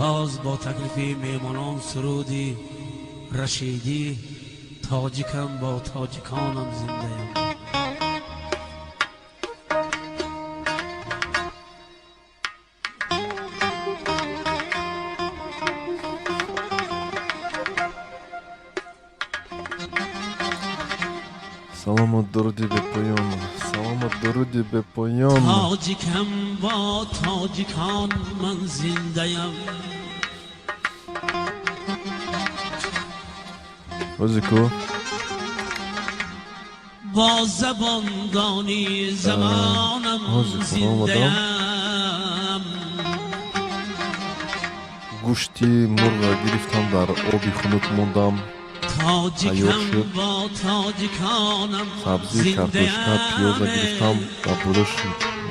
باز با تکلیف میمانان سرودی رشیدی تاجیکم با تاجیکانم زنده‌ام. سلام و درودی به پایان، سلام و درودی به پایان. تاجیکم با تاجیکان من زنده‌ام. روزیکو با زباندانی زمانم زنده‌ام. گوشتی مرغ گرفتم در آبی خنک موندم. تاجیکم با تاجیکانم سبزی کارتوشکا پیاز گرفتم و بروش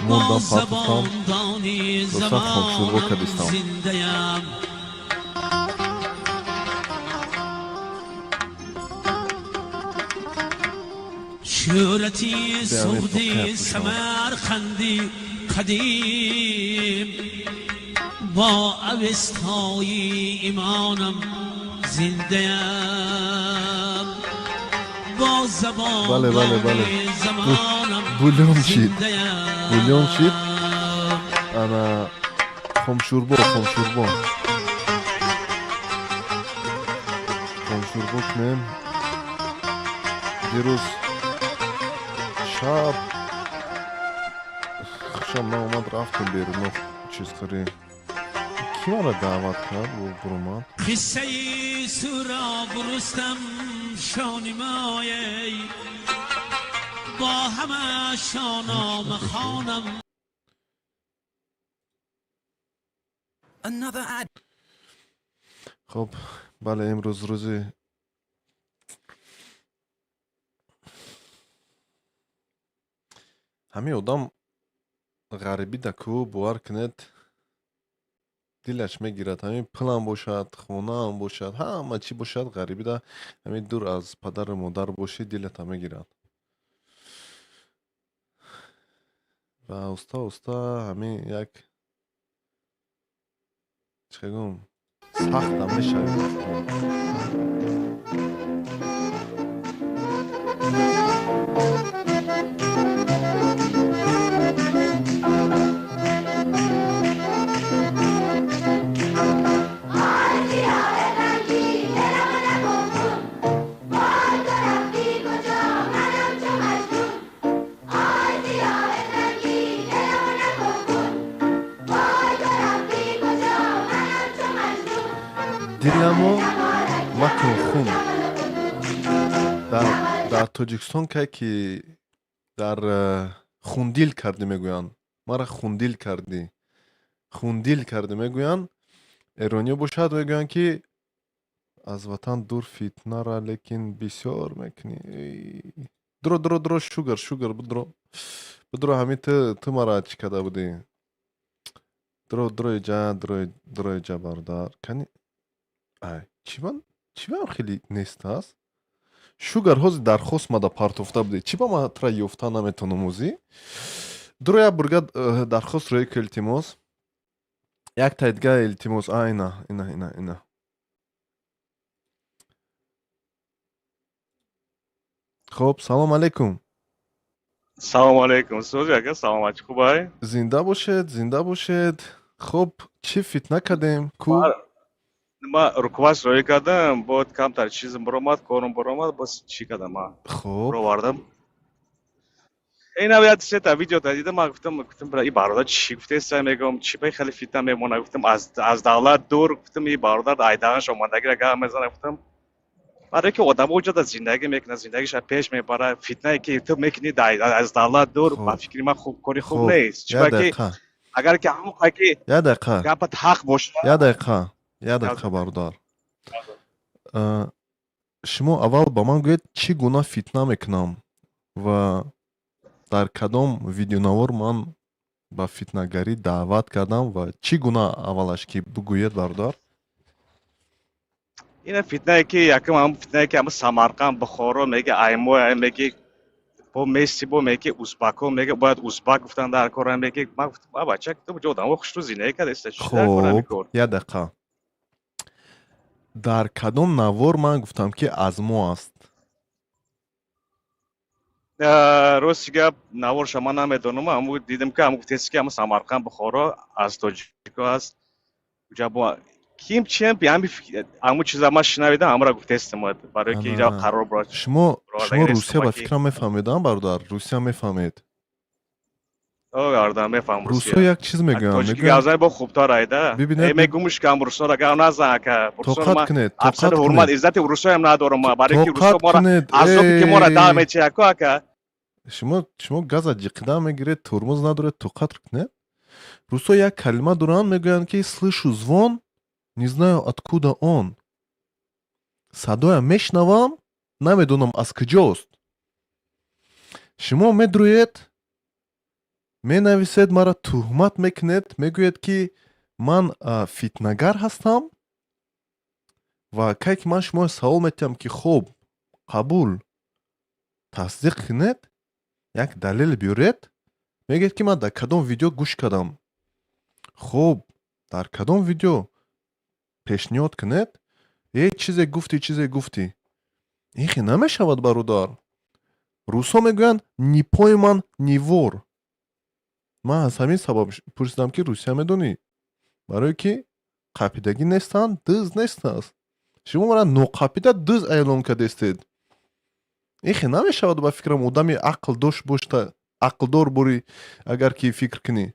موندم پرتوفتم. دوستا خامشوربا کردستم. شورتی سودی سمرخندی قدیم با اوستای ایمانم زنده‌ام. با زبان زمانم بولیون چید بولیون چید انا خامشوربا کنیم. دیروز شب خشم نامد رفتم بیرون چیز خری کی مرا دعوت کرد و برومد قصه سوراب رستم شانمای با همه شانام خانم. خب بله امروز روزی همه آدم غریبی دکو باور کنید دلش میگیرد. همین پلم باشد خونه هم باشد همه چی باشد غریبی ده همین دور از پدر و مادر باشی دلت هم میگیرد و استا همین یک چگم سخت هم میشه. دلمو مکن خون در تاجیکستان که در خوندیل کردی میگویند مرا خوندیل کردی میگویند. ایرانی باشد میگویند که از وطن دور فتنه را لیکن بسیار میکنی. درو شوگر بدرو همین تو مرا چی کرده بودی. درو ایجا بردار کنی. چی من خیلی نیست هست شوگر هاز درخواست ما دا پارتوفته بوده چی با ما ترا یوفتا نمیتونم موزی درو یا برگد درخواست روی که التیموس یک تایدگاه التیموس اینا خب سلام علیکم. سلام علیکم سوزی اگه سلام علیکم خوبای زنده باشید. خب چی فتنه کردیم کو ما رکواس روی کردم بود کمتر چیزم برآمد کارم برآمد بس چی کردم ما خب رو واردم این اویات سه تا ویدیو تا دیدم ما گفتم برای این برادر چی گفته است میگم چی به خیلی فتنه میمونه گفتم از دولت دور گفتم این برادر ایدانش اومدگی را گام میزنه گفتم برای که آدم وجود زندگی میکنه زندگیش پیش میبره فتنه که تو میکنی از دولت دور با فکر من خوب خوب نیست چرا که اگر که همون که گپت حق باشه یه دقیقه بردار شما اول با من گوید چی گناه فتنه میکنم و در کدام ویدیو نوار من با فتنه‌گری دعوت کردم و چی گناه اولش که بگوید بردار این فتنه که یکم فتنه که هم سمرقند بخارا میگه ایمو میگه با میسی با میگه ازبکو میگه باید ازبک گفتن در کار میگه من گفتم بچه تو جو آدم خوش تو زینه کرده است چی در کار میکرد یه دقیقه дар кадом навор ман гуфтам ки аз мо аст? рости гап наворша ман намедонам. Аму дидам ки аму гуфтест ки аму Самарқанд Бухоро аз Тоҷико аст. Ҷабо ким чем ами аму чиза ман шинавидам амура гуфтестимад барои ки иҷа қарор бурад. шумо русия ба фикрам мефаҳмедам бародар? русия мефаҳмед? Ярдам мефаҳмам русо як чиз мегӯям, тоҷики гавзани бо хубтар айда. Бибинед, мегумш кам русора гав назан ка. тоқат кунед, афсар тоқат ҳурмат кунед. иззати русоям надорам барои ки русо Тоқат мора кунед, азоби ки мора да мечаяко ака. шумо газа ҷиқида мегиред, турмуз надоред, тоқат кунед. русо як калима доранд, мегӯянд ки слышу звон, не знаю откуда он. Садоям мешнавам, намедонам аз куҷост. Шумо медурӯед, менависед, мара туҳмат мекунед, мегӯед ки ман фитнагар ҳастам ва кай ки ман шумо савол метиҳам ки хуб, қабул, тасдиқ кунед, як далел биёред, мегӯед ки ман дар кадом видео гӯш кардам. хуб, дар кадом видео? пешниҳод кунед. чизе гуфтӣ. ин хе намешавад бародар. русо мегӯянд ни пои ман, ни вор. ман аз ҳамин сабаб пурсидам ки русия медонӣ? барое ки қапидагӣ нестанд, дӯз нестааст. шумо мара ноқапида дӯз эълон кардестед. ин хе намешавад ба фикрам одами ақлдор бори агар ки фикр кунӣ.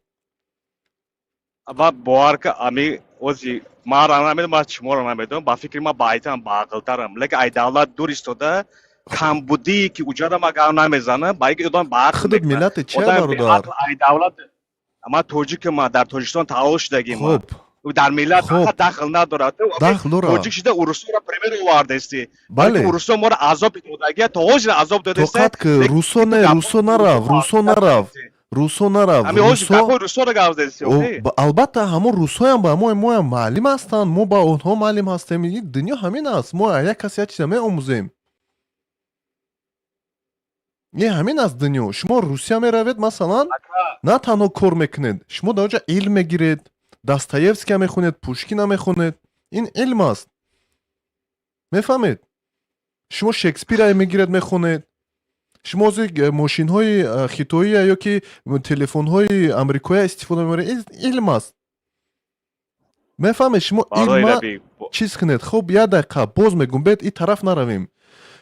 ва бовар ка ами ози мара намедонам, ман шуморо намедонам, ба фикри ман баъитам ба ақлтарам, лекин ай давлат дур истода камбудии ки уҷада ма гав намезанам, ба ин одам ба ақл худуд миллати чия бародар? ай давлат ама тоҷикам, дар тоҷикистон таваллуд шудагим. хуб, дар миллат дахл надорад. дахл дорад. тоҷик шуда урусоро пример овардести. бале, урусо моро азоб додагия, то ҳозир азоб додеста. тоқат ки русо нарав. ами ҳозир гапҳои русоро гавздести. албатта ҳамон русоям ба моям маълим ҳастанд, мо ба онҳо маълим ҳастем. дунё ҳамин аст. мо як каси як чиза меомӯзем. ҳамин аст дунё. шумо русия меравед, масалан, на танҳо кор мекунед, шумо дар оҷа илм мегиред, Достоевския мехонед, Пушкина мехонед. ин илм аст. мефаҳмед? шумо Шекспира мегиред, мехонед. шумо ози мошинҳои хитоия ё ки телефонҳои амрикоя истифода мебаред, илм аст. мефаҳмед? шумо илма чиз кунед. хуб, як дақиқа боз мегӯм, бед ин тараф наравем.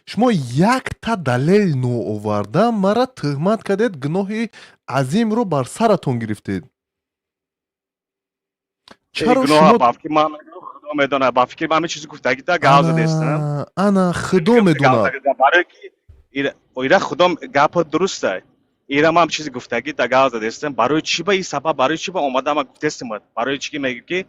шумо якта далел нооварда мара туҳмат кардед, гуноҳи азимро бар саратон гирифтед. чаро шумо худо медонад, ба фикри ман ҳамин чизи гуфтагида гав задестам. ана худо медонад. барои ки ира худо гапо дуруста. ира ман чизи гуфтагида гав задестам. барои чи ба ин сабаб, барои чи ба омадам гуфтестам, барои чи ки мегӯ ки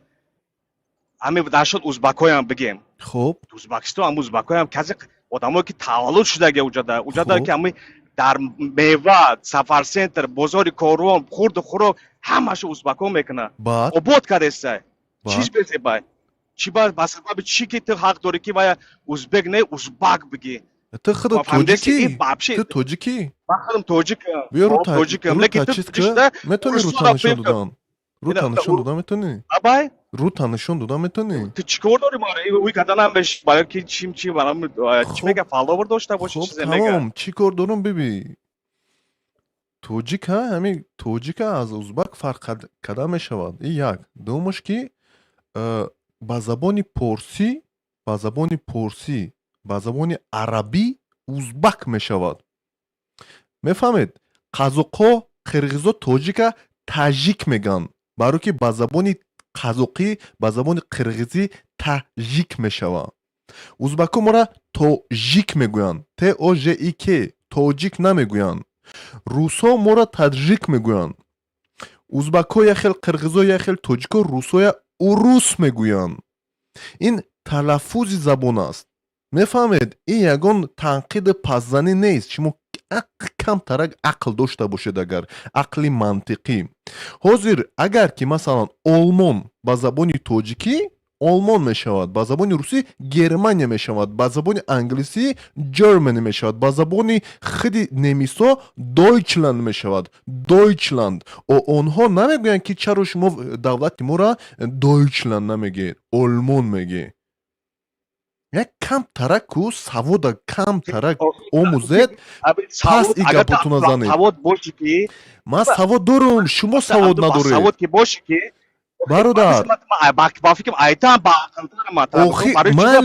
ҳамин нашуд узбакоям бигем. хуб, узбакистон ам узбакоям кази одамое ки таваллуд шудаги уҷада ки ами дар мева, сафарсентр, бозори корвон, хурду хӯрок ҳамашу узбакон мекунад. обод кардеста. чиз безебай. чи ба сабаби чи ки ту ҳақ дорӣ ки вая узбек не узбак бигӣ. ту худо тоҷикӣ? ту тоҷикӣ? ман худам тоҷикам, лекин ту метонӣ рута нишон додан? рута нишон додан метонӣ? абай рута нишон додан метонӣ? ту чӣ кор дорӣ мара уи каданам беш барои ки чи барам чи мега фаловар дошта боши чизе мега. тамом, чӣ кор дорум биби? тоҷика, ҳамин тоҷика аз узбак фарқ карда мешавад. ин як. дуввумаш ки ба забони порсӣ, ба забони арабӣ узбак мешавад. мефаҳмед? қазоқҳо, қирғизо тоҷика таҷик мегӯянд, барои ки ба забони қазоқӣ, ба забони қирғизӣ таҷик мешавад. узбако мора тоҷик мегӯянд. TOJIK, тоҷик намегӯянд. русо мора таҷик мегӯянд. узбако яхел, қирғизо яхел, тоҷико, русоя урус мегӯянд. ин талаффузи забон аст. мефаҳмед? ин ягон танқиди пасзанӣ нест. шумо камтарак ақл дошта бошед, агар ақли мантиқӣ. ҳозир агар ки масалан олмон ба забони тоҷикӣ олмон мешавад, ба забони русӣ германия мешавад, ба забони англисӣ Germany мешавад, ба забони худи немисо Deutschland мешавад. Deutschland. онҳо намегӯянд ки чаро шумо давлати моро Deutschland намегӯед, олмон мегӯед. як камтараку савода камтарак омӯзед пас савод и агар гапотуна занед. савод боши ки Ман савод дорам, шумо савод надоред. савод ки боши ки бародар. ба фикрам айтан ба ақлтарам матаб охи барои мале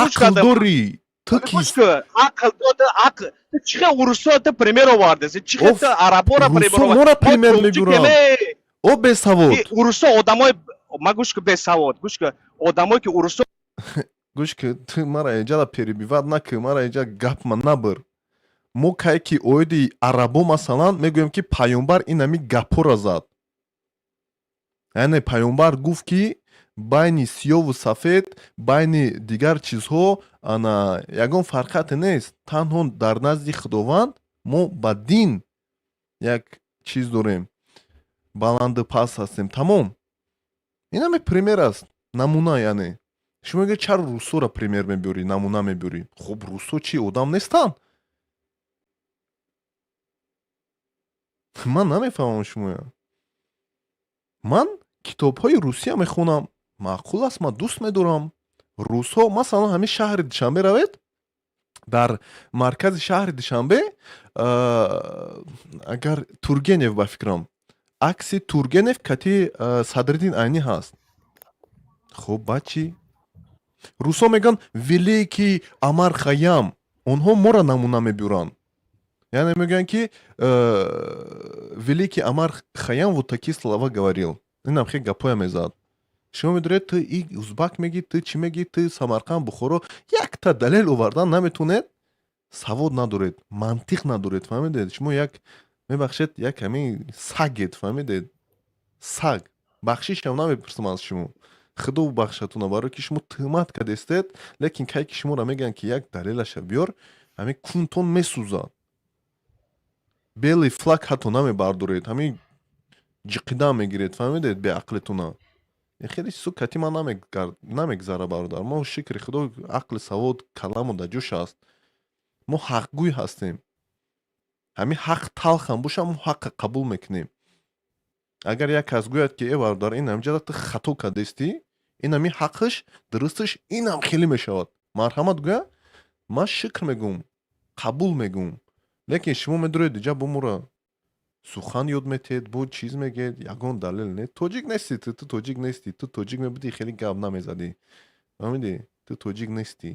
ақл дорӣ ту ки ақл дода ақл чӣ хел урусо та пример овардаси чӣ хел та арабора пример русо мора пример мегӯрам о бесавод урусо одамои ма гӯш ки бесавод гӯш ки одамое ки урусо гӯш ки ту мара инҷара перебивад накӣ мара инҷа гапма набир мо кай ки оиди арабо масалан мегӯем ки паёмбар инами гапҳоро зад яъне паёмбар гуфт ки байни сиёву сафед байни дигар чизҳо ана ягон фарқате нест танҳо дар назди худованд мо ба дин як чиз дорем баланду паст ҳастем тамом ин ҳаме пример аст намуна яъне шумо мегӯед чаро русоро пример мебёрӣ намуна мебёрӣ хуб русо чӣ одам нестанд ман намефаҳмам шумоя ман китобҳои русия мехонам маъқул аст ман дӯст медорам русҳо масалан ҳамин шаҳри душанбе равед дар маркази шаҳри душанбе агар тургенев ба фикрам акси тургенев кати садриддин айнӣ ҳаст хуб баъд чӣ русҳо мегӯянд великий амар хаям онҳо моро намуна мебюранд яъне мегӯянд ки великий амар хаям вот такие слова говорил инам хел гапоя мезад шумо медонед ту и узбак мегӣ ту чӣ мегӣ ту самарқанд бухоро якта далел овардан наметавонед савод надоред мантиқ надоред фаҳмидед шумо як мебахшед як ҳамин сагед фаҳмидед саг бахшишам намепурсам аз шумо худо бубахшатуна барое ки шумо тӯҳмат кардестед лекин кай ки шуморо мегӯянд ки як далелаша биёр ҳамин кунтон месӯзад бели флаг ҳатто намебардоред ҳамин ҷиқидан мегиред фаҳмидед беақлитуна хеле чизо кати ман намегзара бародар мо шукри худо ақли савод каламу дар ҷош аст мо ҳақгӯй ҳастем ҳамин ҳақ талхам боша мо ҳаққа қабул мекунем агар як кас гӯяд ки е бародар ин ҳамҷада ту хато кардестӣ ин ҳамин ҳаққиш дурустиш инам хеле мешавад марҳамат гӯя ман шукр мегӯм қабул мегӯм лекин шумо медоред иҷа бо моро сухан ёд метед бо чиз мегед ягон далел не тоҷик нестӣ ту тоҷик нестӣ ту тоҷик мебудӣ хеле гап намезадӣ фаҳмидӣ ту тоҷик нестӣ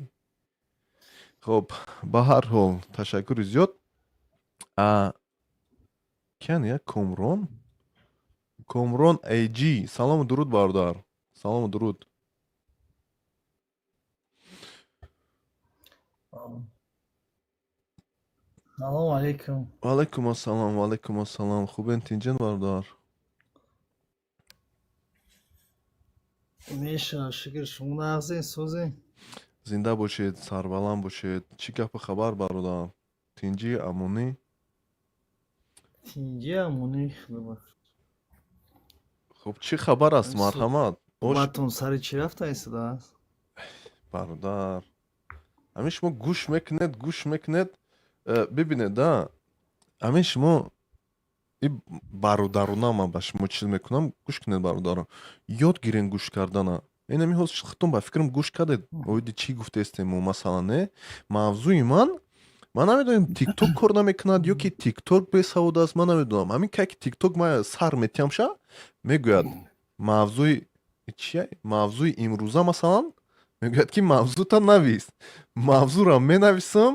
хоб ба ҳар ҳол ташаккури зиёд киян як комрон ag салому дуруд бародар салому дуруд Салом алейкум. валайкум ассалом хубен тинҷен бародар Меша шукр шумо нағзен созен зинда бошед сарбаланд бошед чӣ гапи хабар бародар тинҷӣ амонӣ тинҷи амонӣ хуб чӣ хабар аст марҳамат батон сари чӣ рафта истодааст бародар ҳамин шумо гӯш мекунед бибинед да ҳамин шумо и бародарона ман ба шумо чиз мекунам гӯш кунед бародаро ёд гирен гӯш кардана ин ҳамин ҳоз худтон ба фикрам гӯш кардед оиди чӣ гуфтестему масалан не мавзӯи ман намедонам тикток кор намекунад ё ки тикток бесавод аст ман намедонам ҳамин кай ки тикток ма сар метиҳамша мегӯяд мавзӯи имрӯза масалан мегӯяд ки мавзӯта навис мавзӯра менависам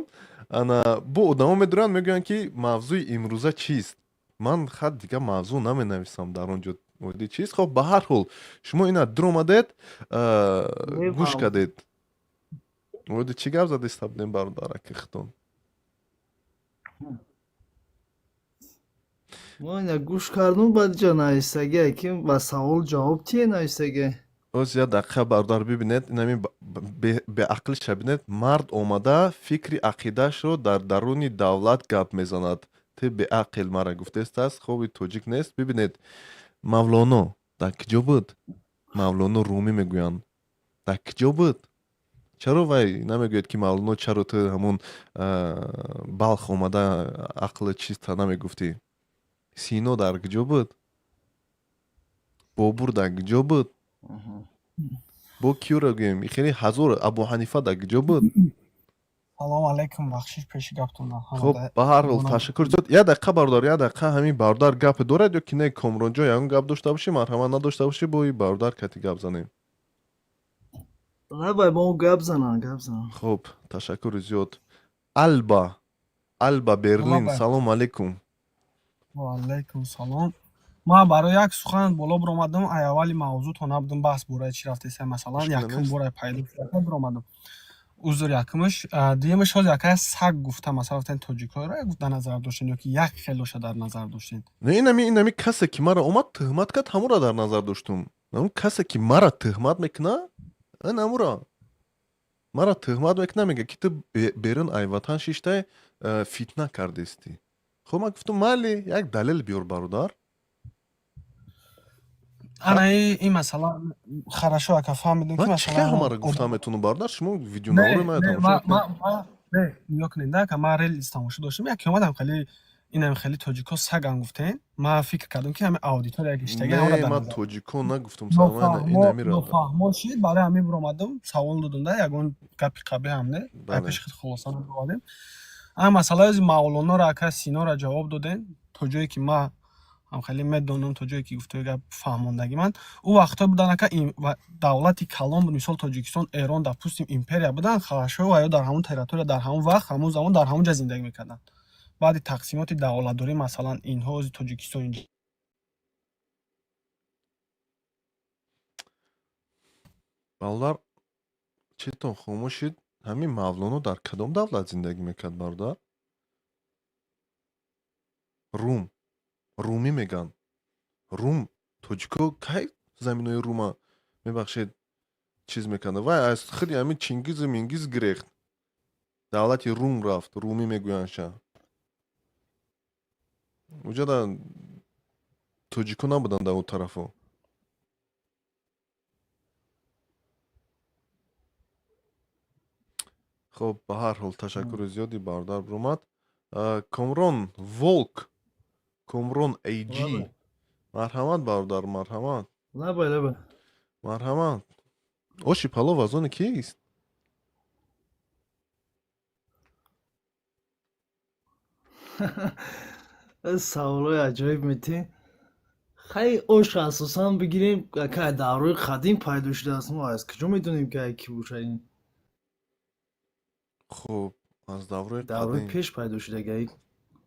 ана бо одамо медуранд мегӯянд ки мавзӯи имрӯза чист ман хат дига мавзӯъ наменависам дар он ҷо оиди чист хоб ба ҳар ҳол шумо ина дуромадед гӯш кардед оиди чӣ гап задистабдем бародараки худтон мо ина гӯш кардум баъд ҷо нависаге ки ба савол ҷавоб тие нависаге оз я дақиқа бародар бибинед инами беақлиша бинед мард омада фикри ақидашро дар даруни давлат гап мезанад ту беақл мара гуфтестааст хоби тоҷик нест бибинед мавлоно дар куҷо буд мавлоно румӣ мегӯянд дар куҷо буд чаро вай намегӯяд ки мавлоно чаро ту ҳамон балх омада ақли чиста намегуфтӣ сино дар куҷо буд бобур дар куҷо буд бо киёро гӯем хеле ҳазор Абу Ҳанифа дар куҷо буд? салом алайкум, бахшиш пеши гаптона. хуб ба ҳар ҳол ташаккур зиёд. Як дақиқа бародар, як дақиқа ҳамин бародар гапе дорад ё ки не Комронҷон ягон гап дошта бошӣ, марҳамат надошта бошӣ, бо ин бародар кати гап занем. Набай бо гап занам, гап занам. хуб ташаккури зиёд. Алба Берлин, Алба. салом алейкум. Ва алайкум салом. Ма барои як сухан боло биромадам, ай аввали мавзӯъто набудам баҳс бораи чӣ рафтеса, масалан Мушкил якум нест. бораи пайдо карда биромадам. Узр якумаш, дуюмаш ҳозир якая саг гуфта, масалан гуфтан тоҷикоро дар назар доштин ё ки як хелоша дар назар доштин. Не инами касе ки маро омад тӯҳмат кард, ҳамуро дар назар доштум. Намун касе ки мара тӯҳмат мекуна, ин ҳамуро мара тӯҳмат мекуна, мега ки ту берун ай ватан шиштай фитна кардестӣ. хуб ман гуфтум майли, як далел биёр бародар. Ана ин масъала хорошо ака фаҳмидем ки ман чӣ ки ҳамаро гуфтам метуну бародар, шумо видеонавори ман тамошо кунед. не нигоҳ кунед дака ма релиз тамошо доштам, яке омадам хеле инам хеле тоҷико сагам гуфтен. Ма фикр кардам ки ҳамин аудитория гиштаги ҳамаро Не дар ман назар тоҷико нагуфтум, саломана инамиро. нофаҳмо шид, барои ҳамин биромадам савол додам, да ягон гапи қабеҳ ҳам не Бале. гапиш хеле хулоса надодем. Ам масъалаи Мавлоноро ака Синоро ҷавоб доден, то ҷое ки ма ҳам хеле медонам, то ҷое ки гуфтаи гап фаҳмондагӣ ман. Ӯ вақтҳое будан ака давлати калон буд, мисол Тоҷикистон, Эрон допустим империя будан, халашҳо ва ё дар ҳамон территория дар ҳамон вақт, ҳамон замон дар ҳамон ҷа зиндагӣ мекарданд. Баъди тақсимоти давлатдорӣ масалан инҳо ози Тоҷикистон бародар читон хомӯш шид, ҳамин Мавлоно дар кадом давлат зиндагӣ мекард бародар? Румӣ меган. Рум тоҷико кай заминои Рума мебахшед чиз мекарда. Вай аз худи ҳамин Чингизу Мингиз гирехт. Давлати Рум рафт, Румӣ мегӯянд ша. Уҷада тоҷико набуданд дар он тарафо. хуб ба ҳар ҳол ташаккури зиёди бародар биромад. Комрон Волк, Комрон AG. Бале. Марҳамат бародар, марҳамат. Набай, набай. Марҳамат. Оши палов аз они кист? Саволои аҷоиб метӣ. Хай ош асосан бигирем, ака даврои қадим пайдо шудааст. Мо аз куҷо медонем ки ки боша ин? хуб аз даврои Даврои қадим. пеш пайдо шудагаи.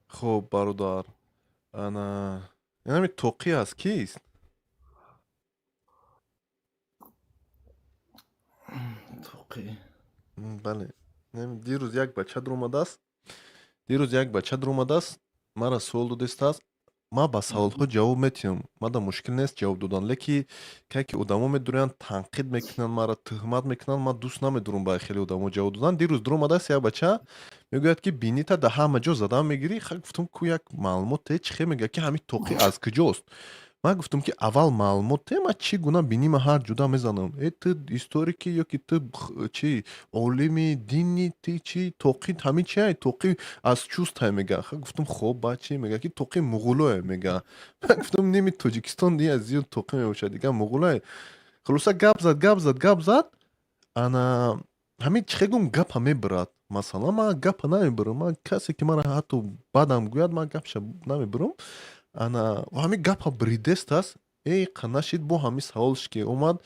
хуб бародар, ана инами тоқӣ аст кист? Тоқӣ. бале. Дирӯз як бача дар омадааст, мара суол додистааст. Ман ба саволҳо ҷавоб метиҳам. Мада мушкил нест ҷавоб додан, леки кай ки одамо медуранд танқид мекунанд, мара тӯҳмат мекунанд, ман дӯст намедорам ба хеле одамо ҷавоб додан. Дирӯз дар омадааст як бача мегӯяд ки бинита дар ҳама ҷо задан мегирӣ. Ха гуфтам ку як маълумот те, чӣ хе мегӯяд ки ҳамин тоқӣ аз куҷост? Ман гуфтам ки аввал маълумот те, ман чӣ гуна бинима ҳар ҷуда мезанам. Ту историкӣ ё ки ту чӣ олими дини, ти чӣ тоқӣ ҳамин чи ай тоқӣ аз чӯст ҳай мега. Ха гуфтам хоб ба чӣ мега ки тоқӣ муғулое мега. Ман гуфтам ними Тоҷикистон дигар зиёд тоқӣ мебошад, дигар муғулое. Хулоса гап зад. Ана ҳамин чӣ хе гум гапа мебарад. Масалан ман гапа намебарам. Ман касе ки мара ҳатто бадам гӯяд, ман гапша намебарам. Ана ҳамин гапа бридест аст. Қанашид бо ҳамин саволш ки омад,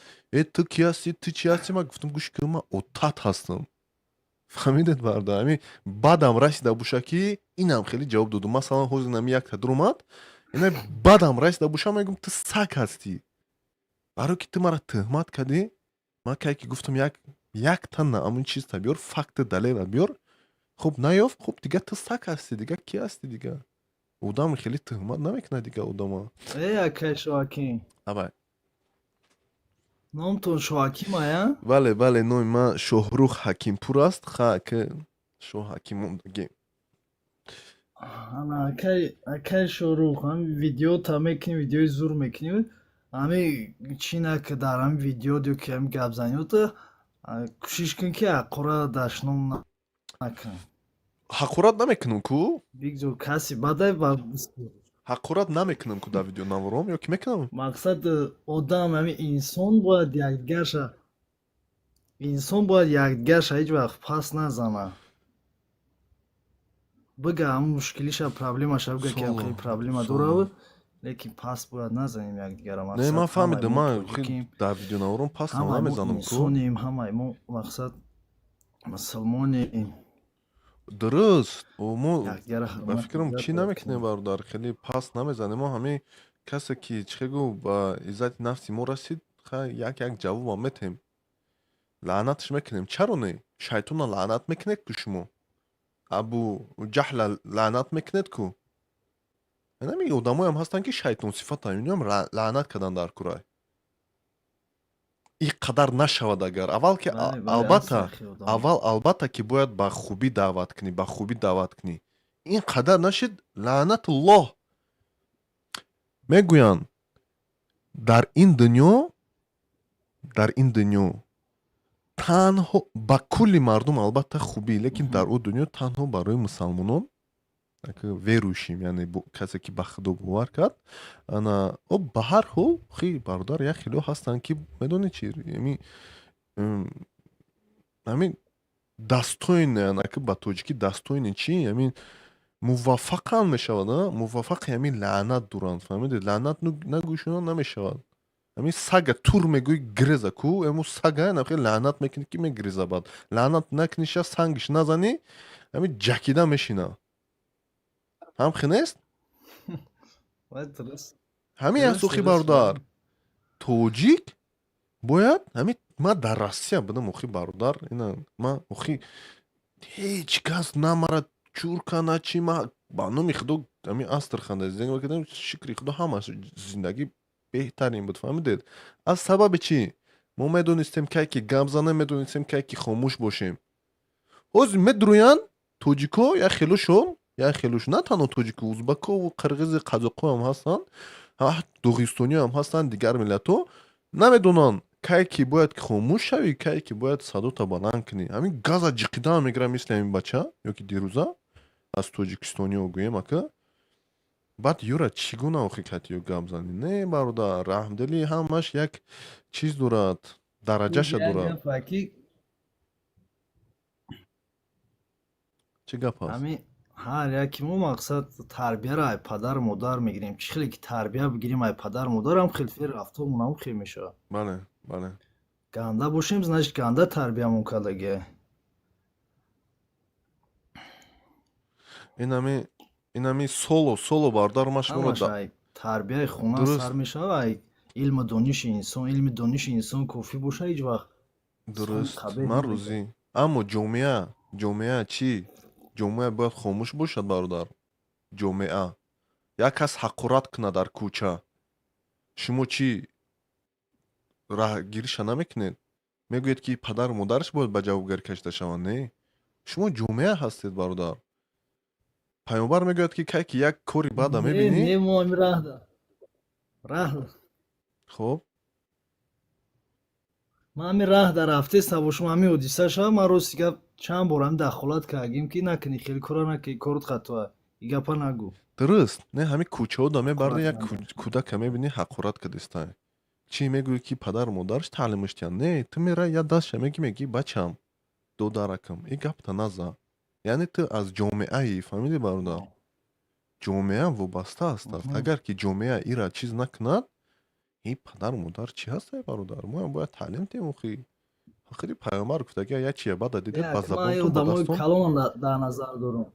ту ки ҳастӣ, ту чӣ ҳастӣ? Ман гуфтам гӯш кӣ, ман отат ҳастам. фаҳмидед барда? Ҳамин бадам расида боша ки инам хеле ҷавоб додам. Масалан ҳозир нами як тадр омад, ина бадам расида боша, ман гуфтам ту саг ҳастӣ. Барои ки ту мара тӯҳмат кардӣ, ман кай ки гуфтам як танна амун чизта биёр, факти далела биёр. Хуб наёфт, хуб дигар ту саг ҳастӣ, дигар кӣ ҳастӣ дигар? Одам хеле тӯҳмат намекунад дигар одама. Акай Шоҳаким. Абай. Номтон Шоҳаким ая? Бале, номи ман Шоҳрух Ҳакимпур аст. Ки Шоҳаким мондагӣ. Ана акай Шоҳрух, ҳамин видеота мекунӣ, видеои зур мекунӣ. Ҳамин чина ки дар ҳамин видео ё ки ҳамин гапзаниёта кӯшиш кун ки ҳақора дашном накун. ҳақорат намекунам ку? Бигзор каси бадай ба ҳақорат намекунам ку дар видеонавором ё ки мекунам? мақсад одам ҳамин инсон бояд якдигарша инсон бояд якдигарша ҳеҷ вақт пас назана. Бига ҳамун мушкилиша проблемаша бига ки ҳам хеле проблема дорав, лекин пас бояд назанем якдигара. Не, ман фаҳмидам, ман тоҷикем, дар видеонаворон пас ҳамаи мо намезанам ку. инсонем, ҳамаи мо мақсад мусулмонем. Дуруст, мо Якдигара ба ҳурмат фикрам гузар чӣ бояд намекунем кунем. бародар, хеле пас намезанем. Мо ҳамин касе ки чӣ гӯ ба иззати нафси мо расид, як ҷавобам метем. Лаънатш мекунем. Чаро не? Шайтона лаънат мекунед ку шумо. Абу Ҷаҳла лаънат мекунед ку. Намеги одамоям ҳастанд ки шайтон сифатанд, инҳоям лаънат кардан дар курай. ин қадар нашавад агар. Аввал ки албатта ки бояд ба хубӣ даъват кунӣ, ба хубӣ даъват кунӣ. Ин қадар нашид лаънатуллоҳ. Мегӯянд дар ин дунё танҳо ба кулли мардум албатта хубӣ, лекин дар ӯ дунё танҳо барои мусалмонон верующим, яъне касе ки ба худо бовар кард, ба ҳар ҳол бародар як хело ҳастанд ки медонед чӣ, ҳамин дастойн, ба тоҷикӣ дастойни чӣ, ҳамин муваффақан мешавад, муваффақи ҳамин лаънат доранд, фаҳмидед? Лаънат нагӯшонан намешавад. ҳамин сага тур мегӯй гиреза ку, ему сага лаънат мекунӣ ки мегиреза, баъд лаънат накуниша сангиш назанӣ, ҳамин ҷакида мешина. ҳамхи нест? ҳамин асухи бародар. Тоҷик бояд ҳамин ман дар Россия будам охи бародар, ман охи ҳеҷ кас на мара чурка на чӣ, ман ба номи худо ҳамин Астраханда зиндагӣ мекардам, шукри худо ҳамаш зиндагӣ беҳтарин буд, фаҳмидед? Аз сабаби чӣ? Мо медонистем кай ки гап занем, медонистем кай ки хомӯш бошем. ҳозир медрӯянд тоҷико як хелошон, на танҳо тоҷику, узбакову қирғизи қазоқоам ҳастанд, дуғистониёам ҳастанд, дигар миллатҳо намедонанд кай ки бояд хомӯш шавӣ, кай ки бояд садота баланд кунӣ. ҳамин газа ҷиқидаам мегирам мисли ҳамин бача ёки дирӯза аз тоҷикистониё гӯем ака. баъд юра чӣ гуна охи кати ё гап занӣ? Не бародар, раҳмдилӣ ҳамаш як чиз дорад, дараҷаша дорад. Чӣ гап аст? ҳамин ҳар яки мо мақсад тарбияро ай падар модар мегирем. Чӣ хеле ки тарбия бигирем ай падар модарам хел фер рафтормон хел мешавад. Бале, бале. Ганда бошем, значит ганда тарбиямон кардаге. ин ҳамин соло бародар ма шуморо тарбияи хона сар мешавад, ай илму дониши инсон кофӣ боша ҳеҷ вақт. Дуруст, ман рӯзӣ. Аммо ҷомеа чӣ? ҷомеа бояд хомӯш бошад бародар. ҷомеа як кас ҳақорат кунад дар кӯча, шумо чӣ раҳгириша намекунед? Мегӯед ки падару модараш бояд ба ҷавобгарӣ кашида шаванд, не? Шумо ҷомеа ҳастед бародар. пайғамбар мегӯяд ки кай ки як кори бада мебинӣ. Не мо ҳамин раҳ. Хоб. Ман ҳамин раҳ дар рафтеста бо шумо ҳамин ҳодиса шава, ман рости гап чанд бор ҳамин дахолат кардем ки накунӣ, хеле кора накунӣ, корот хатоа. И гапа нагӯ. Дуруст. Не ҳамин кӯчаҳода мебарди, як кӯдака мебинӣ ҳақорат кардистай. Чӣ мегӯӣ ки падару модараш таълимаш диҳанд? Не, ту мераи як даста мегӣ бачам, додаракам, ин гапта наза. яъне ту аз ҷомеаи, фаҳмидӣ бародар? ҷомеа вобаста ҳастад. Агар ки ҷомеа ира чиз накунад, ин падару модар чӣ ҳастед бародар? Моям бояд таълим диҳем охи. охири пайғамбар гуфт агар як чия бада дидед ба забонтон ба дастон. калон дар назар дорам.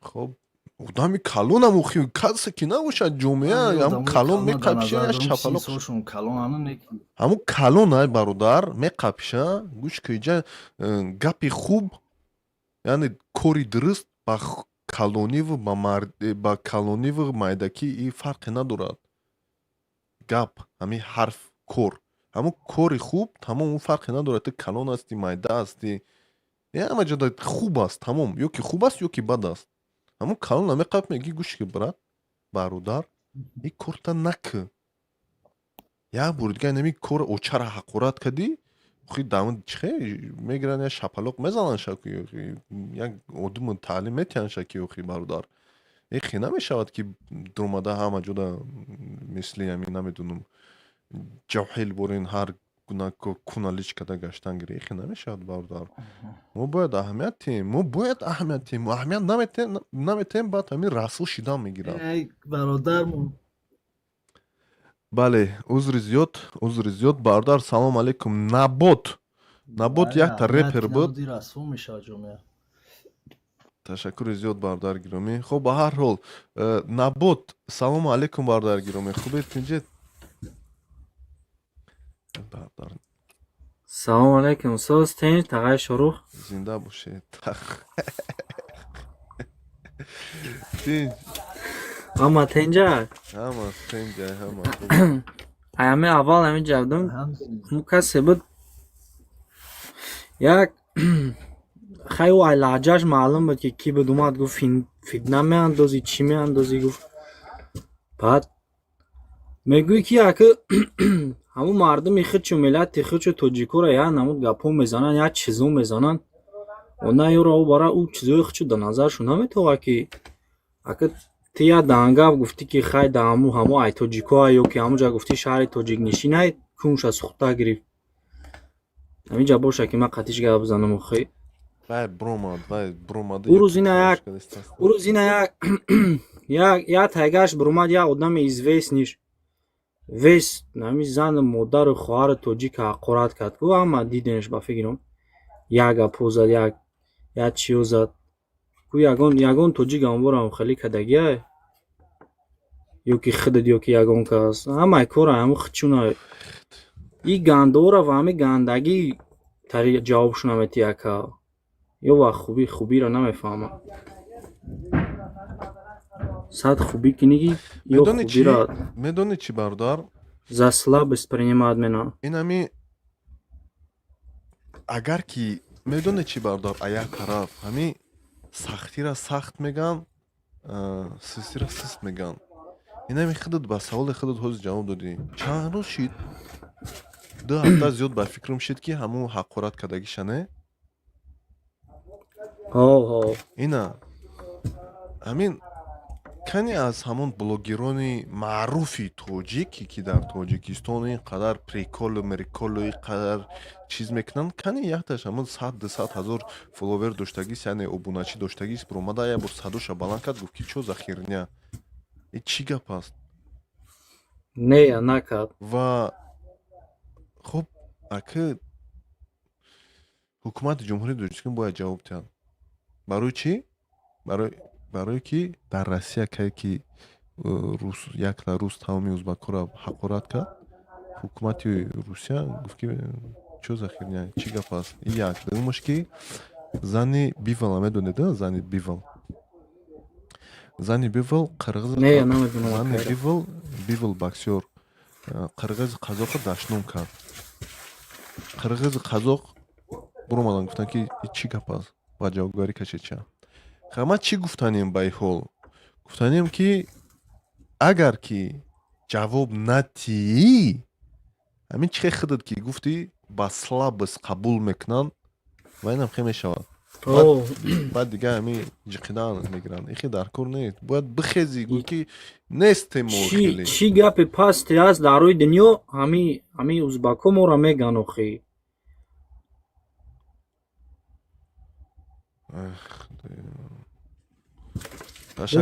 Хоб, одами калонам охи, касе ки набошад ҷомеа, ҳам калон меқапиша, як шапалоқ. ҳамун калон ай бародар меқапиша, гӯш кӯҷа гапи хуб, яъне кори дуруст ба калониву майдакӣ и фарқе надорад. Гап, ҳамин ҳарф, кор. ҳамун кори хуб, тамом он фарқе надорад. Ту калон ҳастӣ, майда ҳастӣ. ҳама ҷода хуб аст, тамом. ё ки хуб аст, ё ки бад аст. ҳамун калона меқап мегӣ гӯш ки брат, бародар, ин корта накӯ. як бор дигар ҳамин кор очара ҳақорат кардӣ, охи давн чихе мегиранд як шапалоқ мезананд шаки, як одаму таълим метиҳанд шаки охи бародар. ихи намешавад ки омада ҳама ҷода мисли ҳамин намедонам ҷоҳил борин ҳар куналичкада гаштан гирехи намешавад бардар. Мо бояд аҳамият диҳем, мо бояд аҳамият диҳем, аҳамият наметем баъд ҳамин расл шидан мегирад. ай бародар бале узри зиёд бародар. Салом алейкум. Набот якта репер буд. расул мешавад. ташаккури зиёд бародар гиромӣ. хуб ба ҳар ҳол Набот салому алейкум бародар гиромӣ. хубед тинҷед бародар Салом алейкум. Соз тинҷ тағай шурух. зинда бошед. тинҷ Ама тинҷа. ҳама тинҷай ҳама хуб. Аями аввал ами ҷавдум. Ҳам касе буд. Як хай ӯ ай лаҳҷаш маълум буд ки ки буд омад гуфт фитна меандозӣ чӣ меандозӣ гуфт. Баъд мегӯй ки яки ҳамун мардуми худчу миллати худчу тоҷикура як намуд гапҳо мезананд, як чизо мезананд. Она ёра ӯ бара ӯ чизои худчу дар назаршу наметоғад ки ака ти як дангап гуфтӣ ки хай да ҳамун ай тоҷикоа ё ки ҳамун ҷа гуфтӣ шаҳри тоҷикнишинай кунша сухта гирифт. Ҳамин ҷа боша ки ман қатиш гап занам охи. вай бромад ӯ рӯз ина як тайгаш биромад як одами известниш вес ҳамин зани модару хоҳари тоҷика ҳақорат кард. гӯ ама диденш ба фикрам як гапҳо зад як чиё зад. гӯ ягон тоҷик амворам хеле кадагиай ё ки худат ё ки ягон кас ҳамаи кора ҳамун худчунай и гандора ва ҳамин гандагӣ тари ҷавобшу намети яка ё ва хубира намефаҳмам. Сад хубӣ киниги ё хубира медони чӣ бародар за слаб воспринимать мена. инами агар ки медони чӣ бародар а як тараф ҳамин сахтира сахт меган систира сист меган. инами худат ба саволи худат ҳозир ҷавоб додӣ. чанд рӯз шид 2 ҳафта зиёд ба фикрам шид ки ҳамун ҳақорат кардагишане ина ҳамин кани аз ҳамон блогерони маъруфи тоҷикӣ ки дар тоҷикистон ин қадар приколу мериколу ин қадар чиз мекунанд кани якташ ҳамон 100-200 ҳазор фоловер доштагист яъне обуначӣ доштагист биромада як бор садоша баланд кард гуфт ки чо за херня ин чӣ гап аст нея накард ва хуб ака ҳукумати ҷумҳурии Тоҷикистон бояд ҷавоб диҳад. барои чӣ? барое ки дар Россия кае ки якта рӯз тамоми ӯзбакҳоро ҳақорат кард ҳукумати Русия гуфт ки чо за херня чӣ гап аст. ин як дуюмаш ки зани Бивала медонед зани Бивал қирғизи Бивал боксёр қирғизи қазоқро даштном кард. қирғизи қазоқ буромадан гуфтанд ки чӣ гап аст ба ҷавобгарӣ кашидча. ҳама чӣ гуфтанем ба ин ҳол? гуфтанем ки агар ки ҷавоб натии ҳамин чихе худат ки гуфтӣ ба слабост қабул мекунанд ва инам хе мешавад. баъд дига ҳамин ҷиқидан мегиранд. ихе дар кор нест. бояд бихезӣ гӯй ки нестем мо хеле. чӣ гапи пасте аст дар рӯи дунё ҳамин ӯзбакҳо моро меган охи.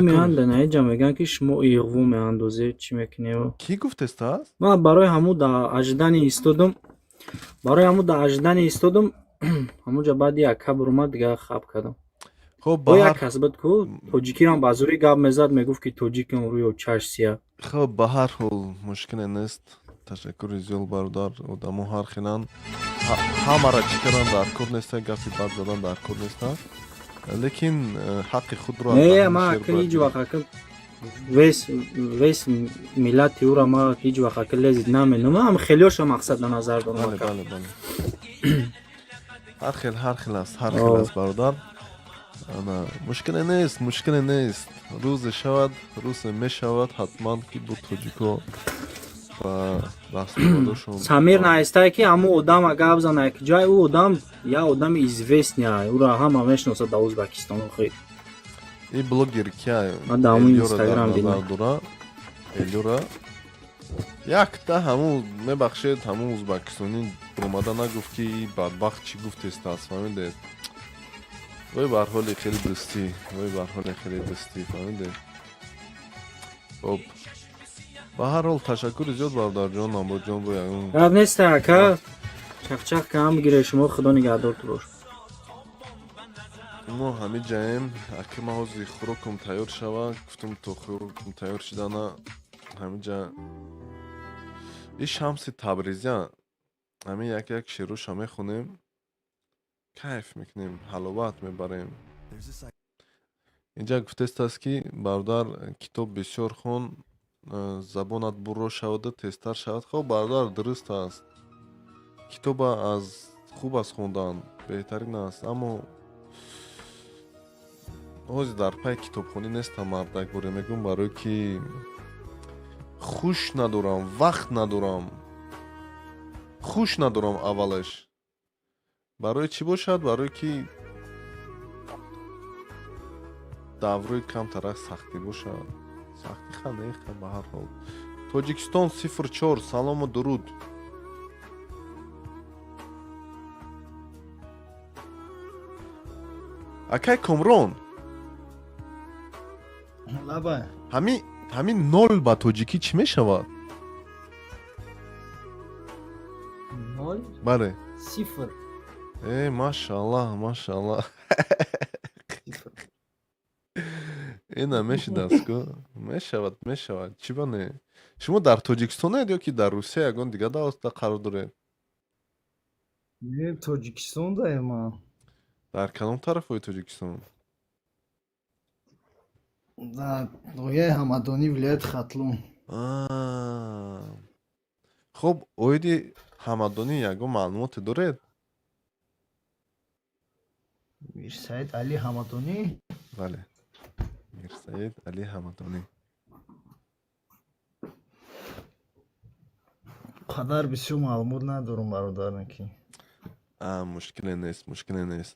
меанден аиҷа меган ки шумо иғво меандозед чӣ мекунед. Кӣ гуфтестааст? ман барои ҳамун да аждани истодум ҳамунҷа баъди як каб омад дига хаб кардам. бо як кас буд ку тоҷикирам ба зӯри гап мезад мегуфт ки тоҷикам рӯи чаш сия. хуб ба ҳар ҳол мушкиле нест. ташаккури зиёд бародар. одамо ҳар хеланд ҳамара чӣ кардан дар кор неста гапи бад задан дар кор неста. лекин ҳаққи худро ман ҳиҷ вақт вес миллати ӯра ман ҳиҷ вақт лезид наменам. ам хелиёша мақсад ба назар дорам. ҳар хел аст бародар. мушкиле нест. рӯзе шавад рӯзе мешавад ҳатман ки бо тоҷико ба расмодошон самир наистае ки ҳамун одама гап занае ки ҷои ӯ одам як одами известняй ӯра ҳама мешиносад дар ӯзбакистон. охи ин блогер кия ман дар ҳамун инстаграм дидам. элёра якта ҳамун мебахшед ҳамун ӯзбакистонӣ омада нагуфт ки бадбахт чӣ гуфтест фаҳмидед. вой бар ҳоли хеле дӯстӣ, вой бар ҳоли хеле дӯстӣ, фаҳмидед. хоб ба ҳар ҳол ташаккури зиёд бародарҷон, Намрудҷон бо ягон гап нест ака. Чахчах кам бигире, шумо худо нигаҳдортон бош. мо ҳамин ҷаем аки ма ҳози хӯрокам тайёр шава, гуфтум то хӯрокам тайёр шудана ҳамин ҷа ин Шамси Табризия ҳамин як шеъруша мехонем, кайф мекунем, ҳаловат мебарем. инҷа гуфтест ки бародар китоб бисёр хон, забонат бурро шавада тезтар шавад. хоб бародар дуруст аст, китоба аз хуб аст хондан, беҳтарин аст, аммо ҳозир дар пай китобхонӣ нестам мардак боре мегӯм, барое ки хуш надорам, вақт надорам, хуш надорам аввалаш. барои чӣ бошад? Барое ки даврӯи камтарак сахтӣ бошад. Сахтӣ ханеха ба ҳар ҳол. Тоҷикистон 04 салому дуруд. акай Комрон, лаба ҳамин нол ба тоҷикӣ чӣ мешавад? 0 бале. 0 Машааллаҳ, машааллаҳ. ина мешидаст ку? Мешавад. Чӣ бане? Шумо дар Тоҷикистонед ё ки дар Русия ягон дигар давлатда қарор доред? не Тоҷикистон даем ман. дар кадом тарафҳои Тоҷикистон? дар ноҳияи Ҳамадонӣ, вилояти Хатлон. хоб оиди Ҳамадонӣ ягон маълумоте доред? Мирсаид Али Ҳамадонӣ? бале, Мирсаид Али Ҳамадонӣ. қадар бисёр маълумот надорам бародарники. мушкиле нест.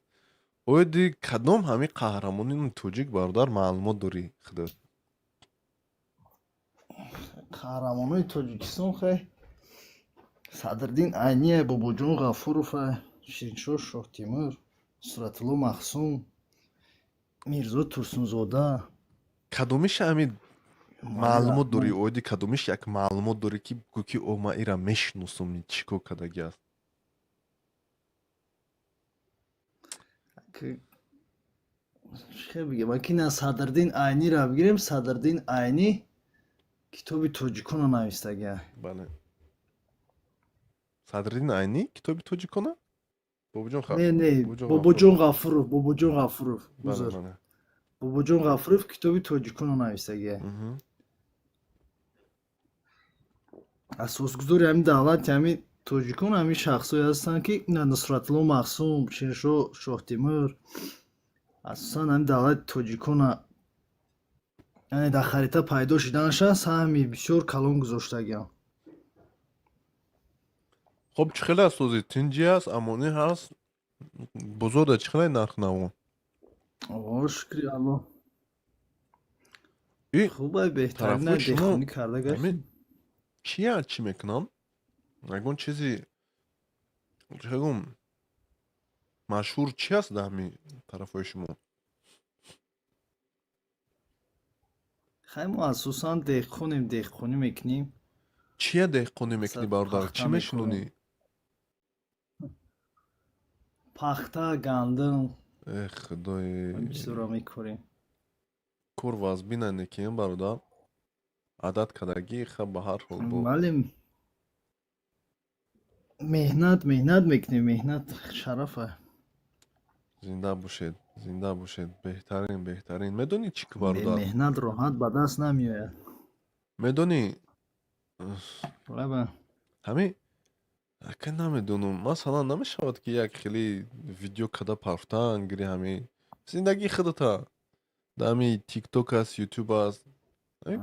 оиди кадом ҳамин қаҳрамони тоҷик бародар маълумот дорӣ худод? қаҳрамонои Тоҷикистон хай Садриддин Айние, Бобоҷон Ғафуров, Шириншоҳ Шоҳтимур, Нусратулло Махсум, Мирзо Турсунзода. кадомиш ҳамин маълумот дорӣ? оиди кадомиш як маълумот дорӣ ки бигӯ ки о ман ира мешиносам, чӣ кор кардаги аст? чӣ бигем, аки на Садриддин Айниро бигирем. Садриддин Айнӣ китоби тоҷиконро навистагия. бале. Садриддин Айнӣ китоби тоҷикона? Бобоҷон не Бобоҷон Ғафуров. Бобоҷон Ғафуров бале. Бобоҷон Ғафуров китоби тоҷиконро навистагия. асосгузори ҳамин давлати ҳамин тоҷикон ҳамин шахсое ҳастанд ки Нусратулло Махсум, Шириншоҳ Шоҳтимур, асосан ҳамин давлати тоҷикона яъне дар харита пайдо шуданаш аст, ҳами бисёр калон гузоштагиам. хоб чӣ хеле аст ҳозир? Тинҷӣ аст, амонӣ ҳаст? бозорда чӣ хеле нарх наво? шукри Аллоҳ. хубай беҳтарина тарафҳои шумо дехонӣ карда гаштем. чӣ мекунам? ягон чизи ягон машҳур чӣ аст дар ҳамин тарафҳои шумо? хай мо асосан деҳқонӣ мекунем. чия деҳқонӣ мекунӣ бародар? чӣ мешинонӣ? пахта, гандум худои чизоро мекорем. кор вазбина некием бародар. адат кардагӣ ха ба ҳар ҳол бо бале меҳнат мекунем. меҳнат шарафа. зинда бошед. беҳтарин. медонӣ чӣ ки бародар? меҳнат роҳат ба даст намеояд. медонӣ лаба ҳамин ака намедонам, масалан намешавад ки як хеле видео када пафтан гири ҳамин зиндагии худата дар ҳамин тикток аст, ютуб аст,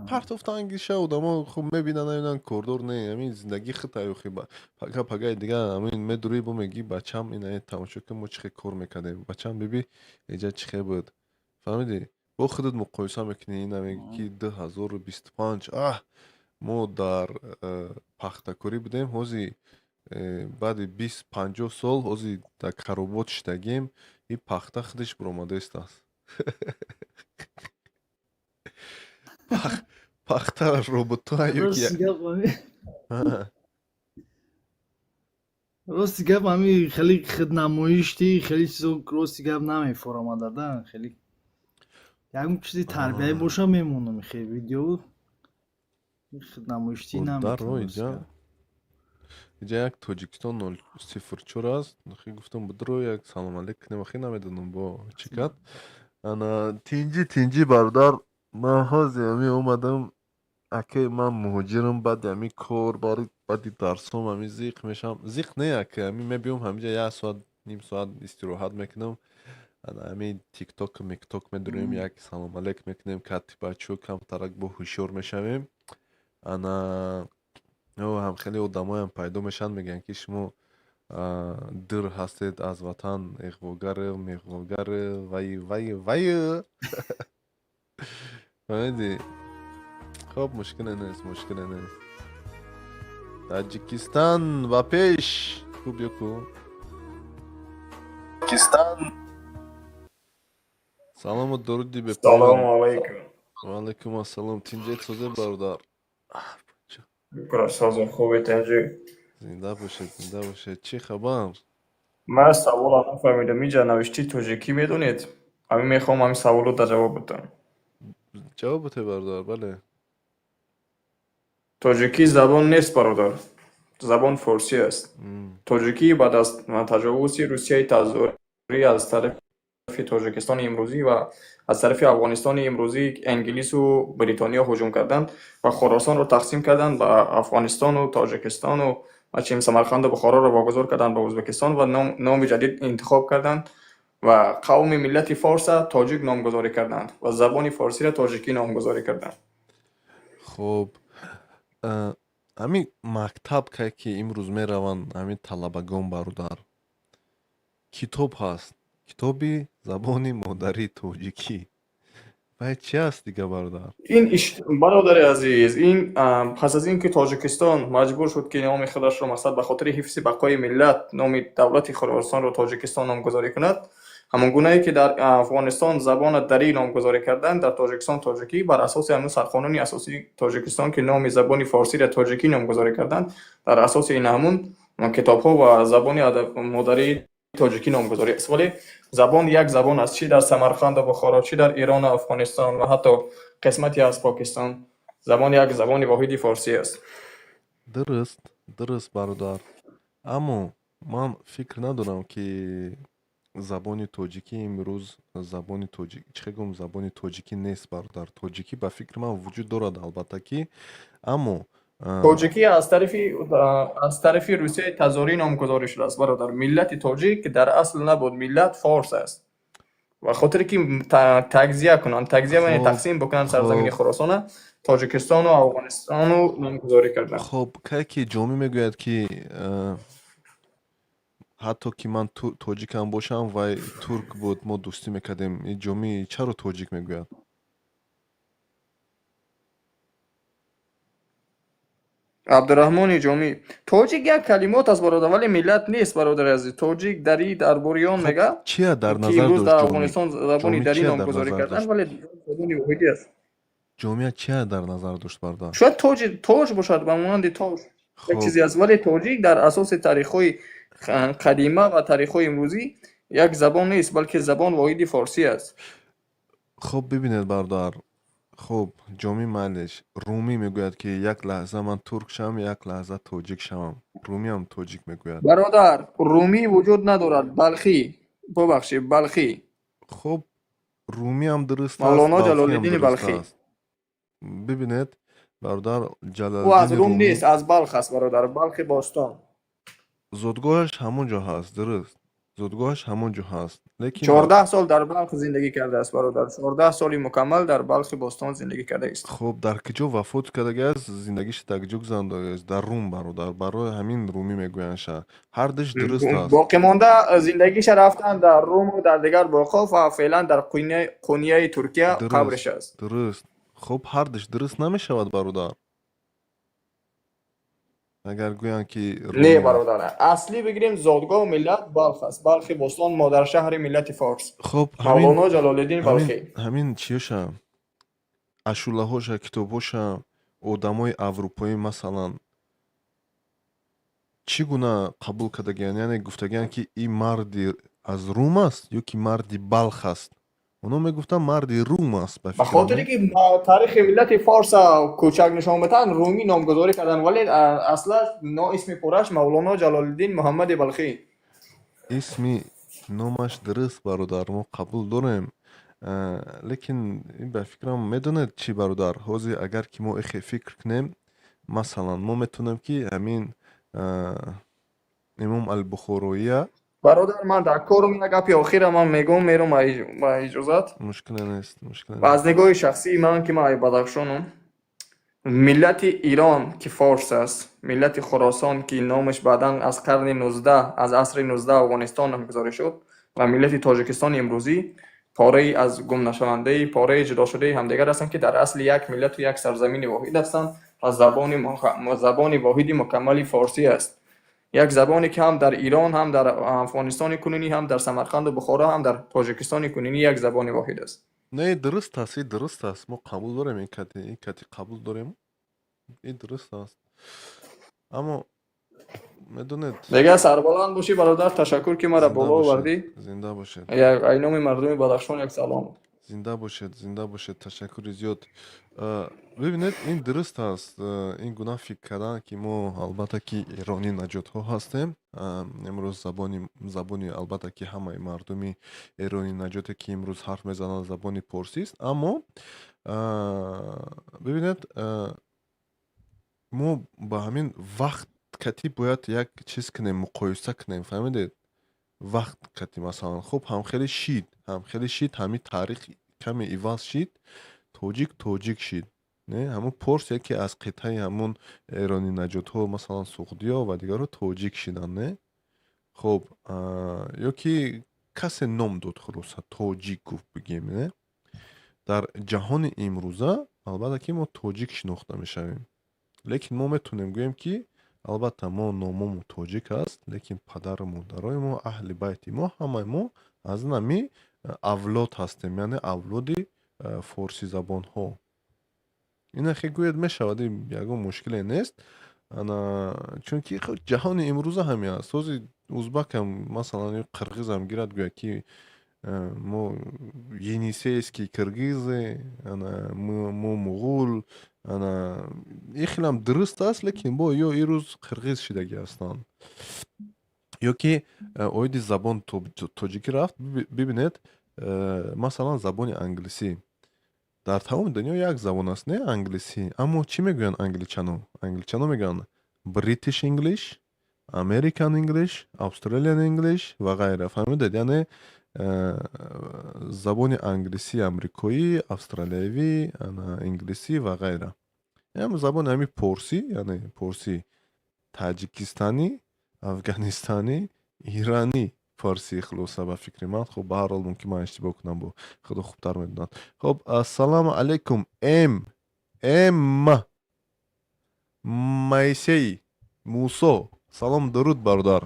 партофтан гиша одамо хуб мебинанд, намедонанд кордор не, ҳамин зиндагии худта ёхи пагаи дигар ҳамин медурӣ бо мегӣ бачам ина тамошо кун мо чӣ хел кор мекардем, бачам биби эҷа чӣ хел буд, фаҳмидӣ? бо худат муқоиса мекунӣ, ина мегӣ ки 2025 мо дар пахтакорӣ будем ҳози баъди 20-50 сол ҳози дар каробот шидагем и пахта худаш буромадаист аст пахта робота Рости гап ҳами Ҳа. рости гап ҳами хеле хиднамоишти хеле чизо рости гап намефорам ададан хеле якум чизи тарбияӣ боша мемонам хе видео хиднамоишти Дар наметавонам рости иҷа гап. иҷа як Тоҷикистон 004 аст хи гуфтам бидро як салом алейк кунем ахи намедонам бо чӣ кард ана тинҷи бародар ман ҳози ҳами омадам акаи ман муҳоҷирам баъди ҳами кор баъди дарсом ҳами зиқ мешавам зиқ не ака ҳами мебиём ҳамиҷа 1 соат ним соат истироҳат мекунам ана ҳами тикток микток медурем як салом алейк мекунем катти бачаҳо камтарак бо ҳушёр мешавем ана ҳам хеле одамоям пайдо мешаванд мегӯянд ки шумо дир ҳастед аз ватан иғвогаре меғвогаре вай фаҳмидӣ хоб мушкиле нест Таҷикистан ба пеш хуб ёку салому дуруди бепоён Салому алейкум. ваалайкум ассалом тинҷед созе бародар Красавчик, خوبی تنجی. зинда бошед чӣ хабар من سوال نفهمیدم اینجا نوشتی توجیکی میدونید؟ همین میخوام همین سوالو در جواب بدم. ҷавоб бите бародар бале توجیکی زبان نیست برادر. زبان فارسی است. توجیکی بعد از تجاوز روسیه تزاری از طرف توجیکستان امروزی و از طرف افغانستان امروزی انگلیس و بریتانیا هجوم کردند و خراسان رو تقسیم کردند به افغانستان و تاجیکستان و چیم سمرقند و بخارا رو واگذار کردند به ازبکستان و نام جدید انتخاب کردند و قوم ملت فارس تاجیک نامگذاری کردند و زبان فارسی را تاجیکی نامگذاری کردند. хуб ҳамин мактаб ки имрӯз мераванд ҳамин талабагон бародар китоб ҳаст китоби забони модари тоҷикӣ باید چی هست دیگه برادر؟ این برادر عزیز این پس از اینکه تاجیکستان مجبور شد که نام خودش را مقصد به خاطر حفظ بقای ملت نام دولت خراسان را تاجیکستان نامگذاری کند همان گونه‌ای که در افغانستان زبان دری نامگذاری کردند در تاجیکستان تاجیکی بر اساس همون سرقانون اساسی تاجیکستان که نام زبان فارسی را تاجیکی نامگذاری کردند در اساس این همون کتاب‌ها و زبان مادری تاجیکی نامگذاری است ولی زبان یک زبان است چی در سمرقند و بخارا چی در ایران و افغانستان و حتی قسمتی از پاکستان زبان یک زبان واحدی فارسی است. درست برادر اما من فکر ندارم که زبان تاجیکی امروز زبان تاجیکی چه گم زبان تاجیکی نیست برادر تاجیکی به فکر من وجود دارد البته که اما تاجیکی از طرف روسیه تزاری نامگذاری شده است برادر ملت تاجیک که در اصل نبود ملت فارس است و خاطر که تجزیه کنن تجزیه یعنی تقسیم بکنن سرزمین خراسان تاجیکستان و افغانستان رو نامگذاری کردن. خب که جامی میگوید که حتی که من تاجیکم باشم و ترک بود ما دوستی میکردیم این جامی چرا تاجیک میگوید؟ عبدالرحمن جامی تاجیک یک کلمات است برادر ولی ملت نیست برادر عزیز تاجیک دری درباریان میگه چیه در نظر امروز در داشت افغانستان زبانی دری نامگذاری کردن ولی زبانی واحدی است. جامعه چیه در نظر داشت برادر؟ شاید تاج باشد به مانند تاج یک چیزی است ولی تاجیک در اساس تاریخ‌های قدیمه و تاریخ‌های امروزی یک زبان نیست بلکه زبان واحدی فارسی است. خب ببینید برادر خب جامی معلش رومی میگوید که یک لحظه من ترک شم یک لحظه تاجیک شم رومی هم تاجیک میگوید برادر رومی وجود ندارد بلخی خب رومی هم درست است مولانا جلال‌الدین بلخی ببینید برادر جلال‌الدین او از روم نیست از بلخ است برادر بلخ باستان زادگاهش همونجا هست درست زادگاهش همونجا هست لیکن 14 سال در بلخ زندگی کرده است برادر 14 سالی مکمل در بلخ باستان زندگی کرده است. خب در کجا وفات کرده است زندگیش در کجا گذرانده است در روم برادر برای همین رومی میگویند هر دش درست است باقی مانده زندگیش رفتن در روم و در دیگر باقا و فعلا در قونیه ترکیه قبرش است درست خب هر دش درست نمیشود برادر اگر گویند که نه رومی برادر، اصلی بگیریم زادگاه ملت بلخ است. بلخ بوستان مادر شهر ملت فارس. خب مولانا جلال الدین بلخی. همین چیوشا ашулаҳоша китобҳоша одамои аврупоӣ масалан чӣ гуна қабул кардагиянд, яъне гуфтагиянд ки ин марди аз рум аст ё ки марди балх аст. онҳо мегуфтанд марди рум аст. به خاطر که تاریخ ملت فارس کوچک نشان بدن رومی نامگذاری کردن، ولی اصلا اسم پرش مولانا جلال الدین محمد بلخی. اسمی номаш дуруст бародар, мо қабул дорем, лекин ба фикрам медонед чӣ бародар, ҳозир агар ки мо ихе фикр кунем, масалан мо метавонем ки ҳамин имом албухороия. برادر من در کارم یک گپی آخر من میگم میرم با اجازت. مشکل نیست. از نگاه شخصی من که من بدخشانم، ملت ایران که فارس است، ملت خراسان که نامش بعداً از قرن 19 از عصر 19 افغانستان نامگذاری شد و ملت تاجیکستان امروزی پاره از گم نشونده، پاره جدا شده همدیگر هستند که در اصل یک ملت و یک سرزمین واحد هستند. از زبان واحدی مکمل فارسی است. یک زبانی که هم در ایران، هم در افغانستان کنونی، هم در سمرقند و بخارا، هم در تاجیکستان کنونی یک زبان واحد است. نه درست است. ما قبول داریم این کتی قبول داریم. این درست است. اما میدونید دیگه سربلند باشی برادر، تشکر که مرا بالا آوردی. زنده باشید. یک اینوم مردم بدخشان یک سلام. زنده باشید. تشکر زیاد. ببینید این درست است. این گناه فکر کردن که ما البته که ایرانی نجات ها هستیم. امروز زبانی البته که همه مردمی ایرانی نجاتی که امروز حرف میزنند زبانی پارسی است. اما ببینید ما با همین وقت کتی باید یک چیز کنیم، مقایسه کنیم. فهمیدید؟ وقت کتی مثلا خب هم خیلی شید همین تاریخ کمی ایواز شید، توجیک شید. نه همون پرس یکی از قطعه همون ایرانی نجات ها مثلا سعودیا و دیگر رو توجیک شدن. نه خب یکی کسی نام داد خلاصه توجیک گفت بگیم. نه در جهان امروزه البته که ما توجیک شناخته میشویم، لیکن ما میتونیم گوییم که البته ما ناممون توجیک است، لیکن پدر مادرای ما اهل بیت ما همه ما از نمی اولاد هستیم، یعنی اولادی فارسی زبان ها. این خیلی گوید میشود، یکم مشکلی نیست. چون که جهان امروزه همین است. سوزی ازبک هم مثلا قرغیز هم گیرد گوید که ما ینیسیسکی قرغیزه، ما مغول. این خیلی هم درست است، لیکن با یا این روز قرغیز شدگی هستند. یا که اوید زبان توجیکی رفت. ببینید مثلا زبان انگلیسی در تمام دنیا یک زبان است، نه انگلیسی. اما چی میگوین انگلیچانو میگن بریتیش انگلیش، امریکن انگلیش، استرالیان انگلیش و غیره. فهمیدید؟ یعنی زبان انگلیسی امریکایی، استرالیایی، انگلیسی و غیره. یعنی زبان همی پارسی، یعنی پارسی تاجیکستانی، افغانستانی، ایرانی فارسی خلاصه به فکر من. خب به هر حال ممکن من اشتباه کنم، با خدا خوبتر میدونن. خب السلام علیکم میسی موسا، سلام درود برادر.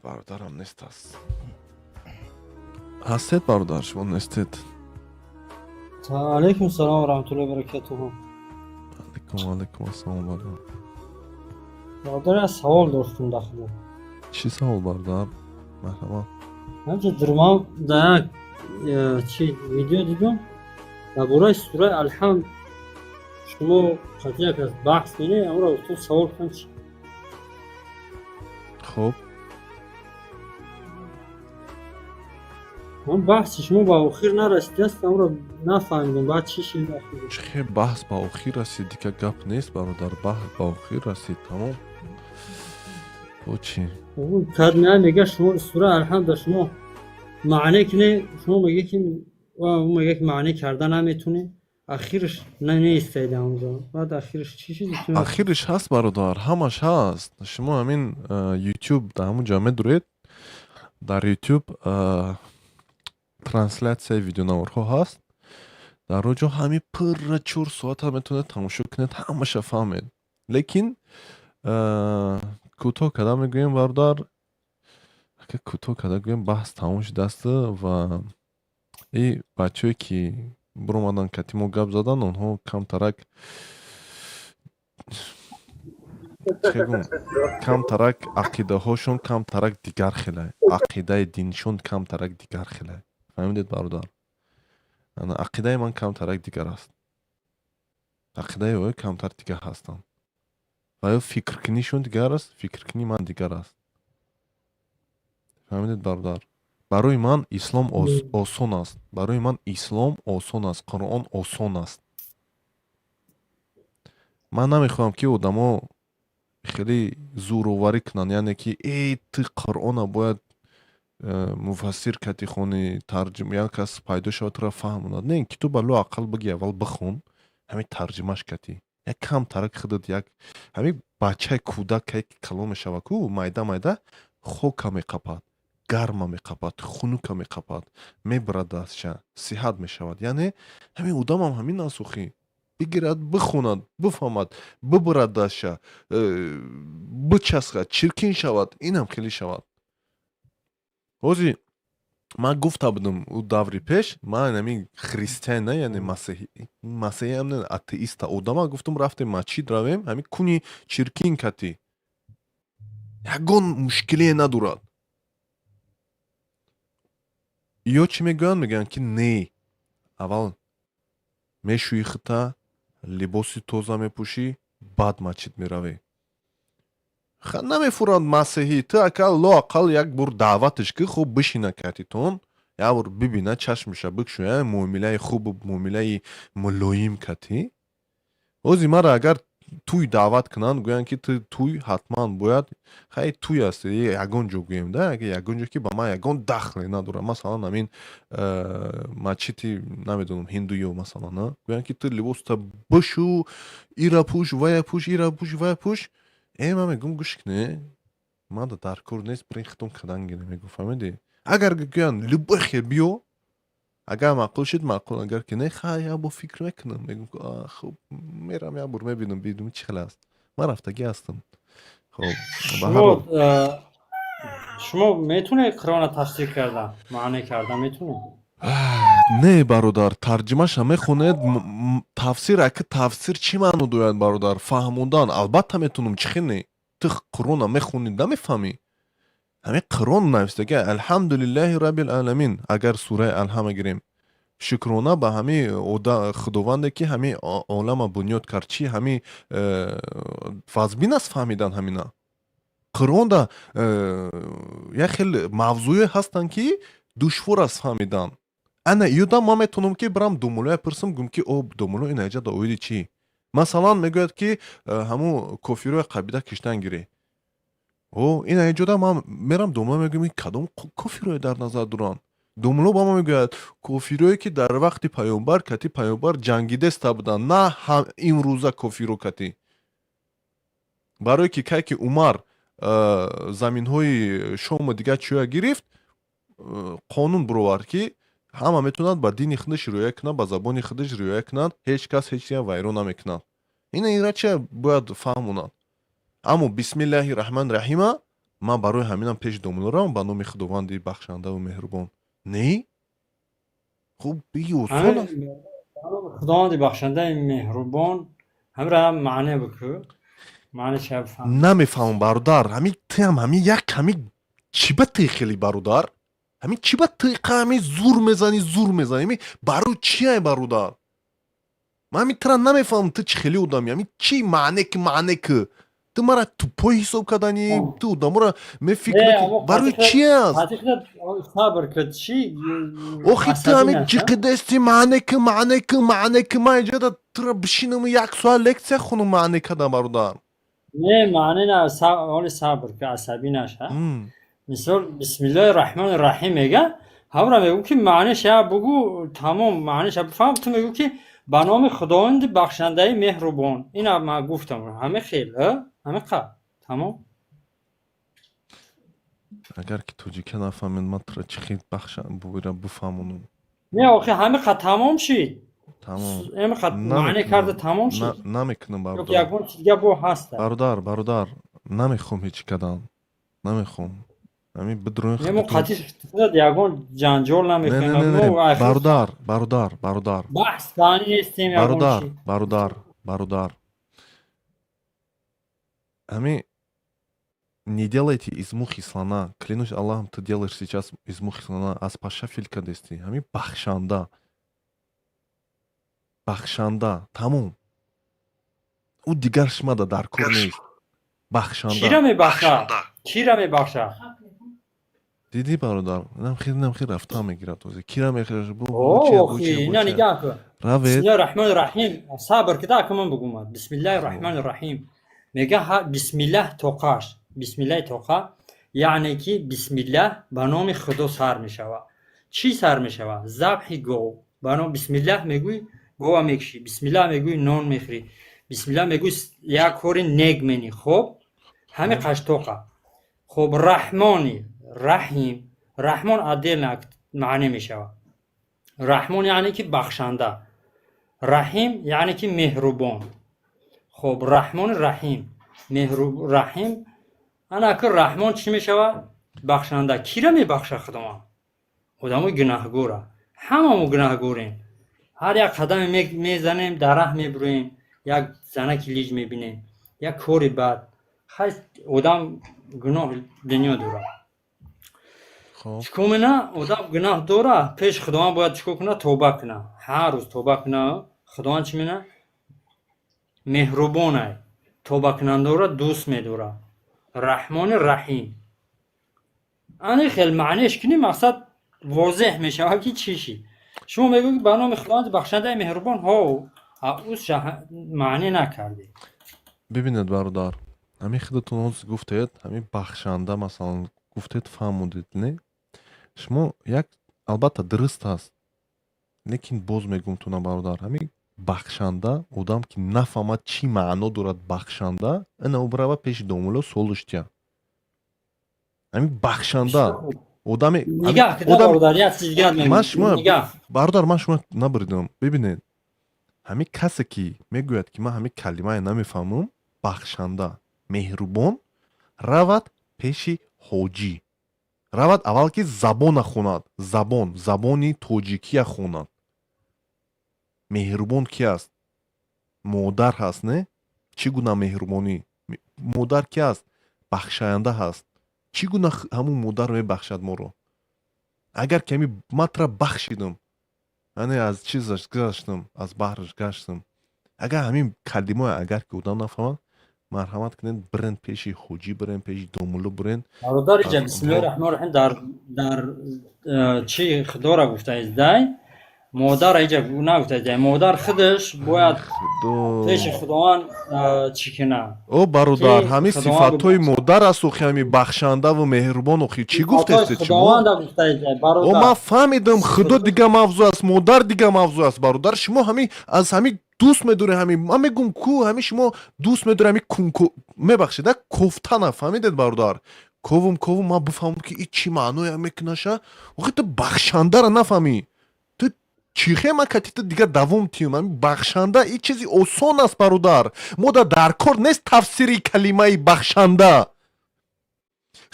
برادرم نیست است. هستید برادر؟ شما نیستید؟ علیکم السلام و رحمت الله و برکاته. علیکم السلام برادر. برادر از سوال داشتم داخل. چی سوال برادر؟ مرحبا. همچه درمان در چی ویدیو دیدم درباره سوره الحمد شما قضیه از بحث کنید، اما را تو سوال کنم چی؟ خب من بحث شما با آخر نرسیده است، اما را نفهمیدم بعد چی شد. چه بحث با آخر رسید دیگه گپ نیست برادر. بحث با آخر رسید تمام. تو چی؟ کدنه میگه شما سوره الحمد شما معنی کنه، شما میگه که اون میگه که معنی کردن نمیتونه، اخیرش نیستیده اونجا. بعد اخیرش چی شد؟ اخیرش هست برادر، همش هست. شما همین یوتیوب در همون جامعه دارید، در یوتیوب ترنسلیت ویدیو نورها هست. дар оҷо ҳами пурра 4 соат ҳам метавонед тамошо кунед, ҳамаша фаҳмед. Лекин кӯтоҳ карда мегӯем бародар, ака кӯтоҳ карда гӯем баҳс тамом шудааст ва бачаҳое ки биромадан кати мо гап задан, онҳо камтарак чӣ гӯм, камтарак ақидаҳошон камтарак дигар хеле, ақидаи динишон камтарак дигар хеле. Фаҳмидед бародар? ақидаи ман камтарак дигар аст. ақидаи ӯ камтар дигар ҳастанд. ва ё фикркунишон дигар аст, фикркунии ман дигар аст. фаҳмидед бародар? барои ман ислом осон аст. Барои ман ислом осон аст. Қуръон осон аст. ман намехоҳам ки одамо хеле зӯроварӣ кунанд, яъне ки ту қуръона бояд муфассир кати хони тарҷима, як кас пайдо шавад тура фаҳмонад. Не, китоба ло ақал биги аввал бихун, ҳамин тарҷимаш кати. Як камтарак худат, як ҳамин бачаи кӯдак ки калон мешавад ку майда хока меқапад, гарма меқапад, хунука меқапад, мебарад дастша, сиҳат мешавад. Яъне ҳамин одамам ҳамин аст охи. бигирад, бихонад, бифаҳмад, бибарад дастша, бичаскад, чиркин шавад, инам хеле шавад. ҳозир ман гуфта будам ӯ даври пеш, ман ҳамин христиан не, яъне масеҳиам не, атеиста одама гуфтам рафтем масҷид равем, ҳамин куни чиркин кати. Ягон мушкилие надорад. ё чӣ мегӯянд? Мегӯянд ки не, аввал мешӯӣ хута, либоси тоза мепӯшӣ, баъд масҷид меравӣ. Намефурад масеҳӣ, ту акал ло ақал як бор даъваташ ки хуб бишина катитон, як бор бибина, чашмиша бикушоя, муомилаи хуб, муомилаи мулоим кати. ҳозир мара агар туй даъват кунанд, гӯянд ки ту туй ҳатман бояд, хай туй аст, ягон ҷо гӯем да, ягон ҷо ки ба ман ягон дахле надорад. Масалан ҳамин масҷиди намедонам ҳиндуё масалан, гӯянд ки ту либосата бишу, ира пӯш, вая пӯш, ира пӯш, вая пӯш. Ман мегӯм гӯш кунӣ, мада дар кор нест, бирин хитон кадан гире мегӯ, фаҳмидӣ? Агар гӯянд любохе биё, агар маъқул шуд маъқул, агар ки не, хай як бор фикр мекунам, мегӯм хуб мерам як бор мебинам, бидум чӣ хел аст. Ман рафтагӣ ҳастам. Хуб, ба ҳар ҳол шумо метунед қуръона тафсир кардан, маъне кардан метунед? не бародар, тарҷимаша мехонед, тафсир ака тафсир чӣ маъно дорад бародар? Фаҳмондан албатта метунам, чӣ хел не? Ту қуръона мехонӣ намефаҳмӣ? ҳамин қуръон навистага алҳамдулиллаҳи раббил аламин. Агар сураи алҳама гирем, шукрона ба ҳамин худованде ки ҳамин олама бунёд кард, чӣ ҳамин вазбин аст фаҳмидан ҳамина. Қуръонда як хел мавзӯе ҳастанд ки душвор аст фаҳмидан. Ана ёдам ман метавонам ки барам думулоя пурсам, гӯям ки думуло ин аҷа да оиди чӣ? Масалан мегӯяд ки ҳамун кофирои қабида киштан гирӣ. ин аҷода ман мерам думуло мегӯям кадом кофирое дар назар доранд. Думуло ба ман мегӯяд кофирое ки дар вақти паёнбар кати паёнбар ҷангидаста буданд, на имрӯза кофиро кати. Барое ки кай ки Умар заминҳои Шому дигар чӯя гирифт, қонун бировард ки ҳама метавонанд ба дини худаш риоя кунанд, ба забони худаш риоя кунанд, ҳеҷ кас ҳеҷ чиз вайрон намекунад. Ира чӣ бояд фаҳмонанд. Аммо бисмиллаҳи раҳмани раҳима ман барои ҳаминам пеш думуло равам, ба номи худованди бахшандаву меҳрубон. Не? хуб биё осон аст. худованди бахшандаи меҳрубон ҳамра маъне бикӯ. Маъне чӣ бифаҳм? Намефаҳмам бародар, ҳамин тиам ҳамин як ҳамин чӣ ба тиқили бародар? ҳамин чӣ ба тиқа ҳамин зур мезанӣ, ҳамин барои чӣ ай бародар? Ман ҳамин тира намефаҳмам ту чӣ хели одамӣ, ҳамин чӣ маънеки? Ту мара тупой ҳисоб карданӣ, ту одаморо мефикр барои чӣ аст? Сабр кад чӣ? Охи ту ҳамин ҷиқидасти маънеки ман иҷода тура бишинам як соат лексия хунам маъне када бародар. Не, маъне на, оли сабр ка асабӣ наша. Мисол бисмиллаҳи раҳмани раҳим мега, ҳамра мегӯ ки маънеша бугӯ, тамом маънеша бифаҳм, ту мегӯ ки ба номи худованди бахшандаи меҳрубон. Ина ман гуфтам, ҳамин хел, ҳамин тамом. Агар ки тоҷика нафаҳмед, ман тура чӣ хел бифаҳмонам? Не охи ҳамин тамом шид. тамом اینقدر معنی کرده تمام شد намекунам یک бародар یکون چیزگه بو هست бародар намехом ҳеҷ кадан намехом ҳамин бидроин нему қатиш шуд ягон ҷанҷол намехем бародар баҳс фани нестем ягон чи бародар ҳамин не делайте из мухи слона клянусь Аллахом ты делаешь сейчас из мухи слона аз паша филка дести ҳамин бахшанда тамом ӯ дигар шмада дар кор нест бахшанда чира мебахша диди бародар намхир рафта мегирад ози кира мехираш ина нигоҳ кун бисмиллаҳи раҳмони раҳим сабр кида акаман бугумад бисмиллаҳи раҳмони раҳим мега бисмиллаҳ тоқаш бисмиллаҳи тоқа яъне ки бисмиллаҳ ба номи худо сар мешавад чӣ сар мешавад забҳи гов ба ном бисмиллаҳ мегӯй гова мекушӣ бисмиллаҳ мегӯй нон мехӯрӣ бисмиллаҳ мегӯй як кори нек менӣ хоб ҳамин қаштоқа хоб раҳмони раҳим раҳмон отдельно маъне мешавад раҳмон яъне ки бахшанда раҳим яъне ки меҳрубон хоб раҳмони раҳим раҳим ана ки раҳмон чӣ мешавад бахшанда кира мебахша худованд одамои гунаҳгора ҳамамон гунаҳгорем ҳар як қадаме мезанем дар раҳ мебурем як занаки лиж мебинем як кори бад одам гуноҳ дунё дорад чикор мена одам гуноҳ дорад пеши худованд бояд чикор кунад тоба кунад ҳар рӯз тоба кунад худованд чӣ мена меҳрубонай тоба кунандора дӯст медорад раҳмони раҳим ани хел маънеш кунӣ мақсад возеҳ мешавад ки чиши шумо мегӯед ба номи худованд бахшандаи меҳрубон ҳо ӯ маъне накарде бибинед бародар ҳамин худатон ҳоз гуфтед ҳамин бахшанда масалан гуфтед фаҳмудед не шумо як албатта дуруст аст лекин боз мегӯм тuna бародар ҳамин бахшанда одам ки нафаҳмад чӣ маъно дорад бахшанда ина ӯ барава пеши домуло солуштя ҳамин бахшанда бародар ман шумо набуридам бибинед ҳамин касе ки мегӯяд ки ман ҳамин калимае намефаҳмам бахшанда меҳрубон равад пеши ҳоҷӣ равад аввал ки забона хонад забони тоҷикия хонад меҳрубон ки аст модар ҳаст не чӣ гуна меҳрубонӣ модар ки аст бахшаянда ҳаст чӣ гуна ҳамун модар мебахшад моро агар ки ҳамин матра бахшидам яъне аз чизаш гаштам аз баҳраш гаштам агар ҳамин калимае агар ки одам нафаҳмад марҳамат кунед бирен пеши ҳоҷӣ бирен пеши домуло бирен бародариҷа бисмиллаҳи раҳмони раҳим дар чӣ худора гуфтаист дай модар иҷа нагуфтаист дай модар худаш бояд пеши худованд чӣ кунад о бародар ҳамин сифатҳои модар аст охи ҳамин бахшандаву меҳрубон охи чӣ гуфтаистед шумо о ман фаҳмидам худо дига мавзӯ аст модар дига мавзӯ аст бародар шумо ҳамин аз ҳамин дӯст медорем ҳамин ман мегӯм ку ҳамин шумо дӯст медорем ҳамин мебахшед кофтана фаҳмидед бародар ковум ман бифаҳмам ки и чӣ маъное мекунаша охи ту бахшандара нафаҳмӣ ту чихе ман катита дигар давом тиём ҳамин бахшанда и чизи осон аст бародар мода дар кор нест тафсири калимаи бахшанда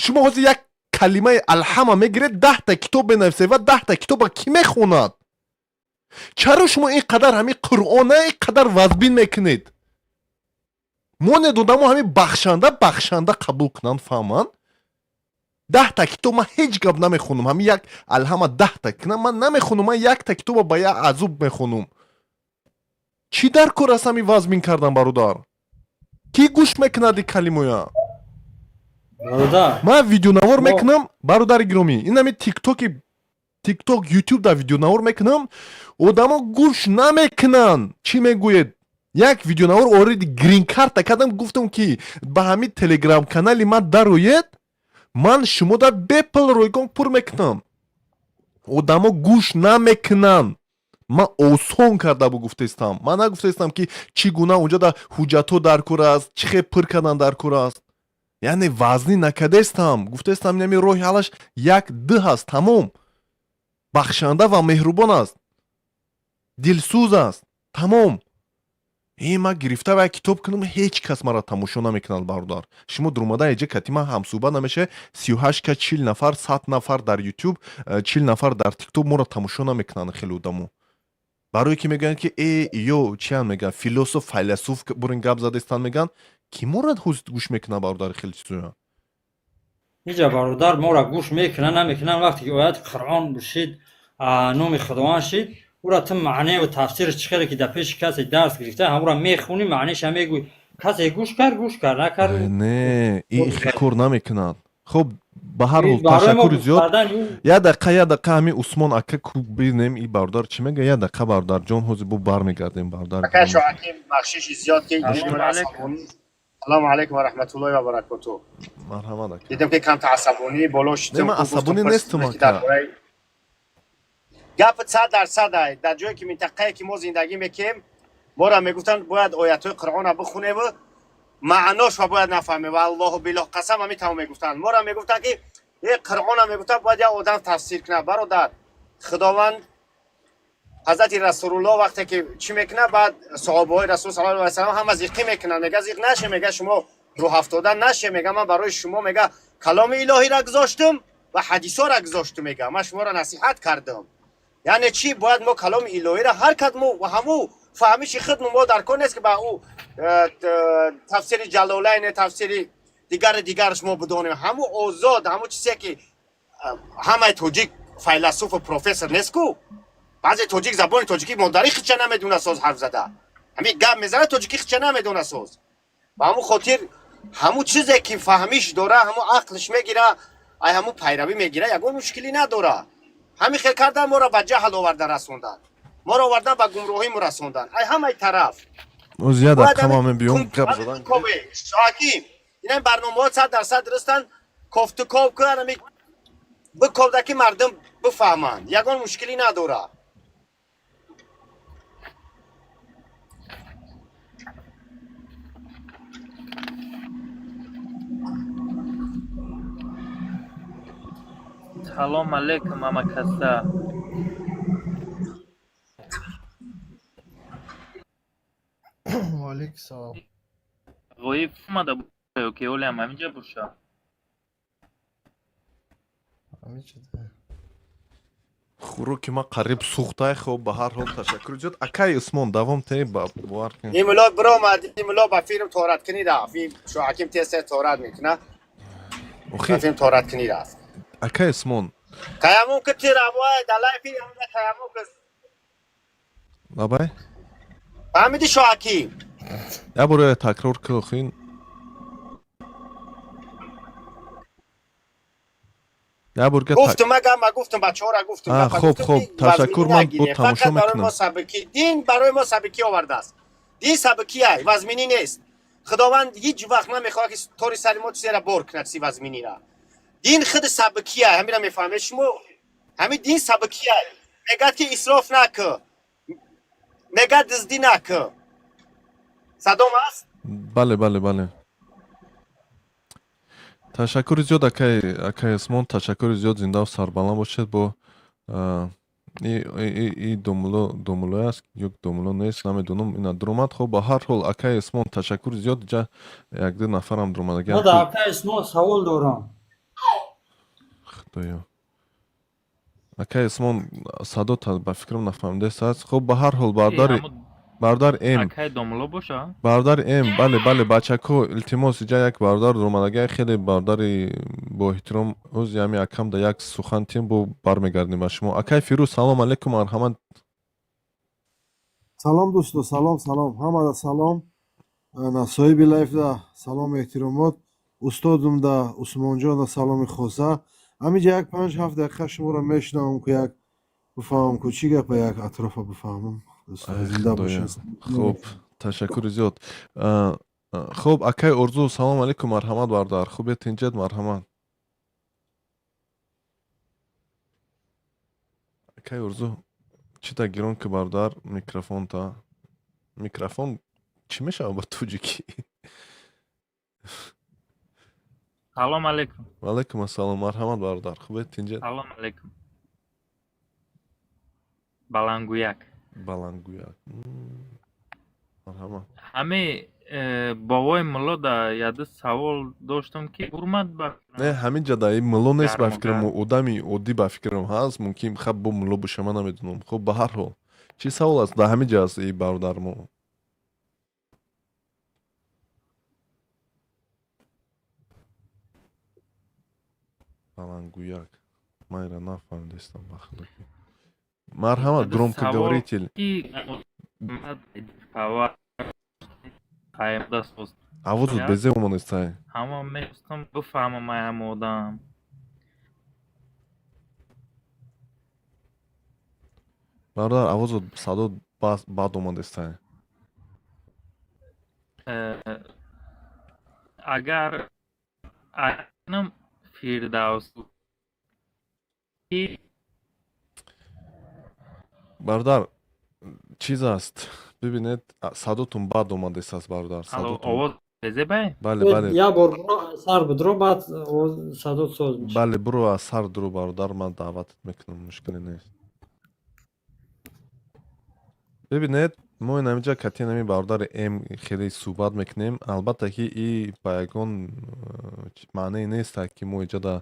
шумо ҳозир як калимаи алҳама мегиред 10 та китоб менависед ва 10 та китоба кӣ мехонад чаро шумо ин қадар ҳамин қуръона ин қадар вазбин мекунед монед одамо ҳамин бахшанда қабул кунанд фаҳманд 10 та китоб ман ҳеҷ гап намехонам ҳамин як алҳама 10 та ман намехонам ман як та китоба ба як азуб мехонам чӣ дар кор аст ҳамин вазбин кардан бародар кӣ гӯш мекунад ин калимоя ман видеонавор мекунам бародари гиромӣ ин ҳамин тикток ютуб да видеонавор мекунам одамо гӯш намекунанд чӣ мегӯед як видеонавор ориди грин карта кардам гуфтам ки ба ҳамин телеграм канали ман дароед ман шумода бепул ройгон пур мекунам одамо гӯш намекунанд ман осон карда гуфтаистам ман нагуфтаистам ки чӣ гуна унҷа да ҳуҷҷатҳо дар кор аст чӣ хел пур кардан дар кор аст яъне вазнӣ накардаистам гуфтаистам ин роҳи ҳалаш як ду ҳаст тамом бахшанда ва меҳрубон аст дилсӯз аст тамом. Ман гирифта ва китоб кунам ҳеҷ кас маро тамошо намекунад бародар. Шумо дурмада эҷа кати ман ҳамсӯҳбат намеша 38 ка 40 нафар 100 нафар дар YouTube 40 нафар дар TikTok моро тамошо намекунанд хеле одамо. барое ки мегӯянд ки ё чиан мегӯянд философ файласуф бурин гап задастанд мегӯянд ки моро гӯш мекунад бародари хеле чизоя. اینجا برادر ما را گوش میکنن نمیکنن وقتی که آیت قرآن بشید نام خداوند شید او را تو معنی و تفسیر چخیره که در پیش کسی درس گرفته همون را میخونی معنیش هم میگوی کسی گوش کرد نکرد не кор намекунад. хуб ба ҳар ҳол ташаккури зиёд. як дақиқа ҳамин усмон ака бинем и бародар чӣ мега як дақиқа бародарҷон ҳозир бо бармегардем бародар. اکا شاکیم بخشش زیاد که سلام علیکم و رحمت الله و برکاته. مرحمت اکا. دیدم که کم عصبانی بالا شدم. من عصبانی نیستم اکا. گپ 100% در جایی که منطقه‌ای که ما زندگی میکنیم ما را میگفتن باید آیات‌های قرآن را بخونیم و معناش را باید نفهمیم و الله بالله قسم همی تمام میگفتن. ما را میگفتن که این قرآن را میگفتن باید یک آدم تفسیر کنه. برادر خداوند حضرت رسول الله وقتی که چی میکنه بعد صحابه های رسول صلی الله علیه و سلم هم از یقین میکنن میگه زیق نشه میگه شما رو افتادن نشه میگه من برای شما میگه کلام الهی را گذاشتم و حدیثا را گذاشتم میگه من شما را نصیحت کردم. یعنی چی باید ما کلام الهی را هر کدوم و همو فهمیش خود ما در کار نیست که با او تفسیر جلالین تفسیر دیگرش ما بدونیم همو آزاد همو چیزی که همه توجیک فیلسوف و پروفسور نیست کو بعضی توجیک زبان توجیکی مادری خودش نمیدونه ساز حرف زده همین گپ میزنه توجیکی خودش نمیدونه ساز و همو خاطر همو چیزی که فهمیش داره همو عقلش میگیره ای همو پیروی میگیره یگون مشکلی نداره همین خیل کردن ما را به جهل آورده رسوندن ما را آورده به گمراهی رسوندن ای همه طرف او زیاده تمام بیوم گپ زدن شاکی اینا برنامه‌ها 100% درستن کوفت کوب کنن به کوفت که مردم بفهمن یگون مشکلی نداره سلام علیکم ماما کسا وعلیکم سلام غویب اومده بود که اولی هم همینجا بوشا خوراکی ما قریب سوخته خب به هر حال تشکر زیاد اکای اسمان دوام تی باور کن این ملاد برو اومد این ملاد با فیلم تورات کنی دا فیلم شو حکیم تست تورات میکنه فیلم تورات کنی دا اکای اسمان قیامون که تیر ابوای دلای فیلم قیامون که لابای فهمیدی شو حکیم یا برای تکرار که خین گفتم ما گفتم بچه‌ها را گفتم خب تشکر من بود تماشا میکنم برای ما سبکی دین برای ما سبکی آورده است دین سبکی ای وزمینی نیست خداوند هیچ وقت نمیخواد که طور سلیمات چیزی را بر کند سی وزمینی را دین خود سبکی ای همین را میفهمید شما همین دین سبکی ای میگه که اسراف نکن میگه دزدی نکن صدام است بله تشکر زیاد اکای اسمان تشکر زیاد زنده و سربلند باشد با این دومولو است یک دومولو نیست نمیدونم اینا درومد خب با هر حال اکای اسمان تشکر زیاد جا یک دو نفرم درومدگی ما در اکای اسمان سوال دارم خدایا اکای اسمان صدا تا به فکرم نفهمده است خب با هر حال بردار ام اکای دومولو باشه بردار ام بله بچه‌کو التماس جا یک بردار درومدگی خیلی برداری با احترام اوز یمی اکم دا یک سخن تیم بو برمیگردیم شما اکای فیروز سلام علیکم مرحمت سلام دوستو سلام همه سلام نصایب لایف دا سلام احترامات استادم دا عثمان جان دا سلام خواسته همینجا یک 5-7 دقیقه شما را میشنوم که یک بفهمم که چی گپ یک اطراف بفهمم زنده باشین خوب تشکر زیاد خوب اکای ارزو سلام علیکم مرحمت بردار خوبیت اینجد مرحمت اکای ارزو چی تا گیرون که بردار میکروفون چی میشه با توجیکی سلام علیکم و علیکم السلام مرحمت بردار خوبیت اینجد سلام علیکم بلنگویک балангуяк марҳамат. ҳаме бовои мулло да яда савол доштам ки урмат ба не ҳамин ҷо даи мулло нест ба гарму фикрам гарм. одами оддӣ ба фикрам ҳаст мумкин хаб бо мулло боша ман намедонам. Хуб ба ҳар ҳол чӣ савол аст да ҳамин ҷо аст и бародар мо балангуяк майра нафаҳмидастам бахло марҳамат Яда громкоговоритель савол ки пава қаймда сост авозут безе омонестай ҳама мехостам бифаҳмам ҳам одам бародар авозут садо бад омадестай агар анам фирдавс бародар чиз аст бибинед садотун бад омадесааст бародар садотун овоз безебай бале бале як бор буро сар бидро баъд садот соз мешавад. бале буро аз сар дуру бародар ман даъватат мекунам мушкиле нест бибинед мо ин ҳаминҷа кати нами бародари м хеле суҳбат мекунем албатта ки и ба ягон маънае неста ки мо иҷода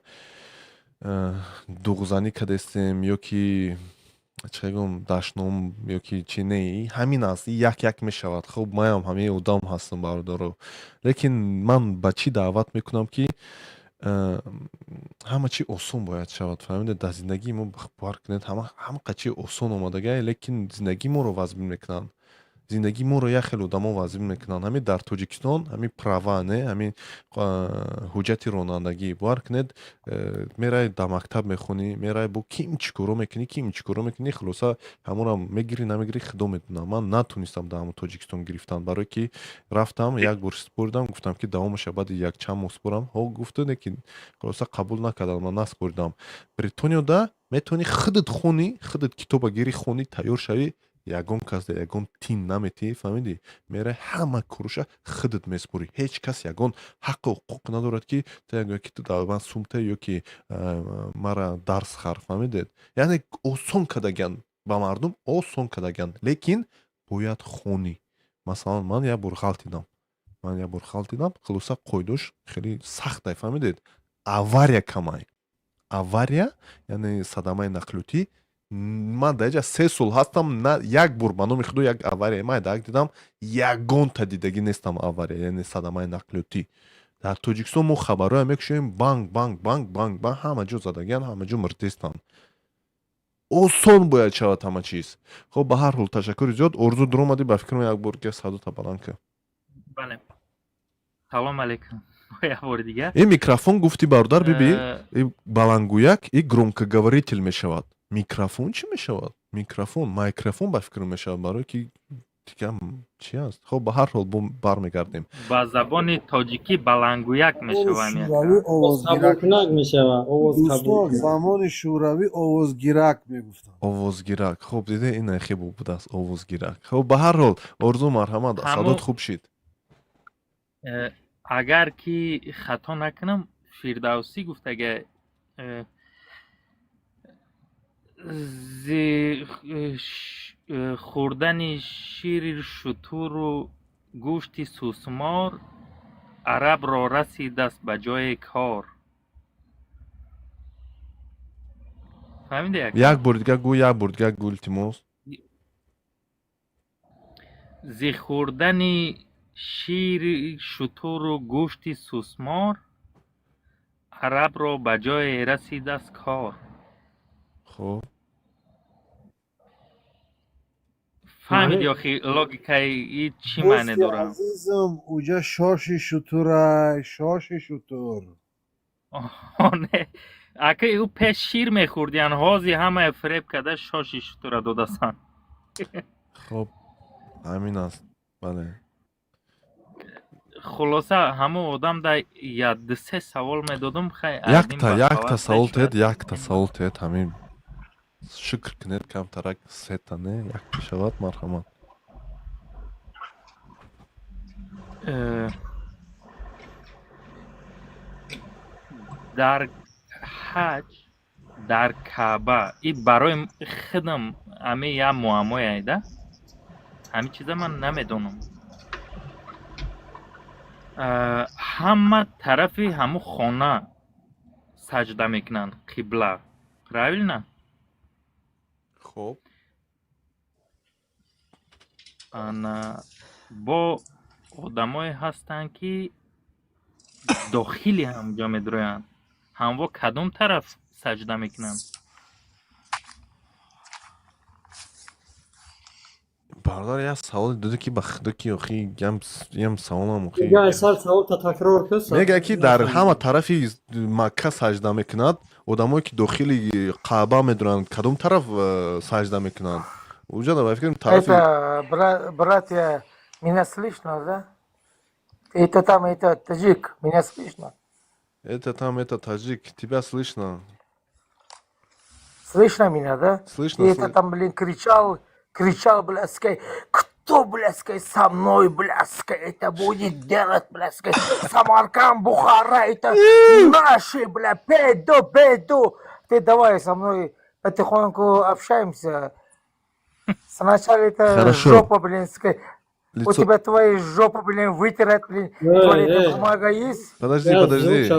дуғзанӣ кардастем ё ки чӣ гум дашном ё ки чӣ не ҳамин аст як мешавад. хуб маям ҳамаи одам ҳастам бародаро лекин ман ба чӣ даъват мекунам ки ҳама чӣ осон бояд шавад фаҳмидед дар зиндагии мо бовар кунед ҳама чӣ осон омадагае лекин зиндагии моро вазбин мекунанд зиндагии моро як хеле одамо вазбин мекунанд ҳамин дар тоҷикистон ҳамин права не ҳамин ҳуҷҷати ронандагӣ бовар кунед мераи дар мактаб мехонӣ мераи бо ким чӣ коро мекунӣ хулоса ҳамонро мегирӣ намегирӣ худо медонам ман натонистам дар ҳамон тоҷикистон гирифтан барое ки рафтам як бор споридам гуфтам ки давомаша баъди якчанд моҳ спорам гуфта лекин хулоса қабул накардам ман наспоридам бритониёда метавонӣ худат хонӣ худат китоба гирӣ хонӣ тайёр шавӣ ягон кас дар ягон тим наметӣ фаҳмидӣ мераи ҳама короша худат меспорӣ ҳеҷ кас ягон ҳаққу ҳуқуқ надорад ки ки ту дар ман сумта ё ки мара дарс хар фаҳмидед яъне осон кардаган ба мардум осон кардаган лекин бояд хонӣ масалан ман як бор халтидам хулоса қойдош хеле сахтай фаҳмидед авария камай авария яъне садамаи нақлиётӣ ман дар инҷа 3 сол ҳастам як бор ба номи худо як авария май дар дидам ягонта дидагӣ нестам авария яъне садамаи нақлиётӣ дар тоҷикистон мо хабарҳоя мекушоем банк ҳама ҷо задагиан ҳама ҷо мурдистанд осон бояд шавад ҳама чиз хуб ба ҳар ҳол ташаккури зиёд орзу дуромадӣ ба фикрам як бор ки садота баланд кар бале салом алейкум як бори дигар ин микрофон гуфти бародар биби балангуяк и громкоговоритель мешавад микрофон чӣ мешавад майкрофон ба фикр мешавад барое ки дигар чӣ аст хуб ба ҳар ҳол бармегардем ба забони тоҷикӣ балангуяк мешавад сабукнак мешавад дӯстон замони шӯравӣ овозгирак мегуфтанд овозгирак хуб диде ин хебо будааст овозгирак хуб ба ҳар ҳол орзу марҳамат садот хуб шид агар ки хато накунам фирдавсӣ гуфтага хӯрдани шири шутуру гӯшти сусмор арабро расидааст ба ҷои кор фаҳмида як бор дигар гӯ илтимос зи хӯрдани шири шутуру гӯшти сусмор арабро ба ҷое расидааст кор хуб фаҳмиди охи логикаи чӣ маъне дорам азизам уҷа шоши шутурай шоши шутур не ака ӯ пеш шир мехӯрдиян ҳози ҳамаи фиреб карда шоши шутура додасан хуб ҳамин аст бале хулоса ҳамон одам да ду-се савол медодум якта савол тед ҳамин шукр кунед камтарак сета не як мешавад марҳамат дар ҳаҷ در کعبه این برای خودم همه یه معمای ایده همین چیزا من نمیدونم. همه طرفی همو خانه سجده میکنن قبله قرائل نه. خب انا با آدمای هستن که داخلی همجا میدروین هموا کدوم طرف سجده میکنن؟ برادر یه سوال داده که بخدا که اخی یم سوالم اخی یا سال سوال تا تکرار کس میگه که در همه طرفی مکه سجده میکنند آدمایی که داخلی کعبه میدونن کدوم طرف سجده میکنند اونجا در فکر طرف братья, меня слышно, да? Это там, это таджик, меня слышно? это там это таджик тебя слышно Слышно меня, да? слышно И это там, блин, кричал, блядь, сказать, кто, блядь, сказать, со мной, блядь, сказать, это будет делать, блядь, сказать, Самарканд, Бухара, это наши, блядь, пойду. Ты давай со мной потихоньку общаемся. Сначала это жопа, блин, сказать, у тебя твоя жопа, блин, вытирать, блин, туалетная бумага есть? подожди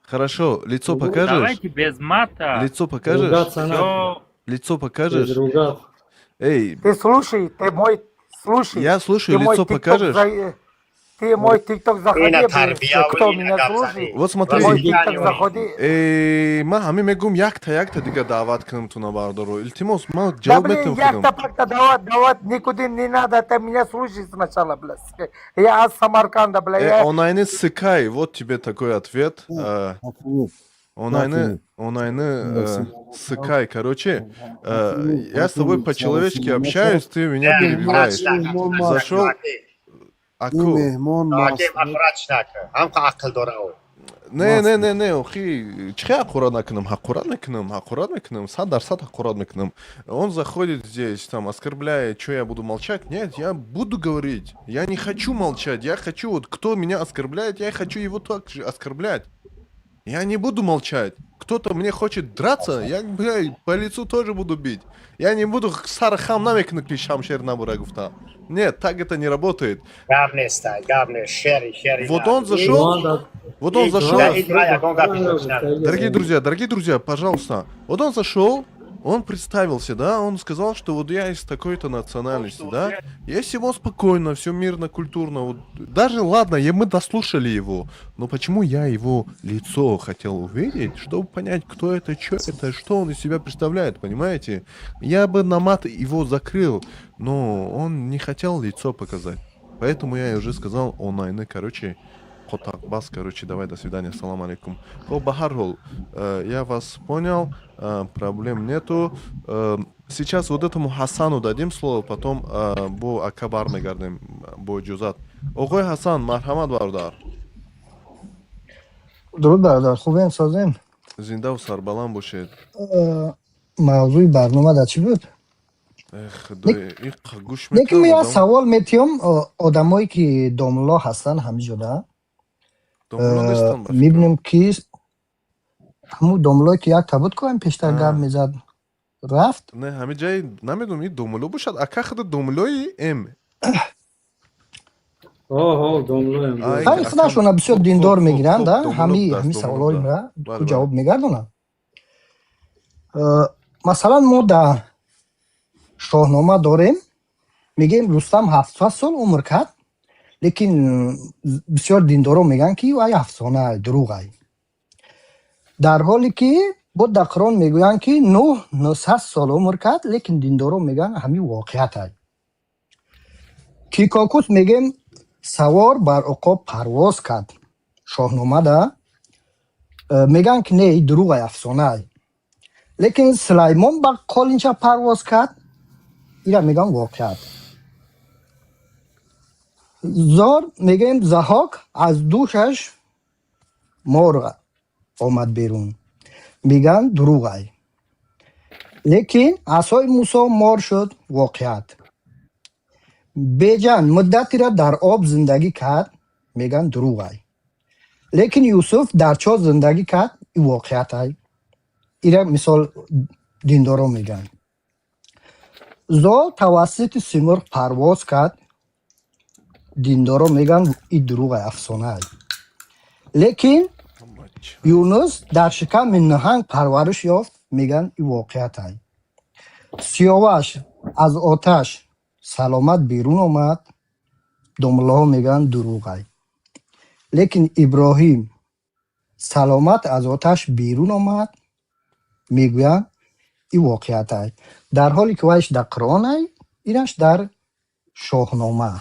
хорошо лицо покажешь Давайте без мата. лицо покажешь Всё. лицо покажешь эй Ты слушай, ты мой, слушай. я слушаю ты мой лицо TikTok покажешь Ты мой ТикТок заходи, блин, кто меня слушает? вот смотри Мой ТикТок заходи. من همه میگم یک تا دیگه دعوت کنم تو نبردار رو التماس من Да, جواب блин, بتم як-то خودم как-то давать никуда не надо, ты меня слушай сначала, блядь. Я из Самарканда, блядь. онлайны сыкай вот тебе такой ответ онлайны сыкай короче я с тобой по-человечески общаюсь ты меня перебиваешь зашел این مهمان هم که عقل داره او نه اخي чхе аккурат накнем аккурат накнем 100% аккурат накнем он заходит здесь там оскорбляет что я буду молчать нет я буду говорить я не хочу молчать я хочу вот кто меня оскорбляет я хочу его также оскорблять я не буду молчать кто-то мне хочет драться я блядь, по лицу тоже буду бить я не буду сархам намекнуть шамшер набора гуфта нет так это не работает вот он зашел дорогие друзья пожалуйста вот он зашел он представился, да, он сказал, что вот я из такой-то национальности, да, если он спокойно, все мирно, культурно, вот, даже ладно, мы дослушали его, но почему я его лицо хотел увидеть, чтобы понять, кто это, что он из себя представляет, понимаете? Я бы на мат его закрыл, но он не хотел лицо показать, поэтому я уже сказал онлайн, короче, бас, короче, давай, до свидания, салам алейкум. Бахархол, я вас понял, проблем нету. Сейчас вот этому Хасану дадим слово, потом бо Акабар мегардем, бо Джузат. Огой Хасан, мархамат бардар. درود برادر خوبین سازین زنده و سربلند باشید. موضوع برنامه در چی بود؟ لیکن من سوال میتیم آدمایی که داملا هستن همینجوره میبینیم که همون داملایی که یک تابوت کنیم پیشتر گرد میزد رفت نه همه جای نمیدونم این داملو باشد اکا خود داملوی ام همین خودشون بسیار دیندار میگیرن همین سوالای را جواب میگردونن مثلا ما در شاهنامه داریم میگیم رستم 700 سال عمر کرد لیکن بسیار دیندارا میگن که ای افسانه دروغ ای در حالی که بود در قرآن میگوین که 900 سال عمر کرد لیکن دیندارا میگن همین واقعیت ای کیکاکوس میگیم سوار بر عقاب پرواز کرد شاهنامه ده میگن که نه دروغ ای افسانه ای لیکن سلیمان بر قالینچه پرواز کرد اینا میگن واقعیت زار میگیم زهاک از دوشش مرغ آمد بیرون میگن دروغ ای لیکن عصای موسی مار شد واقعیت بیجان مدتی را در آب زندگی کرد میگن دروغ ای لیکن یوسف در چاه زندگی کرد این واقعیت ای ایره مثال دیندارا میگن زال توسط سیمرغ پرواز کرد دیندارا میگن این دروغ افسانه است لیکن یونس در شکم نهنگ پرورش یافت میگن این واقعیت است سیاوش از آتش سلامت بیرون آمد دنباله ها میگن دروغ است لیکن ابراهیم سلامت از آتش بیرون آمد میگوین این واقعیت است در حالی که وایش در قرآن است اینش در شاهنامه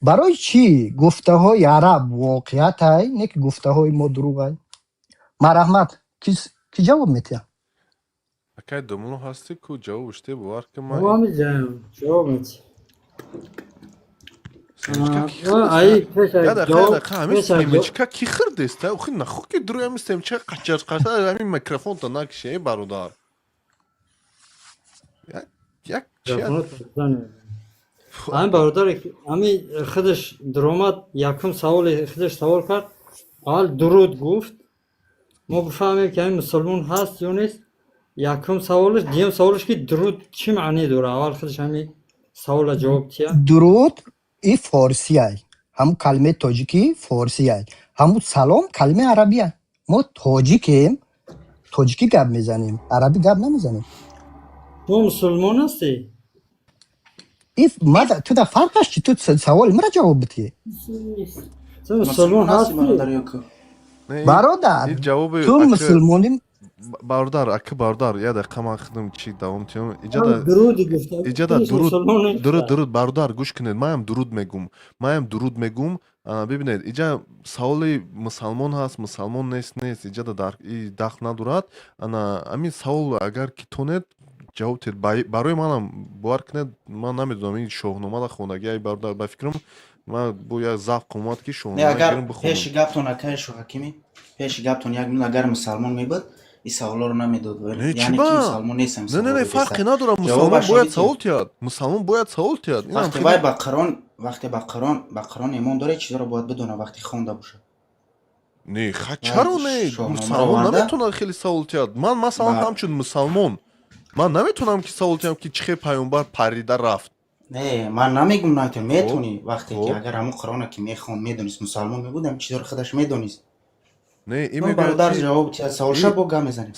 برای چی گفته های عرب واقعیت است نه که گفته های ما دروغ است مرحمت کی جواب میده اکای دومونو هستی کو جوابش تی بوار که ما جواب میدم جواب میدم ای یا دقیقه همین سیمچکا کی خرد است او نخو که درو هم سیمچکا قچر قچر همین میکروفون تا نکشه برادر یک چی همین برادر همین خودش درآمد یکم سوال خودش سوال کرد اول درود گفت ما بفهمیم که این مسلمان هست یا نیست یکم سوالش دیم سوالش که درود چی معنی داره اول خودش همین سوال جواب چیه درود این فارسی است هم کلمه تاجیکی فارسی است هم سلام کلمه عربی است ما تاجیکیم تاجیکی گپ میزنیم عربی گپ نمیزنیم تو مسلمان هستی تو در فرقش چی تو سوال مرا جواب بدی تو مسلمان هستی برادر تو مسلمانی برادر اکه برادر یا دقیقه من خدم چی دوام تیم ایجادا درود برادر گوش کنید ما هم درود میگم ببینید اینجا سوال مسلمان هست مسلمان نیست ایجادا در داخل ندارد انا همین سوال اگر که تونید جواب تید برای منم باور کنید من نمیدونم این شاهنامه را خوندگی ای برادر به فکرم من باید ذوق اومد که شاهنامه گیرم بخونم پیش گپتون اکای شو حکیمی پیش گپتون یک نون اگر مسلمان میبود این سوالا رو نمیداد یعنی که مسلمان نیستم نه فرقی نداره مسلمان باید سوال تید وقتی با قرآن ایمان داره چیزا رو باید بدونه وقتی خونده باشه نه چرا نه مسلمان نمیتونه خیلی سوال تید من مثلا همچون مسلمان من نمیتونم که سوال تیم که چه پیامبر پریده رفت نه من نمیگم نه تو میتونی وقتی که اگر همون قرآن که میخوان میدونست مسلمان میبودم چیزا رو خودش میدونست نه این برادر جواب سوالش با گام میزنیم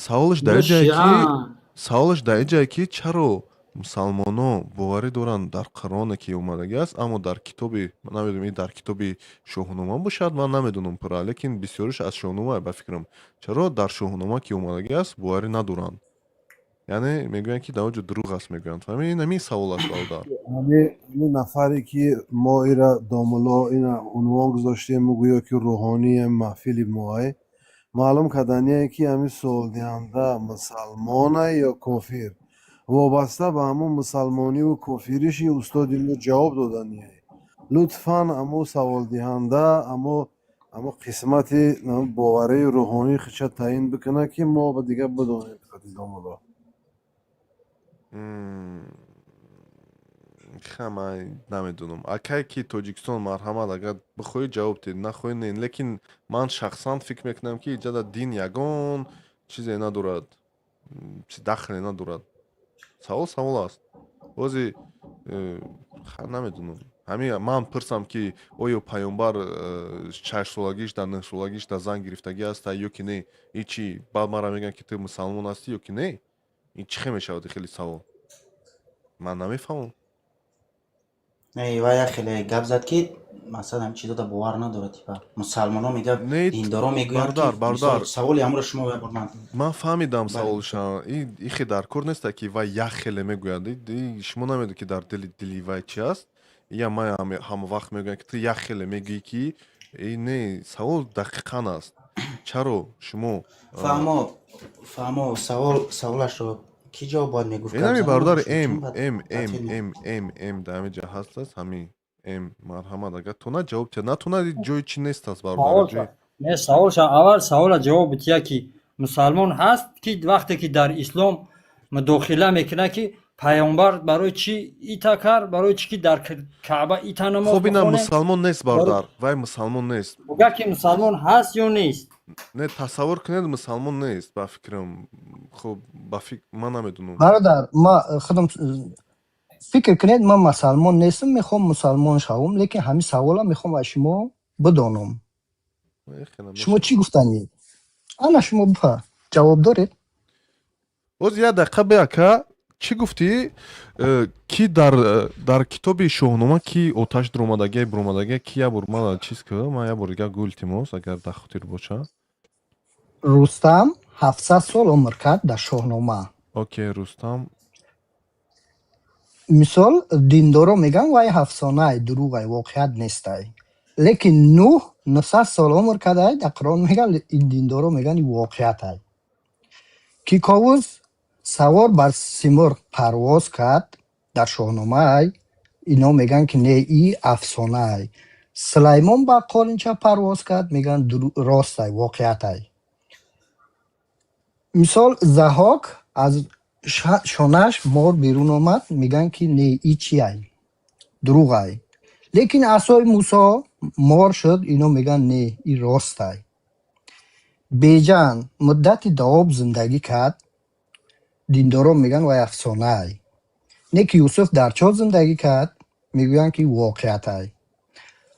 سوالش در جایی که چرا مسلمان‌ها باوری دارن در قرآن که اومده است اما در کتابی من نمیدونم این در کتابی شاهنامه باشد من نمیدونم پرا لیکن بسیارش از شاهنامه به فکرم چرا در شاهنامه که اومده است باوری ندارن یعنی میگوین که در وجود دروغ است میگوین فهمی نمی سوال است برادر همین نفری که ما ایرا داملا اینا عنوان گذاشتیم میگویا که روحانی محفل ماه معلوم کردنیه که همین سوال دهنده مسلمانه یا کافر وابسته به همون مسلمانی و کافریش استاد اینو جواب دادنیه لطفاً همون سوال دهنده اما قسمت باوری روحانی خیلی تعیین بکنه که ما به دیگه بدونیم داملا خمای نمیدونم اکای که تاجیکستان مرحمت اگر بخوای جواب تید نخوای نه لیکن من شخصا فکر میکنم که اینجا دین یگان چیزی ندارد چیز داخلی ندارد سوال است بازی نمیدونم همین من پرسم که آیا پیامبر 6 سالگیش در 9 سالگیش در زن گرفتگی است یا که نه این چی بعد مرا میگن که تو مسلمان هستی یا که نه این چی میشود خیلی سوال من نمیفهمم نه و خیلی گپ زد که مثلا هم چیزا باور نداره تیپا مسلمانا میگه دیندارا میگن که سوالی امر شما بپرسند من فهمیدم سوالش این خیلی در کار نیست که و یک خیلی میگوید شما نمیدونید که در دلی و چی است یا ما هم وقت میگن که تو یک خیلی میگی که این سوال دقیقاً است چرا شما فهمو سوالش رو کی جواب باید میگفت اینمی برادر ام در همین جا هست است همین مرحمت اگر تو نه جواب تید نه تو نه جای چی نیست است برادر نه سوالش اول سوال جواب بتیا که مسلمان هست که وقتی که در اسلام مداخله میکنه که پیامبر برای چی ایتا کرد برای چی که در کعبه ایتا نماز خب اینم مسلمان نیست برادر وای مسلمان نیست بگه که مسلمان هست یا نیست не тасаввур кунед мусалмон нест ба фикрам. Хуб ба фикр ман намедунам. бародар ма худам фикр кунед ман мусалмон нестам, мехом мусалмон шавам, лекин ҳамин савола мехом аз шумо бидонам. шумо чӣ гуфтанед? ана шумо бифа ҷавоб доред? боз як дақиқа бе ака чӣ гуфтӣ ки дар китоби шоҳнома ки оташ дуромадагия буромадагия ки як бор мана чиз ка ман як бор дига гӯлтим ост агар дар хотир боша. рустам 700 сол умр кард дар шоҳнома. Окей, Рустам. мисол диндоро меган вай афсонае, дурӯғай, воқеият нестай. лекин нӯҳ 900 сол умр кардае, дар қуръон меган ин диндоро меган воқеиятае. ки ковус савор бар симурғ парвоз кард дар шоҳномаай, ино меган ки не и афсонаай. сулаймон ба қолинча парвоз кард, меган ростай, воқеиятай. мисол заҳок аз шонааш мор берун омад, меган ки не и чиай, дурӯғай. лекин асои мусо мор шуд, ино меган не и ростай. беҷан муддати давоб зиндагӣ кард, диндоро меган вай афсонаай. не ки юсуф дар чор зиндагӣ кард, мегӯянд ки воқеиятай.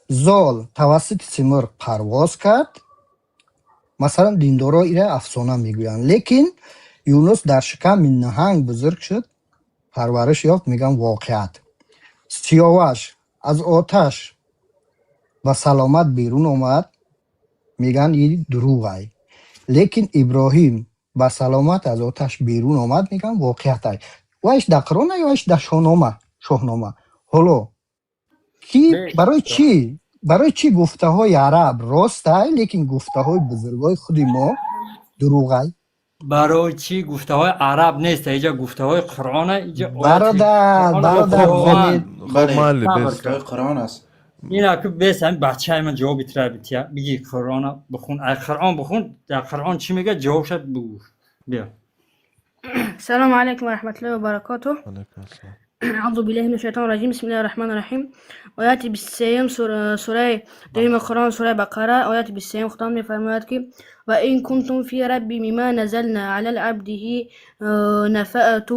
зол тавассути симурғ парвоз кард, масалан диндоро ира афсона мегӯянд. лекин юнус дар шиками наҳанг бузург шуд, парвариш ёфт, меган воқеият. сиёваш аз оташ ба саломат берун омад, меган ин дурӯғай. лекин иброҳим ба саломат аз оташ берун омад, меган воқеиятай. вайш дар қуръон ё вайш дар шоҳнома. ҳоло ки барои чӣ гуфтаҳои араб ростай, лекин гуфтаҳои бузургои худи мо дурӯғай? барои чӣ гуфтаҳои араб нест, иҷа гуфтаҳои қуръона, иҷа бародар қуръон аст. ина ки бес ҳами бачаи ман ҷавоби тира бития биги қуръона бихун, ай қуръон бихун, дар қуръон чӣ мегӯяд ҷавобша бигӯ. бия. السلام عليكم ورحمة الله وبركاته. أعوذ بالله من الشيطان الرجيم. بسم الله الرحمن الرحيم. آيات بالسيم سورة دريم القرآن سورة بقرة آيات بالسيم ختام فرمايات كي وإن كنتم في رب مما نزلنا على عبده نفأت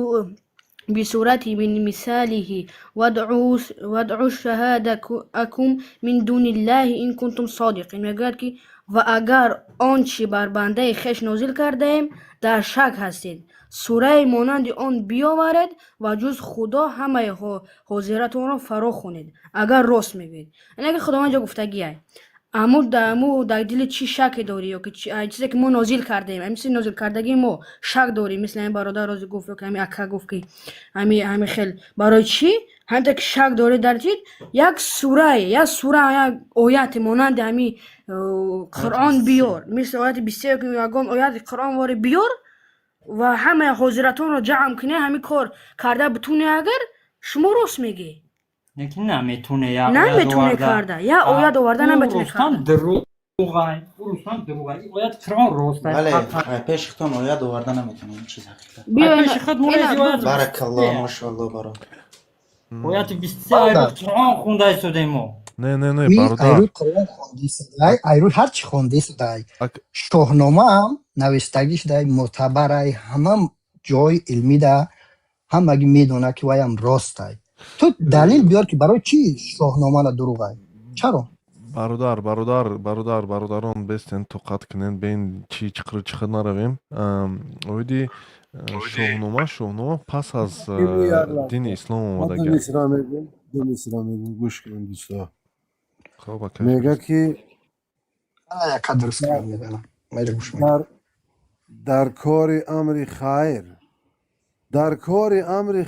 بسورة من مثاله وادعوا شهادتكم من دون الله إن كنتم صادقين. میگوید که و اگر آنچه بر بنده خویش نازل کردیم در شک هستید، سوره مانند آن بیاورید و جز خدا همه حاضرتون را فرا خوانید اگر راست میگوید. یعنی اگر خداوند جا گفتگیه امو در دل چی شک داری یا که چیزی که ما نازل کردیم، مثل نازل کردگی ما شک داری، مثل این برادر راز گفت که همین اکا گفت که همین خیل برای چی هم که شک داری در چی یک سوره یک آیت مانند همین قرآن بیار، مثل آیت 23 که یگان آیت قرآن واره بیار و همه حاضرتون رو جمع کنه، همین کار کرده بتونه اگر شما راست میگی. لیکن نمیتونه کرده یا آیت آورده نمیتونه کرده. دروغای آیت قرآن راسته. بله پیش خودتون آیت آورده نمیتونه، این چیز حقیقت. پیش خود مورد بارک الله ماشاءالله برام. آیت 23 آیت قرآن خونده شده ما. نه برادر. айрӯ қуръон хонда шудай, айрӯ ҳар чӣ хонда шудай. шоҳнома ҳам навиштагӣ шудай, мӯътабарай, ҳама ҷои илмида ҳамагӣ медона ки ваям ростай. ту далил биёр ки барои чӣ шоҳномаро дурӯғай? чаро? бародарон бестен тоқат кунен беин чӣ чиқир наравем. оиди шоҳнома пас аз дини ислом омадаги гӯш кунед дӯсто. мега ки дар кори амри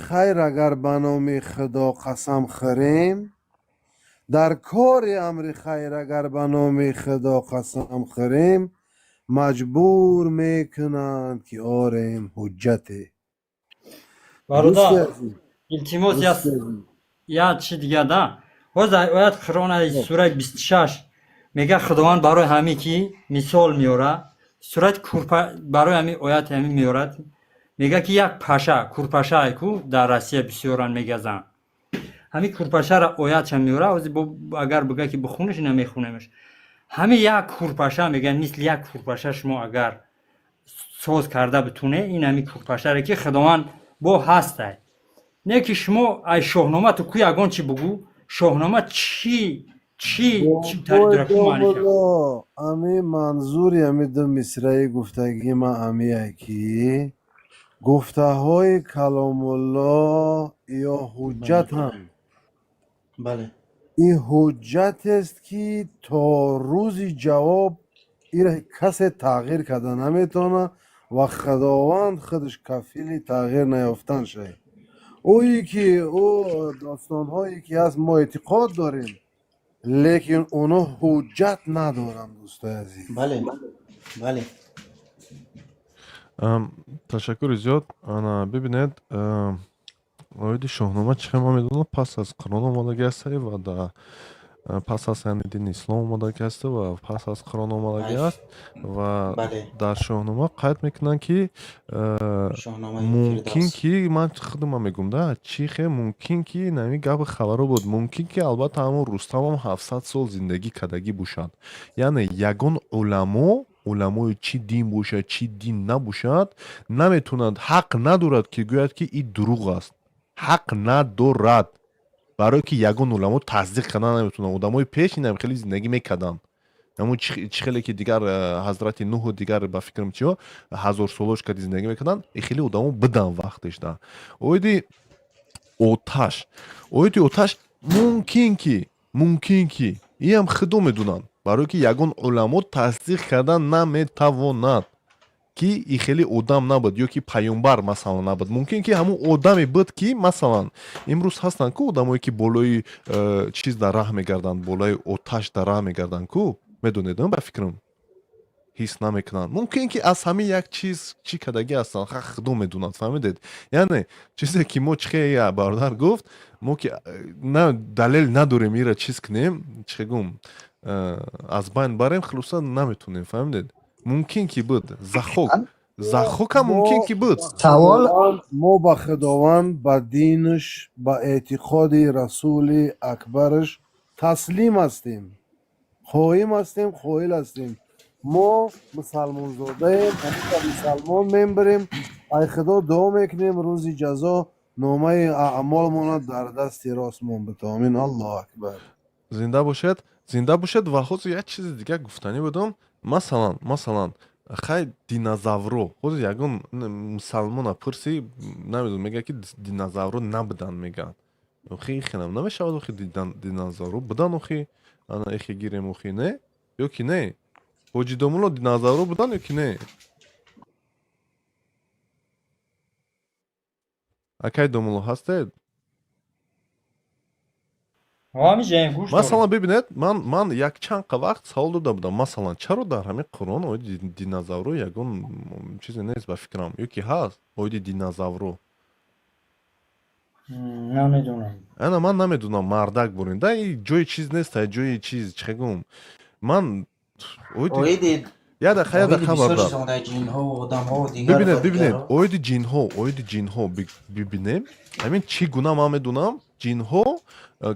хайр агар ба номи худо қасам хӯрем, дар кори амри хайр агар ба номи худо қасам хӯрем, маҷбур мекунанд ки орем ҳуҷҷате. бародар илтимос як чӣ дига да ҳозир оят қуръонаи сураи 26 мега худованд барои ҳами ки мисол меорад, сурати барои ҳами ояти ҳами меорад, мега ки як паша курпашае ку дар Россия бисёран мегазанд, ҳами курпашаро оятша меорад. ҳозир агар бига ки бихуниш ина мехунемш. همه یک کورپاشه میگن مثل یک کورپاشه شما اگر ساز کرده بتونه این همی کورپاشه را که خداوند با هسته نه که شما ای شاهنامه تو کوی اگان چی بگو شاهنامه چی درکو معنی کرد امی منظوری امی دو مصرعی گفتگی ما امی کی گفته های کلام الله یا حجت هم بله این حجت است که تا روز جواب این کسی تغییر کرده نمیتونه و خداوند خودش کفیل تغییر نیافتن شه اویی که او داستان هایی که از ما اعتقاد داریم لیکن اونا حجت ندارن دوستای عزیز بله بله تشکر زیاد انا ببینید اوید شاهنامه چه ما میدونم پس از قرآن آماده گسته و در پس از دین اسلام آماده گسته و پس از قرآن آماده است و در شاهنامه قید میکنن که ممکن که من خودم میگم ده چی خیلی ممکن که نمی گپ خبرو بود ممکن که البته همون رستم هم 700 سال زندگی کردگی باشد یعنی یگان علمای چی دین باشد چی دین نباشد نمیتونند حق ندارد که گوید که این دروغ است حق ندارد برای که یگان علما تصدیق کردن نمیتونن آدمای پیش اینم خیلی زندگی میکردن همون چی خیلی که دیگر حضرت نوح و دیگر به فکرم چیو 1000 سالش که زندگی میکردن خیلی آدمو بدن وقتش ده اویدی آتش ممکن که این هم خودو میدونن برای که یگان علما تصدیق کردن نمیتواند که این خیلی آدم نبود یا که پیامبر مثلا نبود ممکن که همون آدمی بود که مثلا امروز هستن که آدمایی که بالای چیز در راه میگردن بالای آتش در راه میگردن کو میدونید به فکرم حس نمیکنن ممکن که از همه یک چیز چی کدگی هستن خودو میدونن فهمیدید یعنی چیزی که ما چخه برادر گفت ما که نه دلیل نداریم میره چیز کنیم چه گم از بین بریم خلاصا نمیتونیم فهمیدید ممکن که بود زخوک هم ممکن که بود سوال ما با خداوند با دینش با اعتقاد رسول اکبرش تسلیم هستیم خواهیم هستیم خواهیل هستیم ما مسلمان زاده مسلمان میبریم ای خدا دعا میکنیم روزی جزا نامه اعمال ماند در دست راست من بتامین الله اکبر زنده باشد و خود یک چیز دیگه گفتنی بدم مثلا خیلی دینازاورو خود یکم مسلمان پرسی نمیدونم میگه که دینازاورو نبودن میگن خیلی خیلم نمیشود خیلی دینازاورو بودن خیلی انا اخی گیریم خیلی نه یا که نه حاجی دومولو دینازاورو بودن یا که نه اکی دومولو هستید مثلا ببینید من یک چند وقت سوال داده بودم مثلا چرا در همین قرآن اوید دینازاورو یگون چیزی نیست به فکرم یکی هست اوید دینازاورو نمیدونم انا من نمیدونم مردک برین این جای چیز نیست جای چیز چگم من اوید یا دقیقه خبردار ببینید اوید جین ها ببینیم همین چی گونه ما میدونم جین ها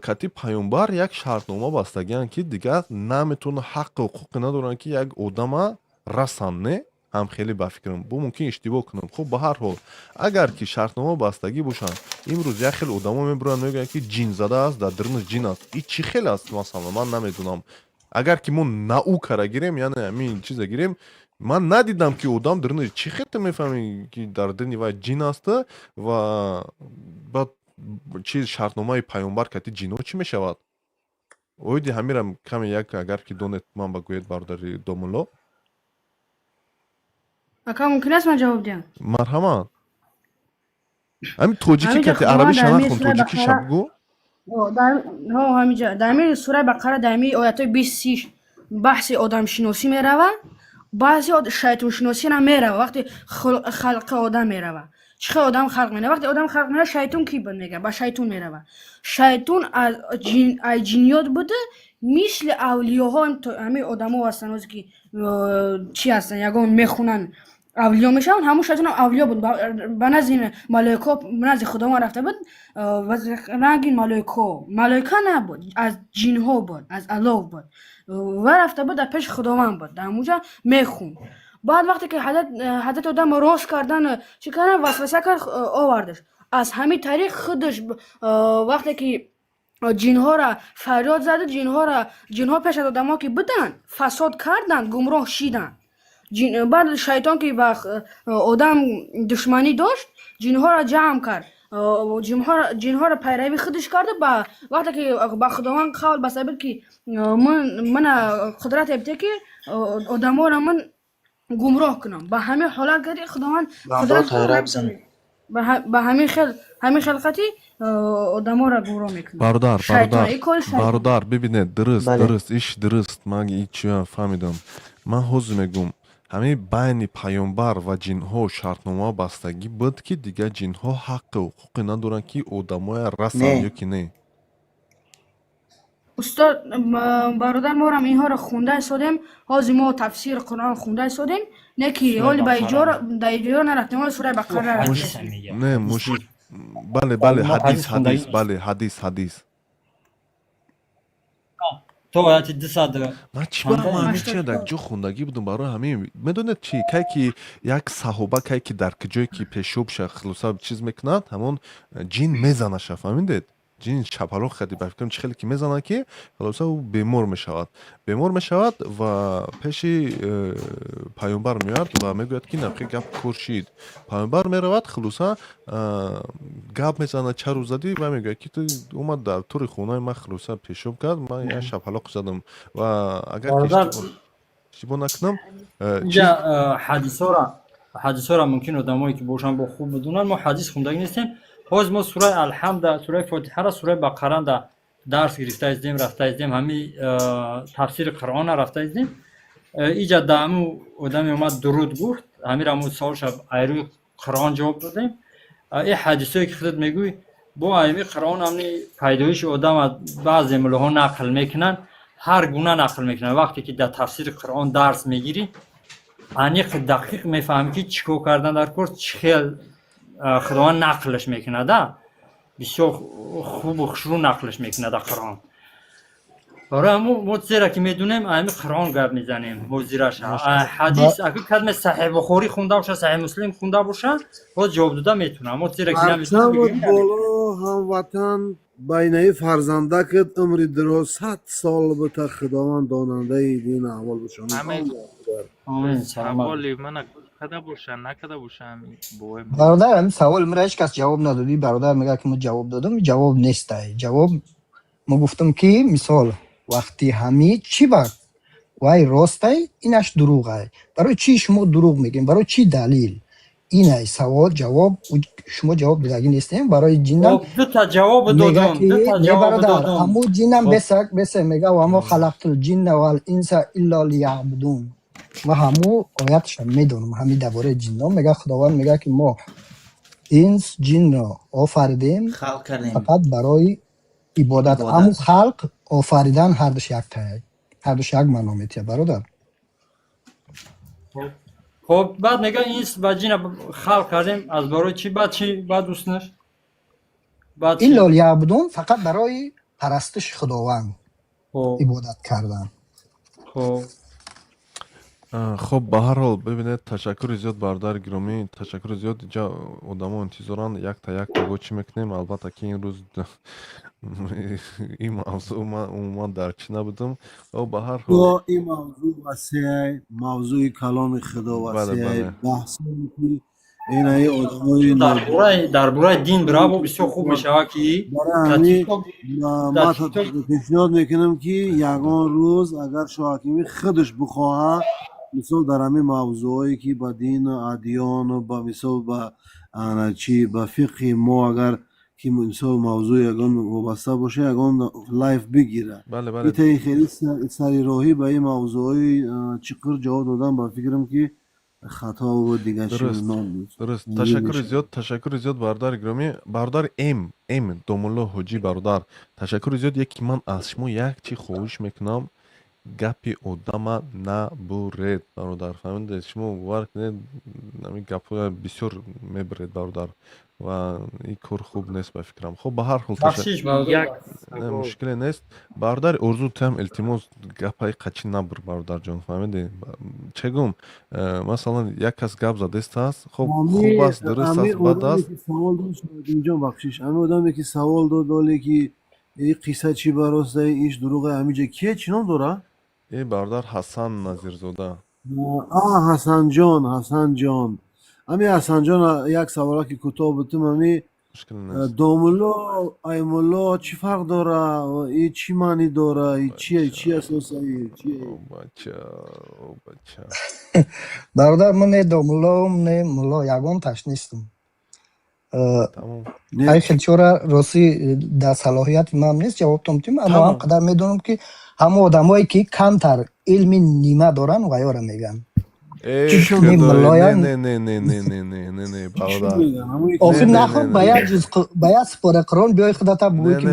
کتی پیامبر یک شرطنامه بستگیان که دیگر نمیتونه حق و حقوق ندارن که یک آدم رسانه هم خیلی با فکرم بو ممکن اشتباه کنم خب به هر حال اگر که شرطنامه بستگی باشن امروز یک خیلی آدما میبرن میگن که جین زده است در درون جین است این چی خیلی است مثلا من نمیدونم اگر که ما ناو کارا گیریم یعنی همین چیزا گیریم من ندیدم که آدم درون چی خیلی میفهمی که در درون و جین است و بعد چیز شرطنامه پیامبر کتی جینو چی میشود اویدی همیرم کمی یک اگر که دونت من بگوید برداری دومولو اکا ممکن است من جواب دیم مرحمت همین توجیکی کتی عربی شنخون توجیکی شبگو همینجا در همین سوره بقره در همین آیت های 26 بحث آدم شناسی میروه بحث شیطان شناسی هم میروه وقتی خلق آدم میروه چه آدم خلق میکنه وقتی آدم خلق میکنه شیطان کی بود میگه با شیطان میروه شیطان از جنیات بوده مثل اولیاء ها همین آدم ها هستن که چی هستن یگان میخونن авлиё мешаванд, ҳамун шайтонам авлиё буд, ба назди малоико назди худованд рафта буд, ва ранги малоика набуд, аз ҷинҳо буд, аз алов буд, ва рафта буд дар пеши худованд буд, дар ҳамунҷа мехунд. баъд вақте ки ҳадат одам рост кардан чӣ кардан, васваса кард, овардаш. аз ҳамин тариқ худаш вақте ки ҷинҳоро фарёд зада, ҷинҳо пеш аз одамо ки буданд, фасод карданд, гумроҳ шиданд. баъд шайтон ки ба одам душманӣ дошт, ҷинҳоро ҷамъ кард, ҷинҳоро пайравӣ худаш карду, вақте ки ба худованд қавл баста буд ки мана қудрате бите ки одаморо ман гумроҳ кунам, ба ҳамин ҳолат гарди худованд ба ҳамин хилқати одаморо гумроҳ мекунад. бародар бибинед, дуруст иш дуруст, ман чия фаҳмидам. ман ҳозир мегум ҳамин байни паёмбар ва ҷинҳо шартнома бастагӣ буд ки дигар ҷинҳо ҳаққи ҳуқуқе надоранд ки одамоя расанд ё ки не. устод бародар, морам инҳоро хунда истодем, ҳозир мо тафсири Қуръон хунда истодем, не ки ҳоли ба иҷора нарафтем, ҳоли сураи Бақара рафтем. Не бале ҳадис то ояти 200 ман чӣ барам ҳамин дар ҷо хундагӣ будам барои ҳамин медонед чӣ кай ки як саҳоба кай ки дар киҷое ки пешобша хулоса чиз мекунад, ҳамон ҷин мезанаша, фаҳмидед? ҷин чапалоқ хади ба фикрам чӣ хеле ки мезанад ки хулоса ӯ бемор мешавад ва пеши паёмбар меояд ва мегӯяд ки нақи гап куршид. паёмбар меравад, хулоса гап мезанад, чару задӣ, ва мегӯяд ки ту омад дар тури хонаи ман хулоса пешоб кард, ман як чапалоқ задам ва агар иштибоҳ накунам ҳадисора мумкин одамое ки бошанд бо хуб бидунанд, мо ҳадис хундагӣ нестем. ҳозир мо сураи алҳамда, сураи фотиҳара, сураи бақаранда дарс гирифта издем, рафта издем, ҳамин тафсири Қуръона рафта издем. иҷа да ҳамун одаме омад дуруд гуфт, ҳамира мо суолша айрӯи Қуръон ҷавоб додем. ин ҳадисое ки худат мегӯй бо айми Қуръон ҳамни пайдоиши одама баъзе муллоҳо нақл мекунанд, ҳар гуна нақл мекунанд. вақте ки дар тафсири Қуръон дарс мегирӣ, аниқ дақиқ мефаҳмӣ ки чӣ кор кардан дар кор, чӣ хел худованд нақлш мекунада, бисёр хубу хушрӯ нақлш мекунада Қуръон. барои ҳамун мо зеро ки медунем ҳамин Қуръон гап мезанем ҳозираша. ҳадис агар кадме Саҳиҳ Бухорӣ хунда боша, Саҳиҳ Муслим хунда боша, боз ҷавоб дода метавонам. мо зеро ки ҳарчанд боло ҳамватан байнаи фарзанда кид умри дуроз 100 сол бита худованд донандаи дин аҳвол бошад. бародар, ҳамин савол мира ҳеҷ кас ҷавоб надодӣ. бародар мегӯяд ки мо ҷавоб додем, ҷавоб нестай. ҷавоб мо гуфтам ки мисол вақти ҳамид чӣ вақт вай ростай, инаш дурӯғай. барои чӣ шумо дурӯғ мегӯем? барои чӣ далил? инай савол ҷавоб шумо ҷавоб додагӣ нестем. барои ҷинам дута ҷавоб додам, бародар, ҳамун ҷинам бесе мега ва мо халақтул ҷинна вал инса илла лиябудун. ва ҳамун оятша медонам, ҳамин дар бораи ҷинно мега худованд мега ки мо инс ҷинно офаридем фақат барои ибодат. ҳамун халқ офаридан ҳардуш як маъно метиҳад бародар. хоб баъд мега инс ба ҷина халқ кардем, аз барои чӣ? баъд устнаш илла лиябудун, фақат барои парастиши худованд ибодат кардан. хоб ба ҳар ҳол бибинед, ташаккури зиёд бародари гиромӣ, ташаккури зиёд. инҷа одамо интизоранд, якта якта чӣ мекунем. албатта ки ин рӯз ин мавзӯъ ман умуман дарчӣ набудам. ба ҳар ҳол ин мавзӯъ васеъ, мавзӯи каломи худо васеъ, баҳсе ки инаи одамои дар бораи дин бирабо бисёр хуб мешавад ки ман пешниҳод мекунам ки ягон рӯз агар шоҳакимӣ худаш бихоҳад, мисол дар ҳамин мавзӯъҳое ки ба дину адёну ба мисол ба фиқҳи мо агар ки мисол мавзӯъ ягон вобаста боша, ягон лайв бигира. итаи хеле сарироҳӣ ба ин мавзӯъҳои чиқир ҷавоб додан ба фикрам ки хато ва дигар дуруст. Ташаккури зиёд бародари гиромӣ. бародар Домулло ҳоҷӣ бародар, ташаккури зиёд. яке ман аз шумо як чӣ хоҳиш мекунам, гапи одама набуред бародар фаҳмидед шумо бовар кунед ҳамин гапҳоя бисёр мебаред бародар ва ин кор хуб нест ба фикрам хуб ба ҳар ҳол мушкиле нест бародари орзу там илтимос гапаи қачи набур бародарҷон фаҳмидед чегум масалан як кас гап задестааст хуб хуб аст дуруст аст бад аст ҷон бахшиш ами одаме ки савол дод оле ки ин қисса чӣ баростаи иш дурӯғе ҳамиҷа кие чӣ ном дора бародар Ҳасан Назирзода ҳасанҷон ами ҳасанҷон як савола ки кӯтоҳ бутум ами домулло аймулло чӣ фарқ дора и чӣ маънӣ дора и чӣ асосаи бародар ман не домуллоам не мулло ягон ташнистам ай хелчора рости дар салоҳияти ман нест ҷавобтон тим аммо ҳам қадар медонам ки ҳамон одамое ки камтар илми нима доранд ваёра меган охир нахо ба як сипора қурон биёй худата бугӯй ки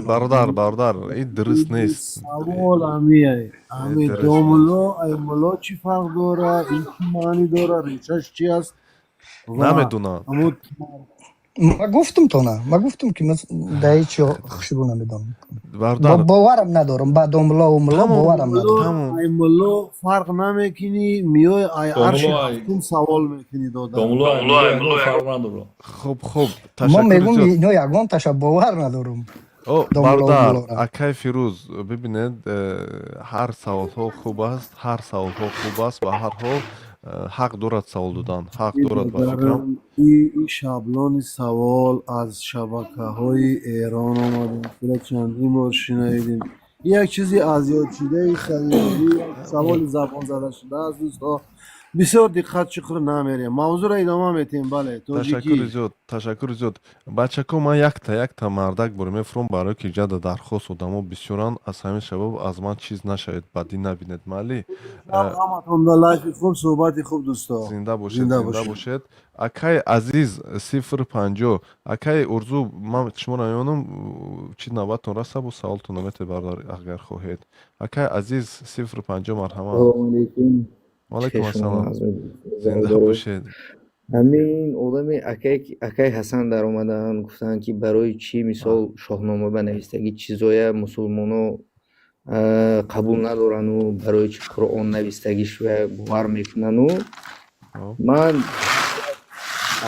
бародар ин дуруст нест савол ами домулло аймулло чӣ фарқ дора ин чӣ маънӣ дора решаш чӣ аст намедонам ма гуфтам ки даи чӣ хушрӯ намедонам боварам надорам ба домулло умулло боварам надорам аймулло фарқ намекунӣ миёй ай арши ҳафтум савол мекунӣ хуб ма мегӯм ино ягон таша бовар надорам бародар акай фирӯз бибинед ҳар саволҳо хуб аст ва ҳар ҳол ҳақ дорад савол додан ҳақ дорад ба фикрам ин шаблони савол аз шабакаҳои эрон омада чандин бор шинавидем як чизи азёдшудаи саволӣ саволи забонзадашуда аст дӯстҳо бисёр диққатши худ намерем мавзӯъро идома метем бале ташаккури зиёд бачако ман якта мардак боре мефурам барои ки ҷада дархост одамо бисёранд аз ҳамин сабаб аз ман чиз нашавед бадӣ набинед майли лайфи хуб суҳбати хуб дӯсто зинда бошед акай азиз 050 акай урзу ман шуморо меёнам чӣ навбатон раста бу саволтон намете бародар агар хоҳед акай азиз 050 марҳамат алайкум ассалом зинда бошед ҳамин одами акай ҳасан дар омадан гуфтанд ки барои чӣ мисол шоҳнома ба навистагӣ чизоя мусулмоно қабул надорану барои чӣ қуръон навистагишва бовар мекунану ман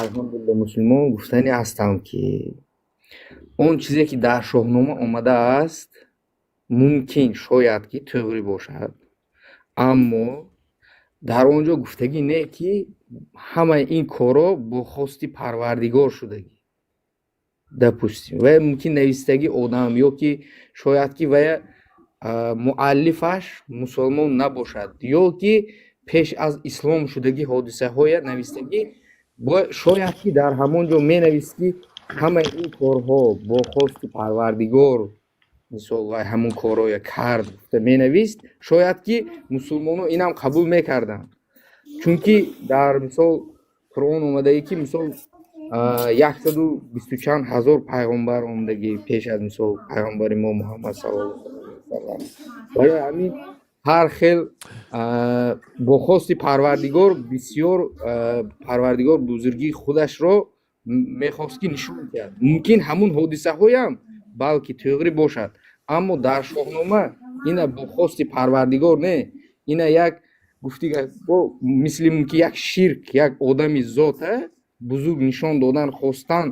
алҳамдулилла мусулмон гуфтани ҳастам ки он чизе ки дар шоҳнома омадааст мумкин шояд ки тоғрӣ бошад аммо дар он ҷо гуфтагӣ не ки ҳамаи ин корро бо хости парвардигор шудагӣ допустим ва мумкин навистагӣ одам ё ки шояд ки вая муаллифаш мусулмон набошад ё ки пеш аз ислом шудагӣ ҳодисаҳоя навистагӣ шояд ки дар ҳамон ҷо менавист ки ҳамаи ин корҳо бо хости парвардигор мисол вай ҳамун корҳоя кард менавист шояд ки мусулмоно инам қабул мекарданд чунки дар мисол қуръон омадагӣ ки мисол 120 чанд ҳазор пайғомбар омадагӣ пеш аз мисол пайғомбари мо муҳаммад саллаллоҳу алайҳи васаллам вале ҳамин ҳар хел бо хости парвардигор бисёр парвардигор бузургии худашро мехост ки нишон диҳад мумкин ҳамун ҳодисаҳоям балки тоғрӣ бошад аммо дар шоҳнома ина бо хости парвардигор не ина як гуфтига мисли ки як ширк як одами зота бузург нишон додан хостан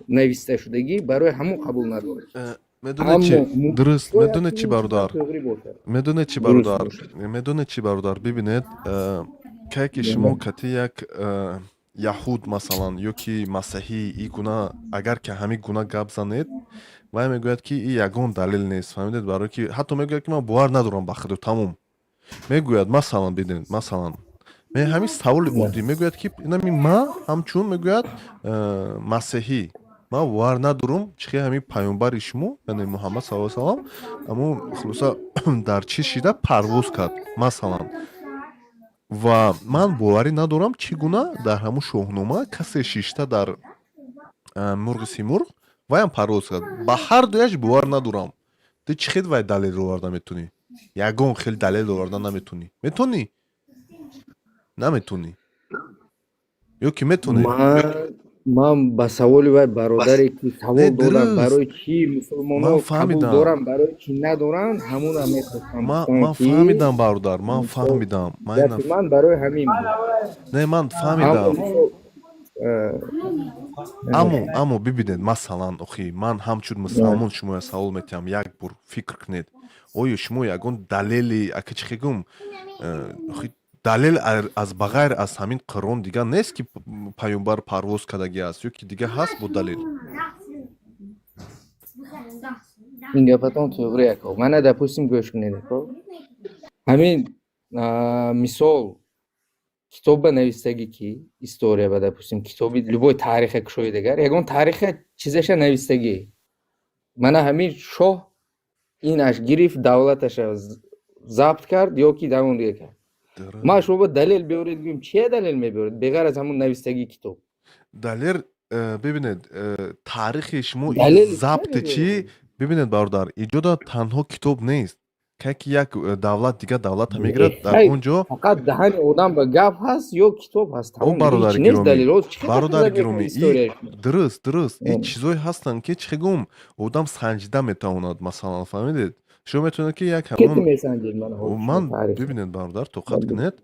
нависта шудагӣ барои ҳамон қабул надорад дуруст медонед чӣ бародар бибинед кай ки шумо кати як яҳуд масалан ё ки масеҳӣ и гуна агар ки ҳамин гуна гап занед вай мегӯяд ки ин ягон далел нест фаҳмидед барое ки ҳатто мегӯяд ки ман бовар надорам ба худу тамом мегӯяд масалан бидонед масалан ҳамин саволи оддӣ мегӯяд ки инами ман ҳамчун мегӯяд масеҳӣ ман бовар надорам чихе ҳамин паёмбари шумо яъне муҳаммад саллаллоҳу алайҳи васаллам аммо хулоса дар чӣ шида парвоз кард масалан ва ман боварӣ надорам чӣ гуна дар ҳамун шоҳнома касе шишта дар мурғи симурғ ваям парвоз кард ба ҳар дуяш бовар надорам ту чӣ хел вай далелро оварда метунӣ ягон хел далел овардан наметунӣ? Метунӣ? Наметунӣ? Ё ки метунӣ? ман ба саволи вай бародаре ки савол додам барои чӣ Ман мусулмонҳо қабул фаҳмидам. доранд барои чӣ надоранд ҳамуна метавонам Ман фаҳмидам бародар, ман фаҳмидам. гапи ман барои ҳамин буд. Не, ман Аммо фаҳмидам. мисол Аммо бибинед, масалан, охи, ман ҳамчун мусалмон шумоя савол метиҳам, як бур фикр кунед. Оё шумо ягон далели ака чӣ хегум охи далел аз бағайр аз ҳамин Қуръон дигар нест ки паёмбар парвоз кардагӣ аст, ё ки дигар ҳаст бо далел? ин гапатон туғри яко. Мана допустим гӯш кунед яко. Ҳамин мисол китоба навистагӣ ки история ба допустим китоби любой таъриха кушои дигар ягон таъриха чизаша навистагӣ. Мана ҳамин шоҳ инаш гирифт давлаташа забт кард ё ки давон дига кард. Ма шумо ба далел биёред гӯем чия далел мебиёред беғайр аз ҳамун навистагии китоб? Далел бибинед таърихи шумо Далели забти чӣ? Бибинед бародар, иҷода танҳо китоб нест. Ки як давлат дигар давлат мегирад дар он ҷо фақат даҳани одам ба гап ҳаст ё китоб ҳаст. О бародари гиромӣ, бародари гиромӣ, дуруст, ин чизое ҳастанд ки чӣ хегум одам санҷида метавонад, масалан, фаҳмидед? Шумо метавонед ки як ман бибинед бародар, тоқат кунед.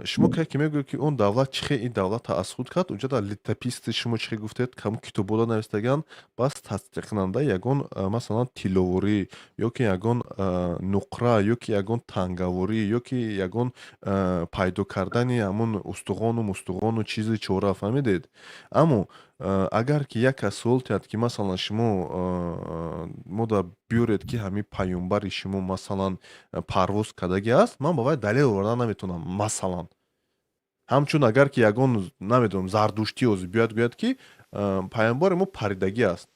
Шумо ки мегӯед ки он давлат чӣ ин давлат таъссуб кард, уҷа дар литописти шумо чӣ гуфтед, ҳамун китоборо навистаган, бас тасдиқкунанда ягон масалан тиловорӣ, ё ки ягон нуқра, ё ки ягон тангаворӣ, ё ки ягон пайдо кардани ҳамун устуғону чизи чора, фаҳмидед? Аммо агар ки як кас суол кирад ки масалан шумо модар биёред ки ҳамин паёмбари шумо масалан парвоз кардагӣ аст, ман ба вай далел овардан наметавонам. Масалан ҳамчун агар ки ягон намедонам зардуштӣ ҳозир биёяд гӯяд ки паёмбари мо паридагӣ аст.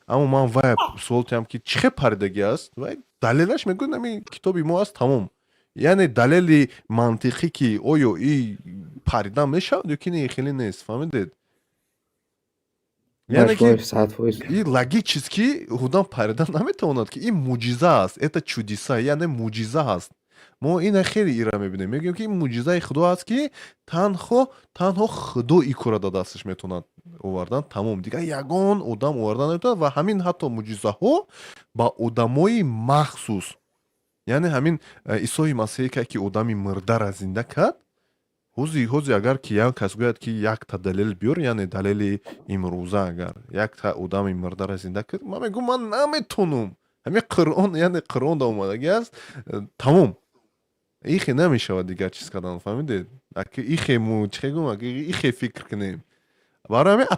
Аммо ман вай суол кардам ки чӣ хел паридагӣ аст? Вай далелаш мегӯяд ҳамин китоби мо аст, тамом. Яъне далели мантиқӣ ки оё ин паридан мешавад ё ки не хеле нест, фаҳмидед? Яъне ки ин логически одам паридан наметавонад ки ин муъҷиза аст, это чудеса, яъне муъҷиза аст. мо ина хеле ира мебинем, мегӯем ки ин муъҷизаи худо аст ки танҳо худо ин кора дар дасташ метавонад овардан, тамом. Дигар ягон одам овардан наметавонад ва ҳамин ҳатто муъҷизаҳо ба одамои махсус, яъне ҳамин Исои Масеҳ ки одами мурдаро зинда кард. ҳозир агар ки як кас гӯяд ки якта далел биёр, яъне далели имрӯза агар якта одами мурдаро зинда кард, ман мегӯям ман наметавонам. Ҳамин Қуръон, яъне Қуръонда омадагӣ аст, тамом. Ихе намешавад дигар чиз кардан, фаҳмидед? Ихе мо чӣ хегӯям, ихе фикр кунем. Барои ҳамин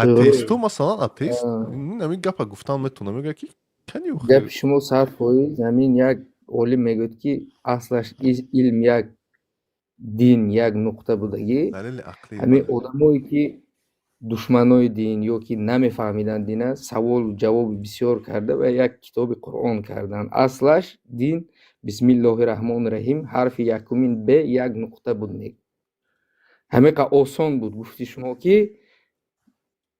атеисту масалан атеист ҳамин гапа гуфтан метавонад, мегӯяд ки кани гапи шумо 100%. ҳамин як олим мегӯяд ки аслаш илм як дин як нуқта будагӣ, ҳамин одамое ки душманои дин ё ки намефаҳмиданд дина саволу ҷавоби бисёр карда ва як китоби Қуръон карданд. Аслаш дин бисмиллоҳи раҳмони раҳим ҳарфи якумин б як нуқта буд. ҳамиқа осон буд. Гуфти шумо ки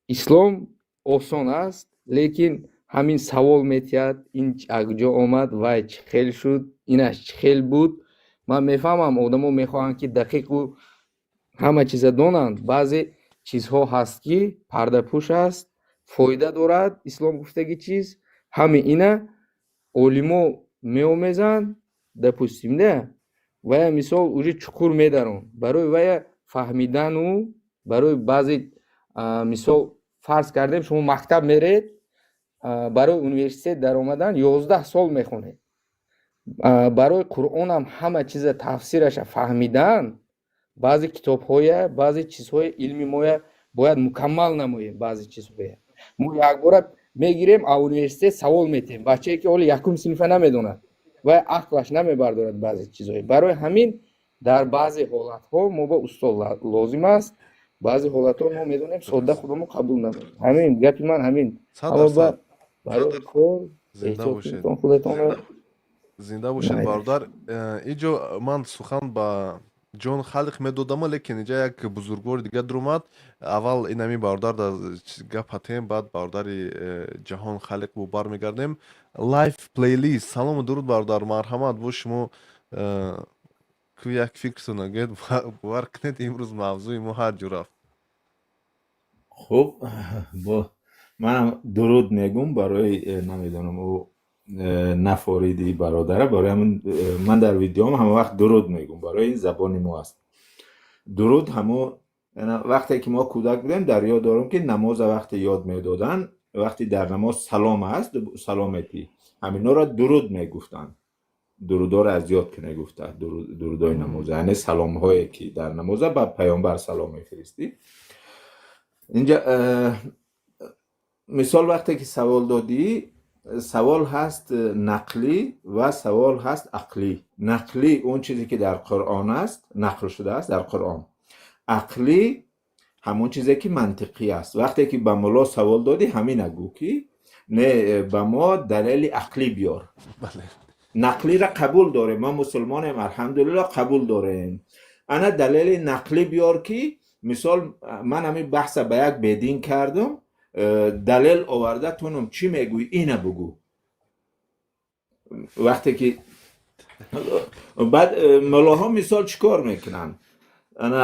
ислом осон аст, лекин ҳамин савол метиҳад, ин аз куҷо омад, вай чӣ хел шуд, инаш чӣ хел буд. Ман мефаҳмам одамо мехоҳанд ки дақиқу ҳама чиза донанд. Баъзе чизҳо ҳаст ки пардапӯш аст, фоида дорад, ислом гуфтаги чиз. Ҳамин ина олимо меомезанд, допустим да, вая мисол уже чуқур медарон. Барои вая фаҳмидану барои баъзе мисол фарз кардем шумо мактаб меред, барои университет даромадан 11 сол мехонед. Барои Қуръонам ҳама чиза тафсираша фаҳмидан, баъзе китобҳоя, баъзе чизҳои илми моя бояд мукаммал намоем. Баъзе чизҳоя мо якбора мегирем, а университет савол метиҳем. бачае ки ҳоли якум синфа намедонад ва ақлаш намебардорад баъзе чизҳои. Барои ҳамин дар баъзе ҳолатҳо мо ба устод лозим аст, баъзе ҳолатҳо мо медонем содда худомо қабул намекунем. ҳамин гапи ман ҳамин. Барои кор зинда бошед бародар. Иҷо ман сухан ба ҷон халқ медодама, лекин инҷа як бузургвори дига дуромад. Аввал инами бародар дар гап ҳатем, баъд бародари ҷаҳон халқ бо бармегардем. Лайв плейлист. Салому дуруд бародар, марҳамат. Бо шумо ку як фикртон агед бовар кунед, имрӯз мавзӯи мо ҳар ҷо рафт. хуб, бо манам дуруд мегум барои намедонам ӯ нафориди бародара, барои ҳамин ман дар видеоам ҳама вақт дуруд мегум, барои ин забони мо аст. дуруд ҳамо вақте ки мо кӯдак будем дар ёд дорам ки намоза вақте ёд медоданд, вақти дар намоз салом аст, саломети ҳаминора дуруд мегуфтанд. дурудоро аз ёд ки негуфта, дурудои намоза, яъне саломҳое ки дар намоза ба паёмбар салом мефиристӣ. инҷа мисол вақте ки савол додӣ, савол ҳаст нақлӣ ва савол ҳаст ақлӣ. Нақлӣ он чизе ки дар Қуръон аст, нақл шудааст дар Қуръон. Ақлӣ ҳамон чизе ки мантиқӣ аст. Вақте ки ба мулло савол додӣ, ҳамина гӯ ки не ба мо далели ақлӣ биёр. нақлиро қабул дорем, ма мусулмонем, алҳамдулиллаҳ қабул дорем. ана далели нақлӣ биёр ки мисол ман ҳамин баҳса ба як бедин кардам, далел оварда тунум чӣ мегӯй, ина бугӯ. вақте ки баъд муллоҳо мисол чӣ кор мекунанд, ана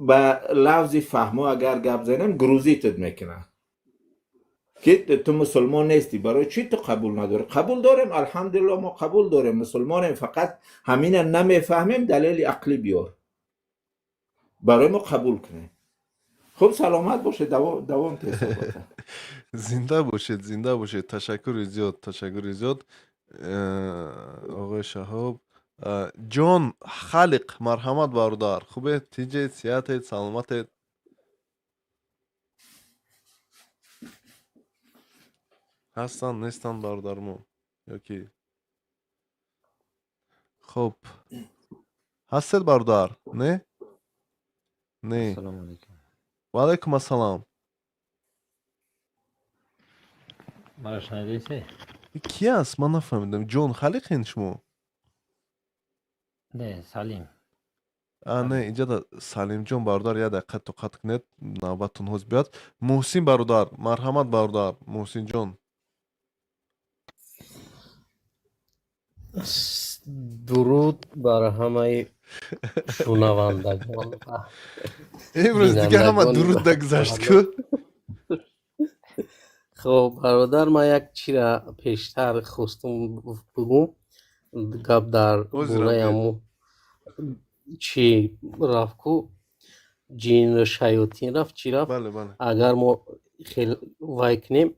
ба лавзи фаҳмо агар гап занем грузитат мекунанд ки ту мусулмон нестӣ, барои чӣ ту қабул надорӣ? қабул дорем, алҳамдулиллаҳ мо қабул дорем, мусулмонем, фақат ҳамина намефаҳмем, далели ақлӣ биёр, барои мо қабул кунем. хуб, саломат бошед, давом тесобота. зинда бошед, зинда бошед. Ташаккури зиёд, ташаккури зиёд. оғои Шаҳоб. ҷон халқ, марҳамат бародар. Хубед, тиҷед, сиҳатед, саломатед? ҳастанд, нестанд бародар мо? ёки хуб, ҳастед бародар? Не? Не. Ассалому алайкум. Ва алайкум ассалом. Маро шунавиде? Ки аст? Ман нафаҳмидам. ҷон халиқен шумо? Не, Салим. Не, инҷа Салимҷон бародар як дақиқа тоқат кунед, навбатон ҳоз биёд. Муҳсин бародар, марҳамат бародар, Муҳсинҷон. дуруд бар ҳамаи шунавандагон. имрӯз дига ҳама дурудда гузашт ку. хоб бародар, ман як чира пештар хостум бигӯм, гап дар бораи ҳамун чӣ рафт ку ҷинну шаётин рафт, чӣ рафт? Агар мо хел вай кунем,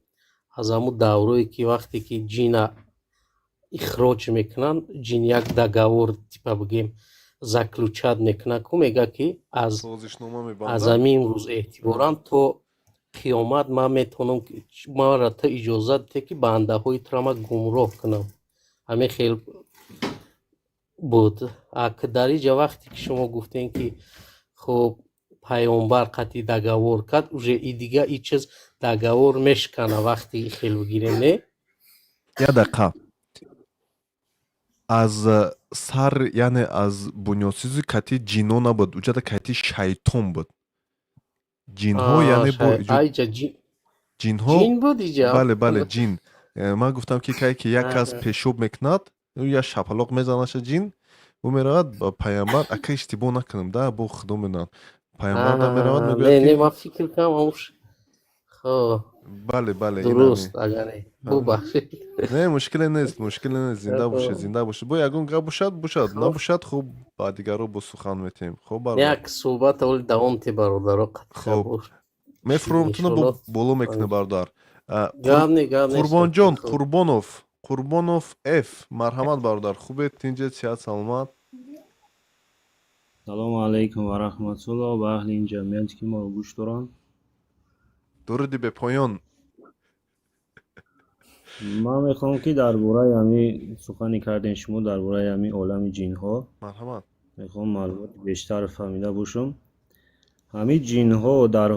аз ҳамун даврое ки вақте ки ҷина ихроҷ мекунанд, ҷин як договор типа бигем заключат мекунад ку мега ки аз ҳамин рӯз эътиборан то қиёмат ман метавонам, манро то иҷозат диҳед ки бандаҳои туро ман гумроҳ кунам. ҳамин хел буд. дар инҷа вақте ки шумо гуфтем ки хуб пайғамбар қатъи договор кард, уже и дига и чиз договор мешкана вақти хел бигирем, не? Як дақиқа. аз сар, яъне аз бунёдсози кати ҷинно набуд, уҷада кати шайтон буд. ҷинҳо яъне ҷинҳо, бале бале, ҷин. Ман гуфтам ки кае ки як кас пешоб мекунад, як шапалоқ мезанаша ҷин, ӯ меравад ба паямбар, ака иштибоҳ накунам да, бо худо менам. Паямбар да меравад мегӯяд ки ман фикр кардам амуш. хоб бале бале, дуруст, агаре бубахшед. Не, мушкиле нест, мушкиле нест. Зинда бошед, зинда бошед. Бо ягон гап бошад, бошад. Набошад, хуб, ба дигаро бо сухан метем. Хуб, бародар. Як суҳбат оли давом те бародаро қатъ бош. Мефурм туна боло мекуне бародар. гап не. Қурбонҷон, Қурбонов Ф. Марҳамат бародар. Хубед, тинҷед, сиҳат, саломат? салому алайкум ва раҳматуллоҳ ва аҳли ин ҷамъияте ки моро гӯш доранд. дуруди бепоён. ман мехоҳам ки дар бораи ҳамин сухане кардем шумо дар бораи ҳамин олами ҷинҳо марҳамат, мехоҳам маълумоти бештар фаҳмида бошам. ҳамин ҷинҳо дар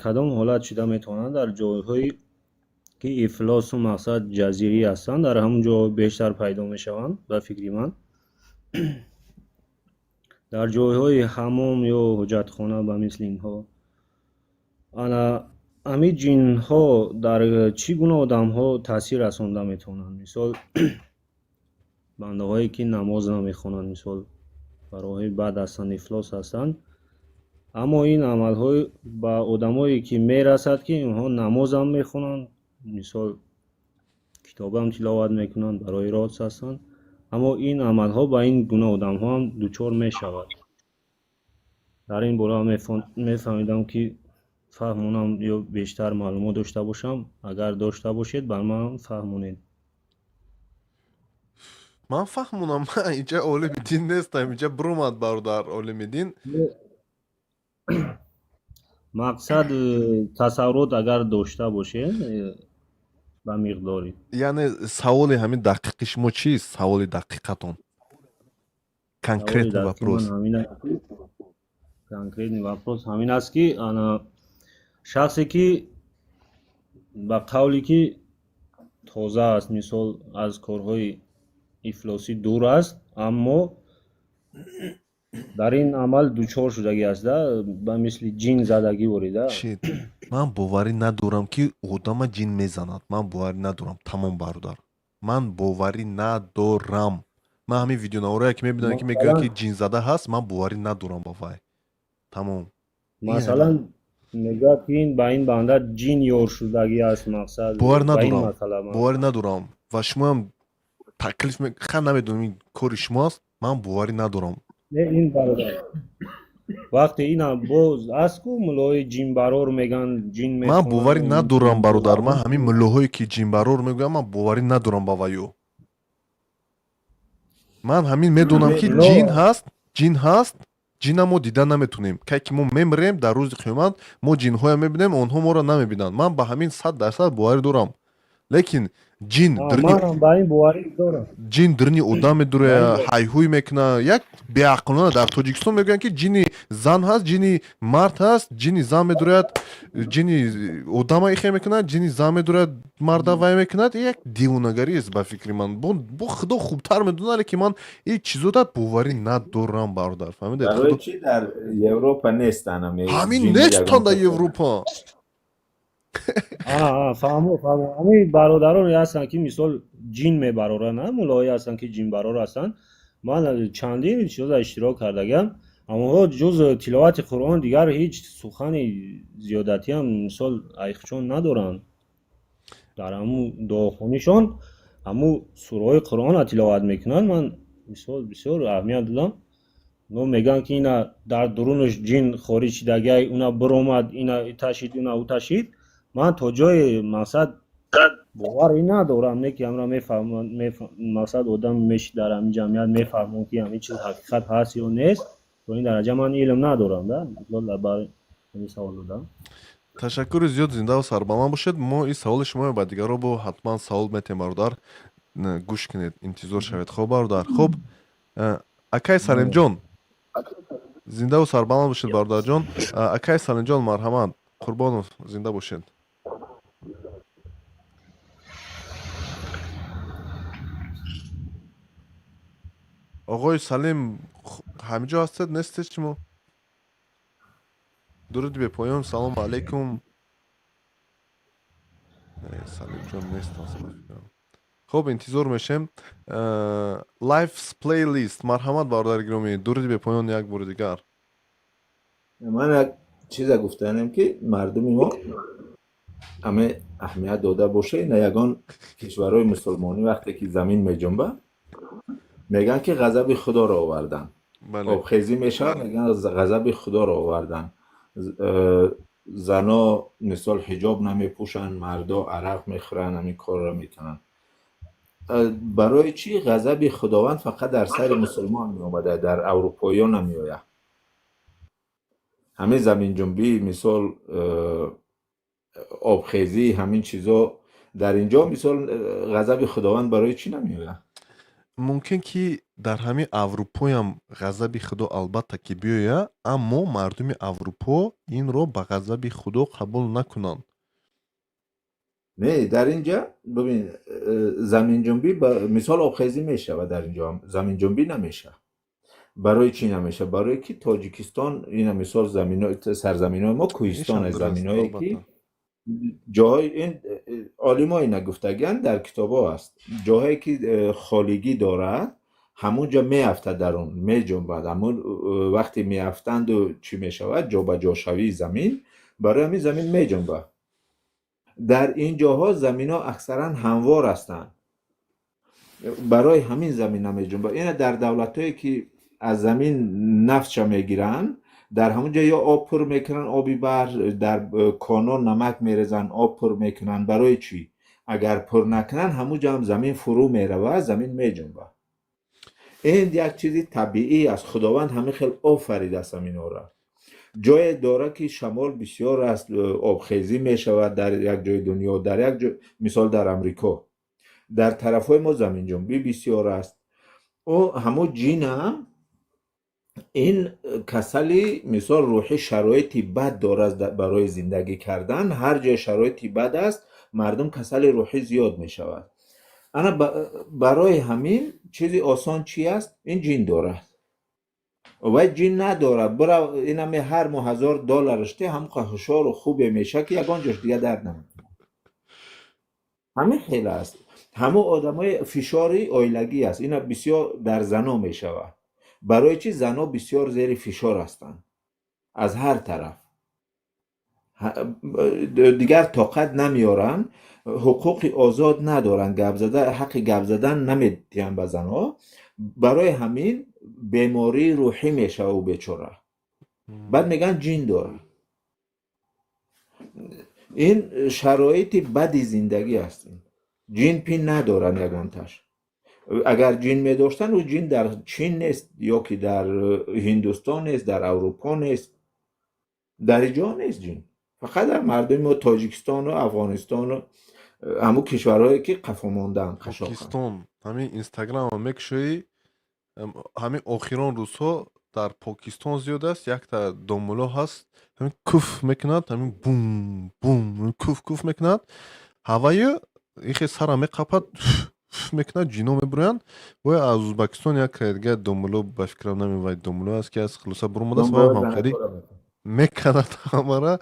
кадом ҳолат шуда метавонанд дар ҷойҳои ки ифлосу мақсад ҷазирӣ ҳастанд, дар ҳамон ҷо бештар пайдо мешаванд ба фикри ман. дар ҷойҳои ҳаммом ё ҳоҷатхона ба мисли инҳо. ана ҳамин ҷинҳо дар чӣ гуна одамҳо таъсир расонда метавонанд? Мисол бандаҳое ки намоз намехонанд, мисол бароҳи бад ҳастанд, ифлос ҳастанд, аммо ин амалҳо ба одамое ки мерасад ки онҳо намозам мехонанд, мисол китобам тиловат мекунанд, барои рост ҳастанд, аммо ин амалҳо ба ин гуна одамҳо ҳам дучор мешавад. дар ин бора мефаҳмидам ки фаҳмонам ё бештар маълумот дошта бошам. Агар дошта бошед бар ман фаҳмонед. ман фаҳмонам, ман инҷа олими дин нестам, инҷа биромад бародар олими дин. мақсад тасаввурот агар дошта бошед ба миқдори. Яъне саволи ҳамин дақиқи шумо чист? Саволи дақиқатон. Конкретный вопрос. Конкретный вопрос ҳамин аст ки ана шахсе ки ба қавле ки тоза аст, мисол аз корҳои ифлосӣ дур аст, аммо дар ин амал дучор шудагӣ аста, ба мисли ҷин задагӣ борида. Ман боварӣ надорам ки одама ҷин мезанад. Ман боварӣ надорам. Тамом бародар. Ман боварӣ надорам. Ман ҳамин видеонавораие ки мебинам ки мегӯяд ки ҷинзада ҳаст, ман боварӣ надорам ба вай. Тамом. Масалан мегӯяд ки ин ба ин банда ҷин ёр шудагӣ аст мақсад. Боварӣ надорам. Боварӣ надорам. Ва шумоам таклиф ха намедонам ин кори шумоаст. Ман боварӣ надорам. Не ин бародар. вақте ина боз аст ку муллои ҷинбарор меган ҷин Ман мехонанд. боварӣ надорам бародар. Ман ҳамин муллоҳое ки ҷинбарор мегӯям, ман боварӣ надорам ба вайо. Ман ҳамин медонам ки ҷин ҳаст. Ҷина мо дида наметунем. Кай ки мо мемирем дар рӯзи қиёмат, мо ҷинҳоя мебинем, онҳо моро намебинанд. Ман ба ҳамин 100% боварӣ дорам. Лекин ҷин дирни одам медуроя, ҳайҳуй мекуна. Як беақлона дар Тоҷикистон мегӯянд ки ҷини зан ҳаст, ҷини мард ҳаст, ҷини зан медурояд, ҷини одама ихе мекунад, ҷини зан медурояд, марда вай мекунад. Як девонагарист ба фикри ман. Бо худо хубтар медонад, лекин ман ин чизода боварӣ надорам бародар. Фаҳмидед? барои чи дар Европа нестан? Ҳамин нестан дар Европа. ҳамин бародароне ҳастанд ки мисол ҷин мебароранд, муллоҳое ҳастанд ки ҷинбарор ҳастанд. ман чандин чиза иштирок кардагам. аммо ҷуз тиловати Қуръон дигар ҳеҷ сухани зиёдатиам мисол айхчон надоранд. дар ҳамун дуохонишон ҳамун сураҳои Қуръона тиловат мекунанд. ман мисол бисёр аҳамият додам. но мегӯянд ки ина дар дурунаш ҷин хориҷ шидагай, уна биромад, ина ташид, уна уташид. ман то ҷои мақсад боварӣ надорам. не ки амра мефаҳмам, мақсад одам меши дар ҳамин ҷамъият мефаҳмон ки ҳамин чиз ҳақиқат ҳаст ё нест. то ин дараҷа ман илм надорам да. бар ҳамин савол додам. Ташаккури зиёд, зиндаву сарбаланд бошед. мо ин саволи шумо ба дигарҳо бо ҳатман савол метем бародар. Гӯш кинед, интизор шавед. хоб бародар. хоб акай Салимҷон, зиндаву сарбаланд бошед бародарҷон. акай Салимҷон, марҳамат, қурбонов, зинда бошед. оғои Салим ҳамиҷо ҳастед, нестед шумо? дуруди бепоён. салому алайкум. Салимҷон нестанд. хоб, интизор мешем. Life's playlist, марҳамат бародари гиромӣ, дуруди бепоён як бори дигар. ман як чиза гуфтанем ки мардуми мо ҳаме аҳамият дода боша. ина ягон кишварҳои мусулмонӣ вақте ки замин меҷунба, мегӯянд ки ғазаби худоро овардан. обхезӣ мешавад, мегӯянд ғазаби худоро овардан. зано мисол ҳиҷоб намепӯшанд, мардо арақ мехӯранд, ҳамин корро мекунанд. барои чӣ ғазаби худованд фақат дар сари мусулмон меомада, дар аврупоиён намеояд? ҳамин заминҷунбӣ, мисол обхезӣ, ҳамин чизо дар инҷо мисол ғазаби худованд барои чӣ намеояд? мумкин ки дар ҳамин аврупоям ғазаби худо албатта ки биёя, аммо мардуми аврупо инро ба ғазаби худо қабул накунанд. не дар инҷа бибин, заминҷунбӣ мисол обхезӣ мешавад, дар инҷо заминҷунбӣ намешавад. برای چی نمیشه؟ برای که تاجیکستان این مثال سرزمین های ما کوهستان از زمینایی که جاهای این عالمای نگفتگن در کتاب ها هست، جاهایی که خالگی دارد همونجا میافته در اون می جنبد. همون وقتی میافتند و چی میشود جا به جا شوی زمین، برای همین زمین می جنبد. در این جاها زمین ها اکثرا هموار هستند، برای همین زمین نمی جنبد. این در دولت هایی که از زمین نفت میگیرن، در همونجا یا آب پر میکنن، آبی بر در کانون نمک میرزن، آب پر میکنن. برای چی؟ اگر پر نکنن همونجا هم زمین فرو میروه، زمین میجنبه. این یک چیزی طبیعی است. خداوند همه خیلی آفریده است زمین را. جای داره که شمال بسیار است، آبخیزی میشود در یک جای دنیا، در یک جای مثال در امریکا، در طرف های ما زمین جنبی بسیار است. و همون جین هم این کسلی مثال روحی شرایطی بد دارد برای زندگی کردن. هر جای شرایطی بد است مردم کسل روحی زیاد می شود. انا برای همین چیزی آسان چی است؟ این جین دارد و جین ندارد. برای این همه هر ماه $1000 رشته هم هوشیار و خوبه میشه که یگان جاش دیگه درد نمیکنه. همین خیلی است. همه آدمای فشاری آیلگی است. اینا بسیار در زنا می شود. برای چی؟ زنا بسیار زیر فشار هستند از هر طرف، دیگر طاقت نمیارن، حقوق آزاد ندارن، گپ زدن حق گپ زدن نمیدین به زنا. برای همین بیماری روحی میشه او بیچاره. بعد میگن جین داره. این شرایط بدی زندگی هستین. جین پین ندارن یگانتش. اگر جین می داشتن و جین در چین نیست یا که در هندوستان نیست، در اروپا نیست، در جا نیست جین. فقط در مردم تاجیکستان و افغانستان و همون کشورهایی که قفا ماندن. پاکستان همین اینستاگرام هم میکشوی، همین آخران روزها در پاکستان زیاد است. یک تا دامولا هست همین کف میکند، همین بوم بوم کف کف میکند، هوایی ایخی سر هم میقپد میکند، جینا میبرویند. و از ازبکستان یک دیگه دامولا به فکرم نمیوید دامولا است که از خلاصه برومده است و هم خیلی میکند همه.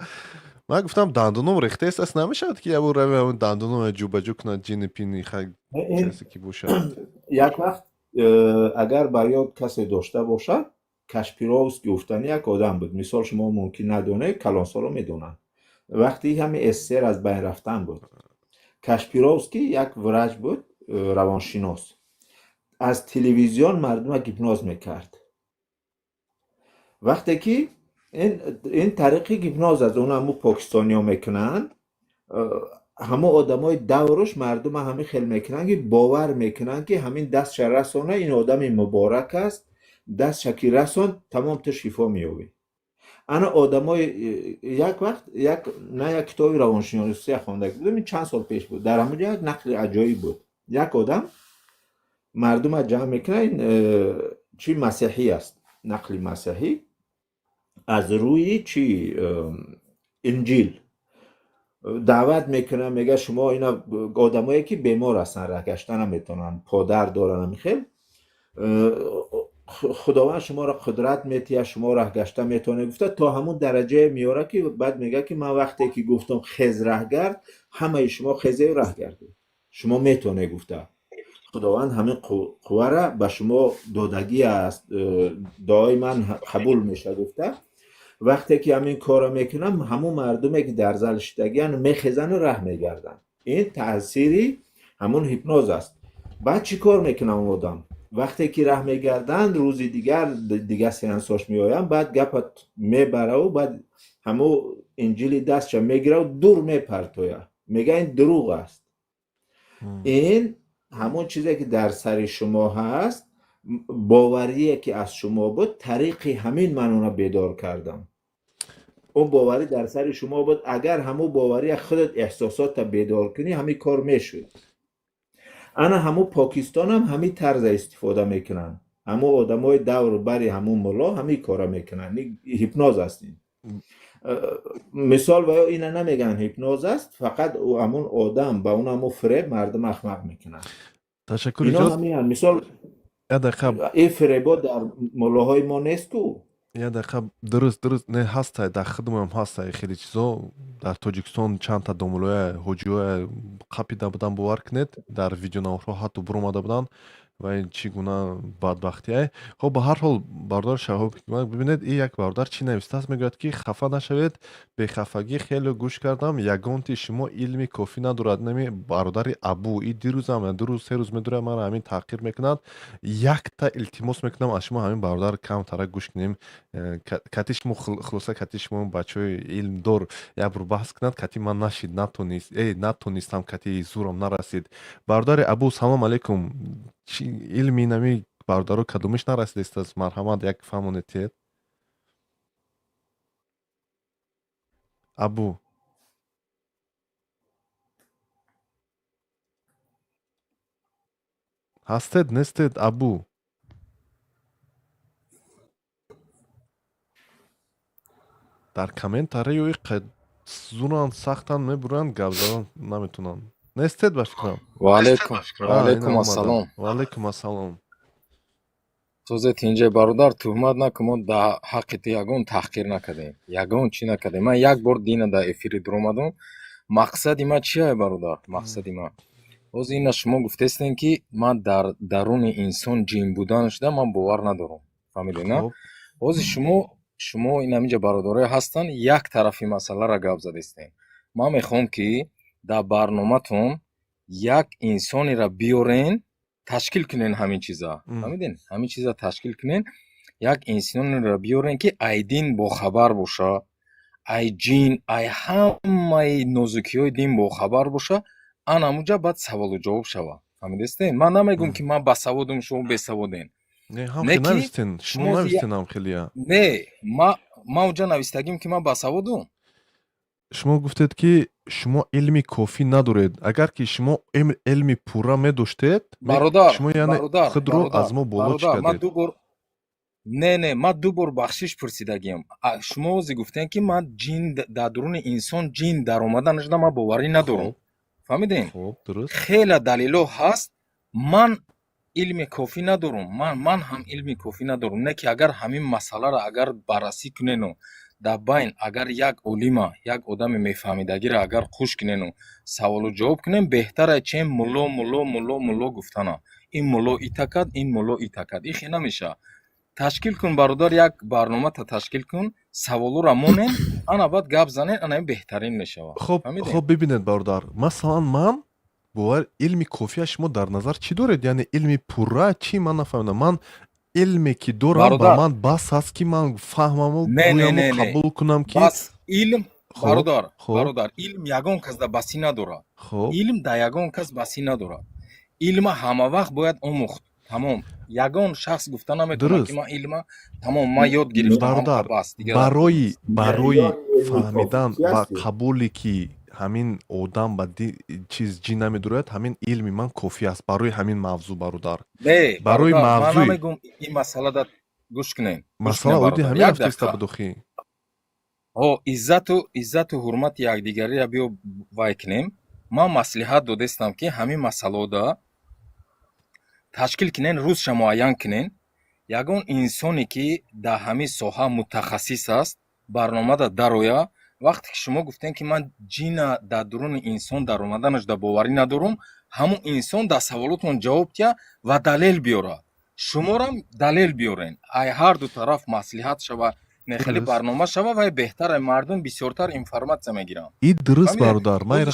من گفتم دندونم ریخته است نمیشد که یه روی همون دندونم جو بجو کنه جین پینی خیلی کسی که باشد. یک وقت اگر باید کسی داشته باشد، کاشپیرووسکی گفتنی یک آدم بود. مثال شما ممکن ندونه، کلانسالو میدونن. وقتی همین استر از بین رفتن بود. کاشپیرووسکی یک وراج بود، روانشناس. از تلویزیون مردم را هیپنوز میکرد. وقتی که این طریقی هیپنوز از اون همو پاکستانی ها میکنن، همه آدم های دورش مردم همه خیلی میکنن که باور میکنن که همین دست رسانه این آدم مبارک است، دست شکی رسان تمام تا شفا میابی. انا آدم های یک وقت یک کتاب روانشناسی خوانده بودم، این چند سال پیش بود، در همونجا یک نقل عجایب بود. یک آدم مردم ها جمع میکنه، این چی مسیحی است، نقل مسیحی از روی چی انجیل دعوت میکنه، میگه شما اینا آدمایی که بیمار هستن راه گشتن نمیتونن، پادر دارن، میخواد خداوند شما را قدرت میتیه، شما راه گشتن میتونه. گفته تا همون درجه میاره که بعد میگه که من وقتی که گفتم خیز راهگرد، همه شما خیزه راهگرده، شما میتونه. گفته خداوند همین قوه را به شما دادگی است، دعای من قبول میشه. گفته وقتی که همین کارا میکنم، همون مردمی که در زل شدگیان میخیزن و راه میگردن. این تأثیری همون هیپنوز است. بعد چی کار میکنم اون آدم؟ وقتی که راه میگردن، روزی دیگه سیانساش میآیم، بعد گپت میبره و بعد همون انجیلی دستش میگیره و دور میپرتویه، میگه این دروغ است. این همون چیزی که در سر شما هست، باوریه که از شما بود، طریقی همین من اون بیدار کردم. اون باوری در سر شما بود. اگر همون باوری خودت احساسات بیدار کنی، همین کار میشود. انا همون پاکستان هم همین طرز استفاده میکنن. همون آدمای دور بری همون ملا همین کارا میکنن. هیپنوز هستین. مثال و اینا نمیگن هیپنوز است، فقط همون آدم با اون همون فریب مردم احمق میکنن. تشکر اینا جان. همین مثال یه دقیقه این فریبا در ملاهای ما نیست کو. یه دقیقه درست نه هسته در خدمم هسته خیلی چیزا در تاجیکستان چند تا دوملوی حجوی قپیده بودن باور کنید در ویدیو نامه حتی برآمده بودن و این چگونه بدبختیه. خب به هر حال برادر شهاب ببینید این یک برادر چی نوشته است میگوید که خفه نشوید به خفگی خیلی گوش کردم یگانتی شما علمی کافی ندارد نمی برادر ابو این دیروز هم دو روز سه روز میدوره من همین تحقیر میکند یک تا التماس میکنم از شما همین برادر کم تر گوش کنیم کتیش مو خلاصه کتیش مو بچه علم دار یک بر بحث کند کتی من نشید نتونستم کتی زورم نرسید. برادر ابو سلام علیکم علمی نمی برادرو کدومش نرسید است از مرحمت یک فهمونتید ابو هستید نیستید ابو در کامنت اره قد زوران سختن میبرن گپ زدن نمیتونن نیستید به فکرم. و علیکم السلام. و علیکم السلام. توزت اینجا برادر تهمت نکن ما در حق یگان تحقیر نکردیم یگان چی نکردیم من یک بار دین در افیر درآمدم مقصد ما چیه برادر مقصد ما باز این شما گفتستین که من در درون انسان جین بودنش ده من باور ندارم فهمیدین نه باز شما این همینجا برادرای هستن یک طرفی مسئله را گپ زدستین من میخوام که در برنامه‌تون یک انسانی را بیارین تشکیل کنین همین چیزا فهمیدین همین چیزا تشکیل کنین یک انسان را بیارین که ای دین با خبر باشه ای جین ای همه نازکی های دین با خبر باشه انا همونجا بعد سوال و جواب شوه فهمیدین من نمیگم که من بسوادم شما بسوادین نه هم خیلی نوشتین شما نوشتین هم خیلی نه ما اونجا نوشتگیم که من بسوادم شما گفتید که شما علمی کافی ندارید اگر که شما علمی پورا می داشتید شما یعنی خود رو از ما بالا چی کردید نه من دو بار بخشش پرسیدگیم شما وزی گفتین که من جین در درون انسان جین در اومدنش من باوری ندارم فهمیدین خیلی دلیلو هست من علمی کافی ندارم من هم علمی کافی ندارم نه که اگر همین مسئله را اگر بررسی کنین و در بین اگر یک علما یک آدم میفهمیدگی را اگر خوش کنین و سوال و جواب کنین بهتره چه ملا گفتن این ملا ایتکد این ملا ایتکد این خیلی نمیشه تشکیل کن برادر یک برنامه تا تشکیل کن سوالو را مونین انا بعد گپ زنین انا بهترین میشه. خب ببینید برادر مثلا من باور علمی کافی شما در نظر چی دارید یعنی علمی پورا چی من نفهمیدم من علمی که دارم با من بس هست که من فهمم و گویم و قبول کنم که بس علم برادر علم یگان کس در بسی نداره علم در یگان کس بسی نداره علم همه وقت باید آموخت تمام یگان شخص گفته نمیتونه که من علم تمام من یاد گرفتم بس برای فهمیدن و قبولی که همین آدم با چیز جی نمیدورد همین علمی من کافی است برای همین موضوع برادر برای موضوع من نمیگم این مسئله دا گوش کنین مسئله اودی همین است بدوخی عزت و حرمت یکدیگری را بیو وای کنیم من مصلحت دادستم که همین مسئله دا تشکیل کنین روز شما عیان کنین یگان انسانی که در همین ساحه متخصص است برنامه دا درویا وقتی که شما گفتین که من جین در درون انسان در اومدنش در باوری ندارم همون انسان در سوالاتون جواب تیا و دلیل بیاره شما را دلیل بیارین ای هر دو طرف مصلحت شوه نخلی برنامه شوه و بهتر مردم بسیارتر اینفرماسیا میگیرن این درست برادر من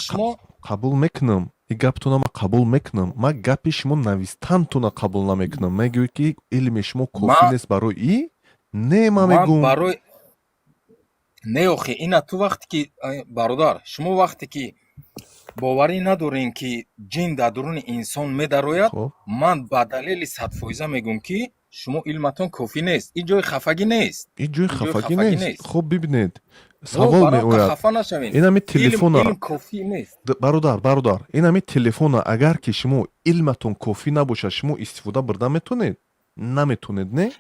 قبول میکنم این گپتون ما قبول میکنم من گپ شما نویستنتون قبول نمیکنم میگوی که علم شما کافی نیست برای این نه من میگم نه آخه اینا تو وقتی که برادر شما وقتی که باوری ندارین که جین در درون انسان میدروید من با دلیل 100% میگم که شما علمتون کافی نیست این جای خفگی نیست این جای خفگی نیست خب ببینید سوال میآید این همین تلفن علم کافی نیست برادر این همین تلفن اگر که شما علمتون کافی نباشه شما استفاده برده میتونید نمیتونید نه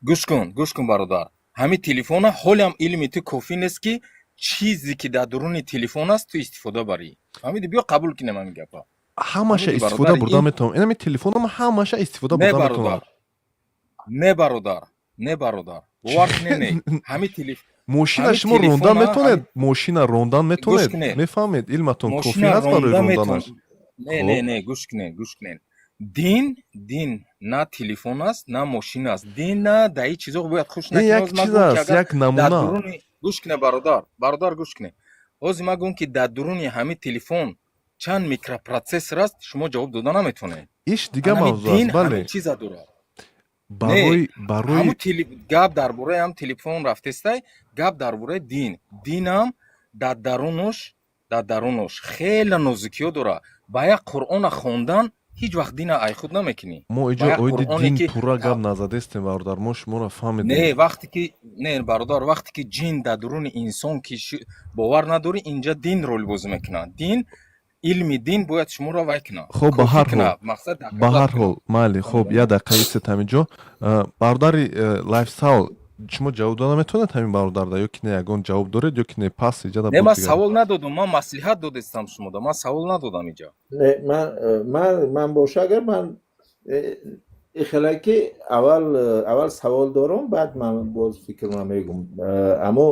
گوش کن برادر همین تلفن حالی هم علمی تو کافی نیست که چیزی که در درون تلفن است تو استفاده بری فهمیدی بیا قبول کنیم همین گپا ҳамаша Ҳамиди истифода бародар, бурда ин метавонам. Инами телефоном ҳамаша истифода не бурда метавонам. бародар, не бародар, не бародар. Бовар кунед, ҳами телефон Мошина ҳами шумо рондан телефона метавонед? ҳами Мошина рондан гӯш метавонед? кунед. Мефаҳмед? Илматон кофӣ Мошина ҳаст барои ронда ронданаш. не не Хуб. не гӯш кунед, гӯш кунед. Дин на телефон аст, на мошина аст. Дин на да ин чизо бояд хуш Ин накунед. як Ҳозир ма чиз гӯм ки аст, агар як дар намуна. дуруни гӯш кунед бародар гӯш кунед. Ҳозир ма гӯм ки дар дуруни ҳамин телефон чанд микропротсессор аст, шумо ҷавоб дода наметавонед. Иш дига Ҳамин мавзӯъ дин аст, бале. ҳамин чиза дорад. Барои ҳамун гап дар бораи ҳам телефон рафтестай, гап дар бораи дин. Динам дар дарунуш хеле нозукиё дорад. Ба як Қуръона хондан ҳеҷ вақт дина айхуд намекунӣ. Мо Ба иҷо як оиди Қуръоне дин ки пурра гап назадестем бародар. Мо шуморо фаҳмидем. не вақте ки не бародар, вақте ки ҷин дар дуруни инсон ки бовар надорӣ, инҷа дин роль бозӣ мекунад. Дин илми дин бояд шуморо вай кунад. Хоб ба ҳар ҳол, Мақсад ба ҳар ҳол, майли, хоб, я дақиқа истед ҳаминҷо. Бародари лайфстайл, шумо ҷавоб дода метавонед ҳамин бародарда, ё ки не ягон ҷавоб доред, ё ки не пас иҷада не, ман боздигар. савол надодам, ман маслиҳат додестам шумода, ман савол надодам иҷа. Не, ман боша агар ман ихелаки аввал савол дорам, баъд ман боз фикрма мегум. Аммо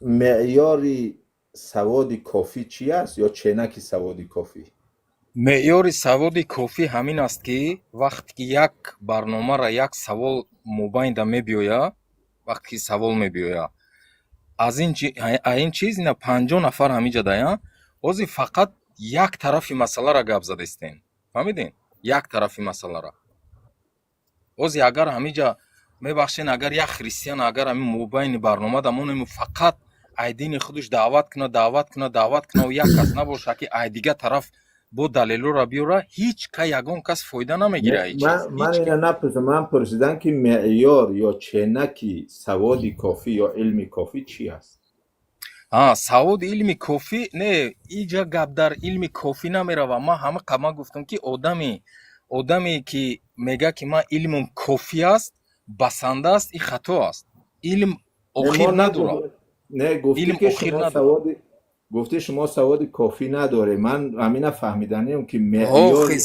меъёри саводи кофӣ чи аст ё ченаки саводи кофӣ? меъёри саводи кофӣ ҳамин аст ки вақте ки як барномаро як савол мобайнда мебиёя, вақте ки савол мебиёя, аз ин чиз ина 50 нафар ҳамиҷа даян, ҳозир фақат як тарафи масъаларо гап задестем. Фаҳмидин? Як тарафи масъаларо. ҳозир агар ҳамиҷа мебахшен, агар як христиан агар ҳамин мобайни барномада монему фақат ай дини худаш даъват куна ва як кас набоша ки ай дигар тараф бо далелора биёра, ҳеҷ ягон кас фоида намегира. Ман ина напурсидам, ман пурсидам ки меъёр ё ченаки саводи кофӣ ё илми кофӣ чи аст? Саводи илми кофӣ не, иҷа гап дар илми кофӣ намерава. Ман ҳама қама гуфтам ки одаме ки мега ки ман илмум кофӣ аст, басанда аст, ин хато аст. Илм охир надорад. Не, гуфти шумо саводи кофӣ надоре. Ман ҳамина фаҳмиданем ки меъёри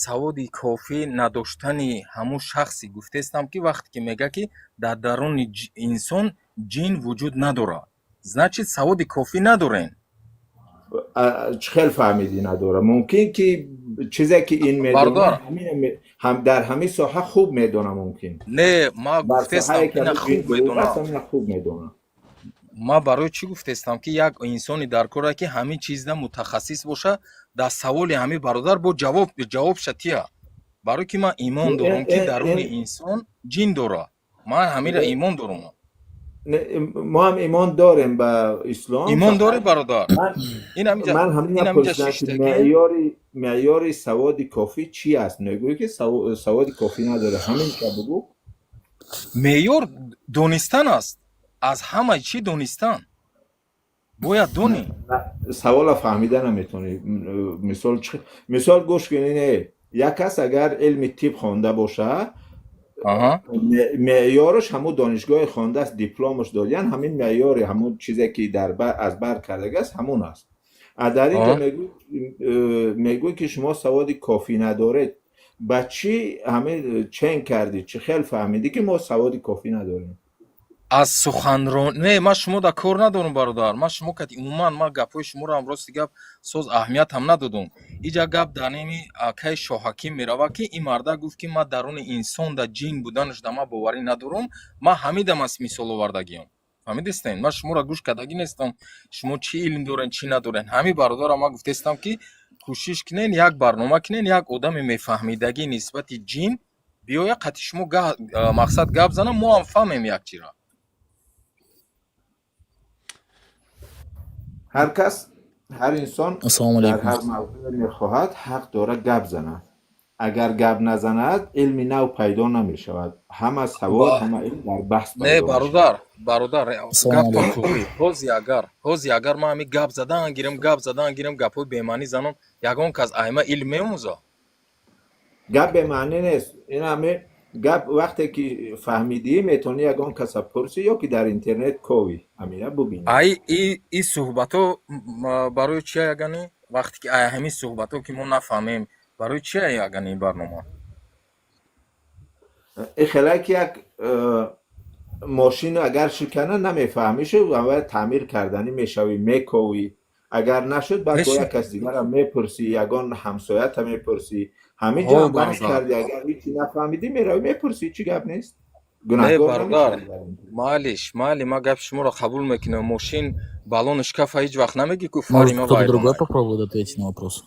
саводи кофӣ надоштани ҳамун шахси гуфтестам ки вақте ки мега ки дар даруни инсон ҷин вуҷуд надорад, значит саводи кофӣ надорен. чӣ хел фаҳмидӣ надора? Мумкин ки чизе ки ин медонам дар ҳамин соҳа хуб медонам. Мумкин не, ма гуфтестам ина хуб медонам. Ма барои чӣ гуфтестам ки як инсони дар коре ки ҳамин чизда мутахассис боша, дар саволи ҳамин бародар бо ҷавобша тия. Барои ки ман имон дорам ки даруни инсон ҷин дорад. Ман ҳаминра имон дорам. мо ҳам имон дорем ба ислом. Имон дорӣ бародар? Ман ҳамина пурсидам ки меъёри саводи кофӣ чи аст? Мегӯӣ ки саводи кофӣ надоре. Ҳаминша бугӯ. меъёр донистан аст. Аз ҳама чӣ донистан? Бояд донӣ. Савола фаҳмида наметавонӣ. Мисол гӯш кунед, як кас агар илми тиб хонда боша, меъёраш ҳамун донишгоҳи хондааст, дипломаш додиян, ҳамин меъёри ҳамун чизе ки аз бар кардагааст ҳамун аст. дар инҷо мегӯй ки шумо саводи кофӣ надоред. ба чӣ ҳамин чен кардӣ? Чӣ хел фаҳмидӣ ки мо саводи кофӣ надорем? аз суханрон не, ман шумо да кор надорам бародар. Ман шумо кати умуман ман гапҳои шуморо ҳам рости гап соз аҳамият ҳам надодам. Иҷа гап дар ними акаи Шоҳаким мерава ки ин марда гуфт ки ман даруни инсон да ҷин буданаш да ман боварӣ надорам. Ман ҳамидам аз мисол овардагиам. фаҳмидистен? Ман шуморо гӯш кардагӣ нестам. Шумо чӣ илм дорен, чӣ надорен. Ҳамин бародарам ман гуфтестам ки кӯшиш кунен, як барнома кунен, як одами мефаҳмидагӣ нисбати ҷин биёя, қати шумо мақсад гап занам, мо ҳам фаҳмем якчира. ҳар кас, ҳар инсон дар ҳар мавзӯъе мехоҳад ҳақ дорад гап занад. агар гап назанад илми нав пайдо намешавад. ҳама савод, ҳама илм дар баҳс пайдо мешавад. Не бародар, гаптон тоғӣ. ҳози агар ман ҳамин гап задан гирем, гапҳои бемаънӣ занам, ягон кас айма илм меомӯзад? гап бемаънӣ нест. Ин ҳамин گپ وقتی که فهمیدی میتونی یگان کسا پرسی یا که در اینترنت کوی همینه ببینی. ای ای صحبتو برای چی یگانی وقتی که همین صحبتو که ما نفهمیم برای چی یگانی برنامه خیلی که یک ماشین اگر شکنه نمیفهمیش و باید تعمیر کردنی میشوی میکوی اگر نشد بعد با یک کس دیگر هم میپرسی یگان همسایت هم میپرسی همه جا هم بحث کردی اگر هیچی نفهمیدی میروی میپرسی چی گپ نیست گناهگار نمیشی. مالی ما گپ شما رو قبول میکنم ماشین баллон шкафа هیچ وقت намеги ку фарима другой попробует ответить на вопрос.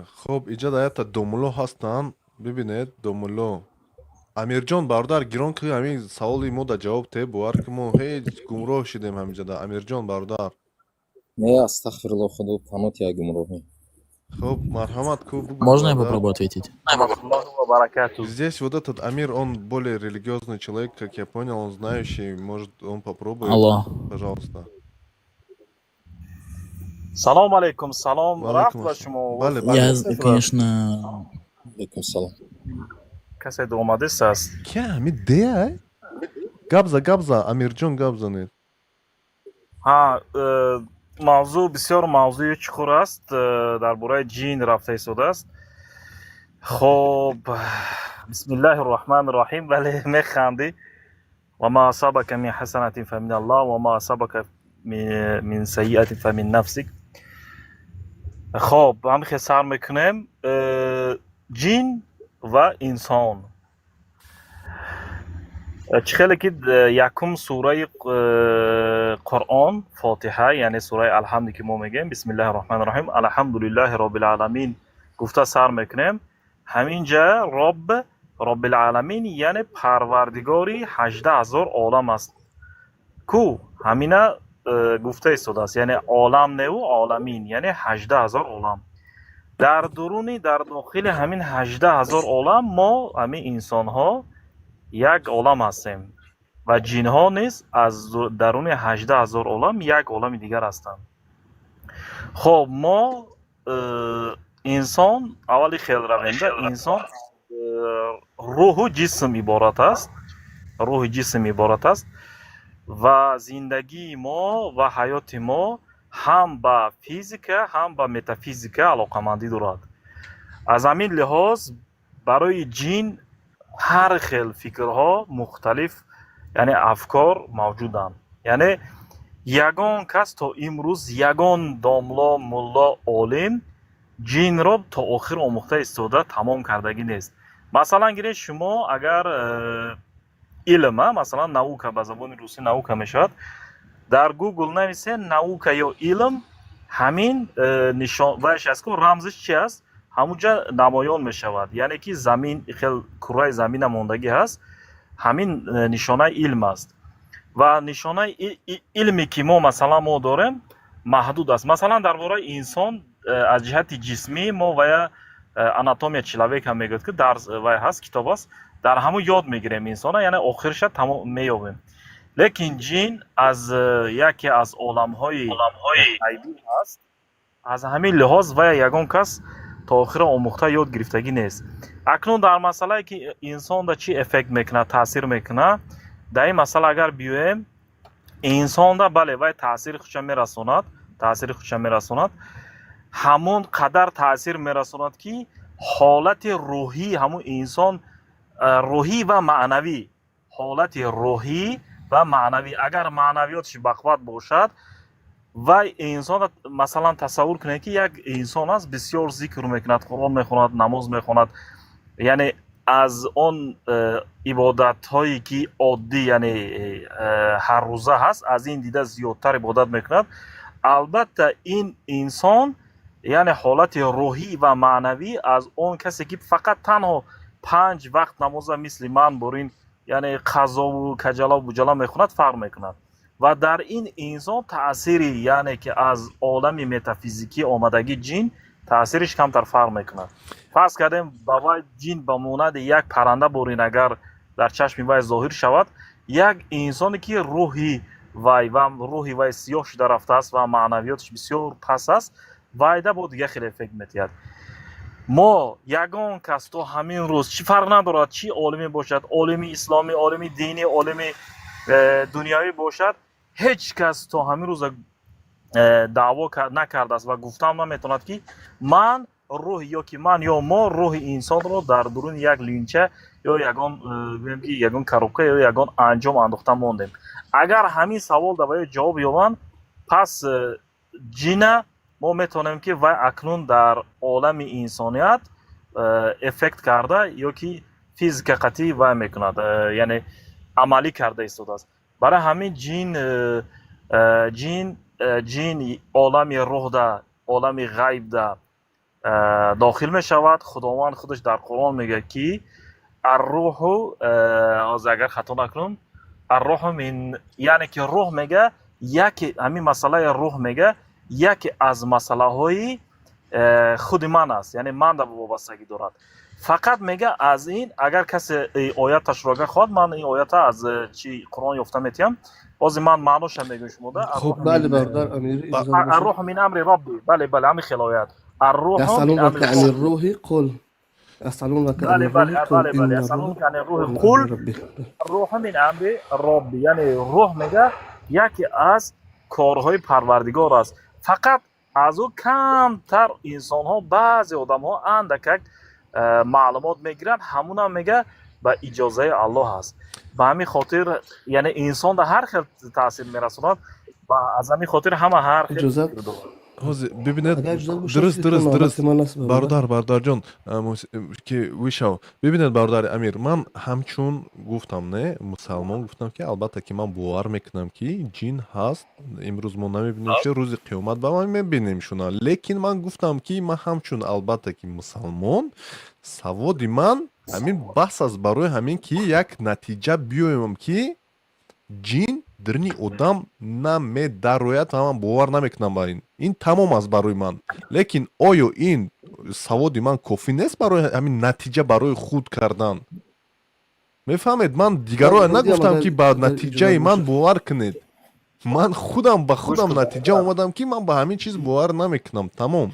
خب اینجا دایتا دومولو هستن ببینید دومولو امیر برادر گیران که همین سوالی ما در جواب ته بوار که ما هیچ گمراه شدیم همینجا در امیر جان برادر не астагфирулло худо панот я гумроҳӣ. خب مرحمت کو بگو Можно я попробую ответить? Здесь вот этот Амир, он более религиозный человек, как я понял, он знающий, может, он попробует. Алло. Пожалуйста. салом алейкум, салом, рафт ба шумо. Я, конечно... Алейкум салом. Касе омадис аст? Ки ами де? Габза, Амирҷон гап занед. ҳа, мавзӯъ бисёр мавзӯи чуқур аст, дар бораи ҷин рафта истодааст. хоб, бисмиллаҳи рроҳмани рроҳим, вале механдӣ. ва ма асабака мин ҳасанатин фа мин аллоҳ ва ма асабака мин сайиатин фа мин нафсик. хоб, ҳамихе сар мекунем. ҷин ва инсон. چی خیلی که یکم سوره قرآن فاتحه یعنی سوره الحمد که ما میگیم بسم الله الرحمن الرحیم الحمدلله رب العالمین گفته سر میکنیم همینجا رب العالمین یعنی پروردگاری 18,000 عالم است کو همینه گفته ایستاده است یعنی عالم نو عالمین یعنی 18,000 عالم در درونی در داخل همین 18,000 عالم ما همین انسان ها یک عالم هستیم و جین ها نیز از درون 18,000 عالم یک عالم دیگر هستند. خب ما انسان اولی خیلی روینده انسان روح و جسم عبارت است روح جسم عبارت است و زندگی ما و حیات ما هم به فیزیکا هم به متافیزیکا علاقمندی دارد. از همین لحاظ برای جین هر خیل فکرها مختلف یعنی افکار موجودند یعنی یگان کس تا امروز یگان داملا ملا عالم جین را تا آخر آموخته ایستاده تمام کردگی نیست. مثلا گیرید شما اگر علم مثلا نаука به زبان روسی نаука میشود در گوگل نویسید نаука یا علم همین نشان وش است که رمزش چی است همونجا نمایان می شود یعنی که زمین خیلی کره زمین ماندگی هست همین نشانه علم است و نشانه علمی که ما مثلا ما داریم محدود است. مثلا درباره انسان از جهت جسمی ما و آناتومیا چلاویک هم میگوید که در و هست کتاب است در همون یاد میگیریم انسان یعنی آخرش تمام میابیم. لیکن جین از یکی از عالم‌های غیبی هست از همین لحاظ و یگان کس تا آخر آموخته یاد گرفتگی نیست. اکنون در مسئله که انسان دا چی افکت میکنه تاثیر میکنه در این مسئله اگر بیایم انسان دا بله وای تاثیر خودش میرساند همون قدر تاثیر میرساند که حالت روحی همون انسان روحی و معنوی حالت روحی و معنوی اگر معنویاتش بقوت باشد و انسان مثلا تصور کنه که یک انسان است بسیار ذکر میکند قرآن میخواند نماز میخواند یعنی از آن عبادت هایی که عادی یعنی هر روزه هست از این دیده زیادتر عبادت میکند البته این انسان یعنی حالت روحی و معنوی از اون کسی که فقط تنها 5 وقت نماز مثل من برین یعنی قضا و کجلا و بجلا میخواند فرق میکند و در این انسان تأثیری یعنی که از عالم متافیزیکی آمدگی جین تأثیرش کمتر فرق میکند. فرض کردیم با جین به مانند یک پرنده برین اگر در چشم وای ظاهر شود یک انسانی که روحی وای سیاه شده رفته است و معنویاتش بسیار پس است وای ده با دیگه خیلی فکر میتید мо ягон кас то ҳамин рӯз чӣ фарқ надорад чӣ олиме бошад, олими исломӣ, олими динӣ, олими дунёвӣ бошад, ҳеҷ кас то ҳамин рӯза даъво накардааст ва гуфтам наметавонад ки ман рӯҳ ё ки ман ё мо рӯҳи инсонро дар дуруни як линча ё ягон коробка ё ягон анҷом андохта мондем. Агар ҳамин савол давои ҷавоб ёбанд, пас ҷина мо метавонем ки вай акнун дар олами инсоният эффект карда ё ки физика қатъӣ вай мекунад, яъне амалӣ карда истодааст. Барои ҳамин ҷин олами рӯҳда, олами ғайбда дохил мешавад. Худованд худаш дар Қуръон мегӯяд ки аррӯҳу ҳозир агар хато накунам, аррӯҳу мин, яъне ки рӯҳ мега яке, ҳамин масъалаи рӯҳ мега яке аз масъалаҳои худи ман аст, яъне ман дар вобастагӣ дорад. Фақат мега аз ин, агар касе ояташро агар хоҳад, ман ин оята аз чи Қуръон ёфта метиҳам. ҳозир ман маъноша мегӯям шумода. بله برادر امیر اجازه بشه الروح من امر ربی. بله همین خیل آیات. الروح من امر عن الروح قل يسألونك عن الروح قل إن يسألونك عن الروح قل الروح من امر ربی، یعنی روح میگه یکی از کارهای پروردگار است. فقط از او کمتر انسان ها، بعضی آدم ها اندک معلومات میگیرن، همون هم میگه به اجازه الله هست. به همین خاطر یعنی انسان در هر خیل تاثیر میرسوند و از همین خاطر همه هر خیل ҳозир бибинед, дуруст бародар ҷон ки вишав, бибинед бародари Амир, ман ҳамчун гуфтам, не мусалмон гуфтам ки албатта ки ман бовар мекунам ки ҷин ҳаст. Имрӯз мо намебинем ки рӯзи қиёмат ба ман мебинем шуна, лекин ман гуфтам ки ман ҳамчун албатта ки мусалмон саводи ман ҳамин баҳс аст барои ҳамин ки як натиҷа биёем ки ҷин даруни одам намедарояд ва ман бовар намекунам ба ин. Ин тамом аст барои ман. Лекин оё ин саводи ман кофӣ нест барои ҳамин натиҷа барои худ кардан? Мефаҳмед, ман дигарро нагуфтам ки ба натиҷаи ман бовар кунед. Ман худам ба худам натиҷа омадам ки ман ба ҳамин чиз бовар намекунам. Тамом.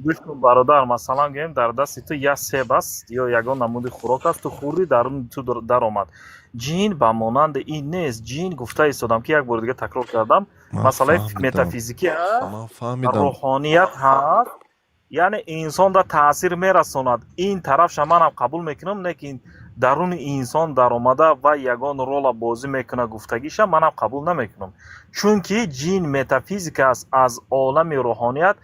گوش کن برادر، مثلا گیم در دست تو یک سیب است یا یگان نمود خوراک است، تو خوری تو در آمد. جین به مانند این نیست. جین گفته ایستادم که یک بار دیگه تکرار کردم، مسئله متافیزیکی هست، روحانیت هست، یعنی انسان در تاثیر میرساند. این طرفش من هم قبول میکنم، لیکن درون انسان در آمده و یگان رول بازی میکنه گفتگیش من هم قبول نمیکنم، چون که جین متافیزیک است. از عالم روحانیت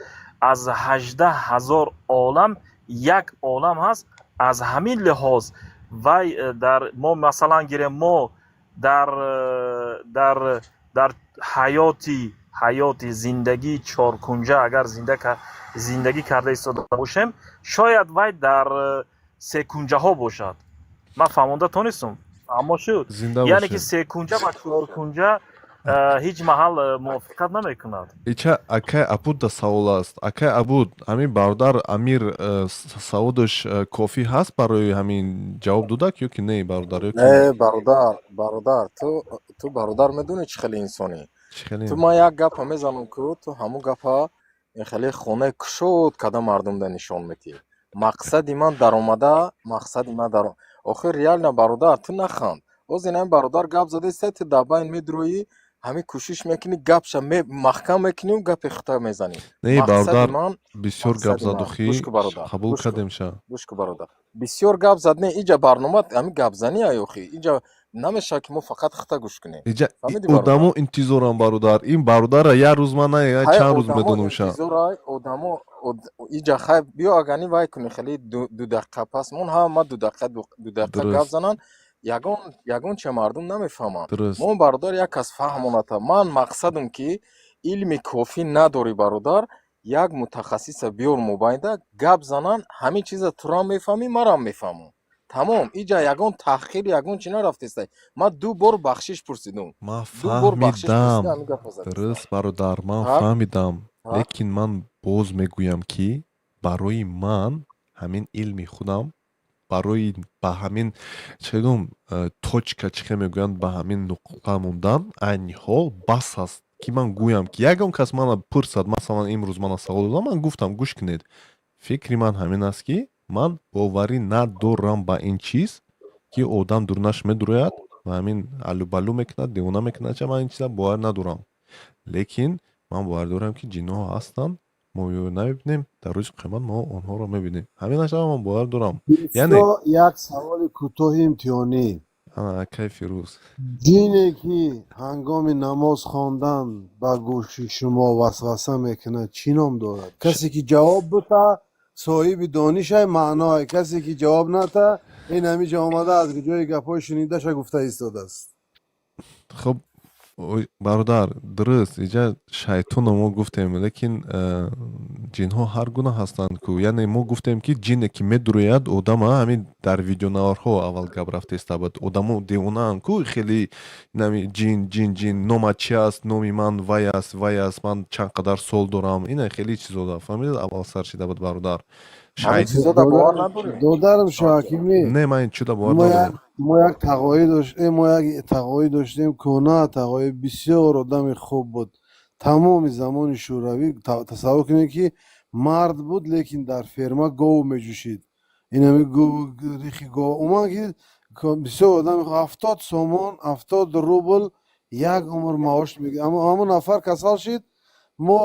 از 18,000 عالم یک عالم هست. از همین لحاظ و در ما مثلا گیریم ما در حیاتی زندگی چارکنجه اگر زندگی کرده ایستاده باشیم، شاید وای در سه کنجه ها باشد. من فهمونده تونستم، اما شو یعنی که سه کنجه و چهار کنجه هیچ محل موافقت نمیکند. Ича акай Абуд да савол аст. Акай Абуд, ҳамин бародар Амир саводаш кофӣ ҳаст барои ҳамин ҷавоб додак ё ки не бародар? Не бародар, ту бародар медони чӣ хеле инсонӣ. Ту ман як гапа мезанам ку ту ҳамун гапа хеле хонаи кушод када мардумда нишон медиҳӣ. Мақсади ман даромада, охир реально бародар ту наханд. Озин ҳамин бародар гап задаист, ту дар байн медурӯӣ, ҳамин кӯшиш мекунӣ, гапша маҳкам мекунӣ, гапи хута мезанӣ. Не бародар, бисёр гап задухӣ қабул кардем ша. Гӯш ку бародар, бисёр гап задне, иҷа барнома ҳамин гапзанӣ ай охи. Иҷа намешавад ки мо фақат хута гӯш кунем. Иҷа одамо интизорам бародар. Ин бародара як рӯз ман не чанд рӯз медонам ша. Одамо иҷа хай биё агарни вай кунӣ хеле 2 дақиқа пас мон ҳама 2 дақиқа гап зананд. ягон ча мардум намефаҳманд. Мо бародар як кас фаҳмоната. Ман мақсадам ки илми кофӣ надорӣ бародар, як мутахассиса биёр мобайнда гап зананд, ҳамин чиза турам мефаҳмӣ, марам мефаҳмам. Тамом, иҷа ягон таъхир, ягон чӣ нарафтестай. Ман 2 бор бахшиш пурсидум. Ман фаҳмидам. Дуруст бародар, ман фаҳмидам. Лекин ман боз мегӯям ки барои ман ҳамин илми худам, барои ба ҳамин чегум точка чиқа мегӯянд, ба ҳамин нуқта мондан айни ҳол бас аст ки ман гӯям ки ягон кас мана пурсад, масалан имрӯз мана савол додам, ман гуфтам гӯш кунед, фикри ман ҳамин аст ки ман боварӣ надорам ба ин чиз ки одам дурнаш медурояд ва ҳамин алубалу мекунад девона мекунад ча ман ин чиза бовар надорам лекин ман бовар дорам ки ҷинҳо ҳастанд мо намебинем дар рӯзи қиёмат мо онҳоро мебинем ҳаминашава ман бовар дорам яъне як саволи кӯтоҳи имтиҳонӣ акай фирӯз ҷине ки ҳангоми намоз хондан ба гӯши шумо васваса мекунад чӣ ном дорад касе ки ҷавоб бита соҳиби донишай маъное касе ки ҷавоб ната ин ҳамиҷа омада аз ҷои гапҳои шунидаша гуфта истодааст хуб бародар дуруст иҷа шайтону мо гуфтем лекин ҷинҳо ҳар гуна ҳастанд ку яъне мо гуфтем ки ҷине ки медурояд одама ҳамин дар видеонаварҳо аввал гап рафтаистабад одамо девонаанд ку хеле нами ҷин нома чи аст номи ман вай аст ман чанд қадар сол дорам ина хеле чизода фаҳмидед аввал сар шида буд бародар додарм шоҳакимӣ не ман ин чуда бовар надорам мо як тағои доштем кӯна тағои бисёр одами хуб буд тамоми замони шӯравӣ тасаввур кунед ки мард буд лекин дар ферма гов меҷӯшид инами рихи гов уман ки бисёр одами 70 сомон 70 рубл як умр маош мегирад ҳамун нафар касал шид мо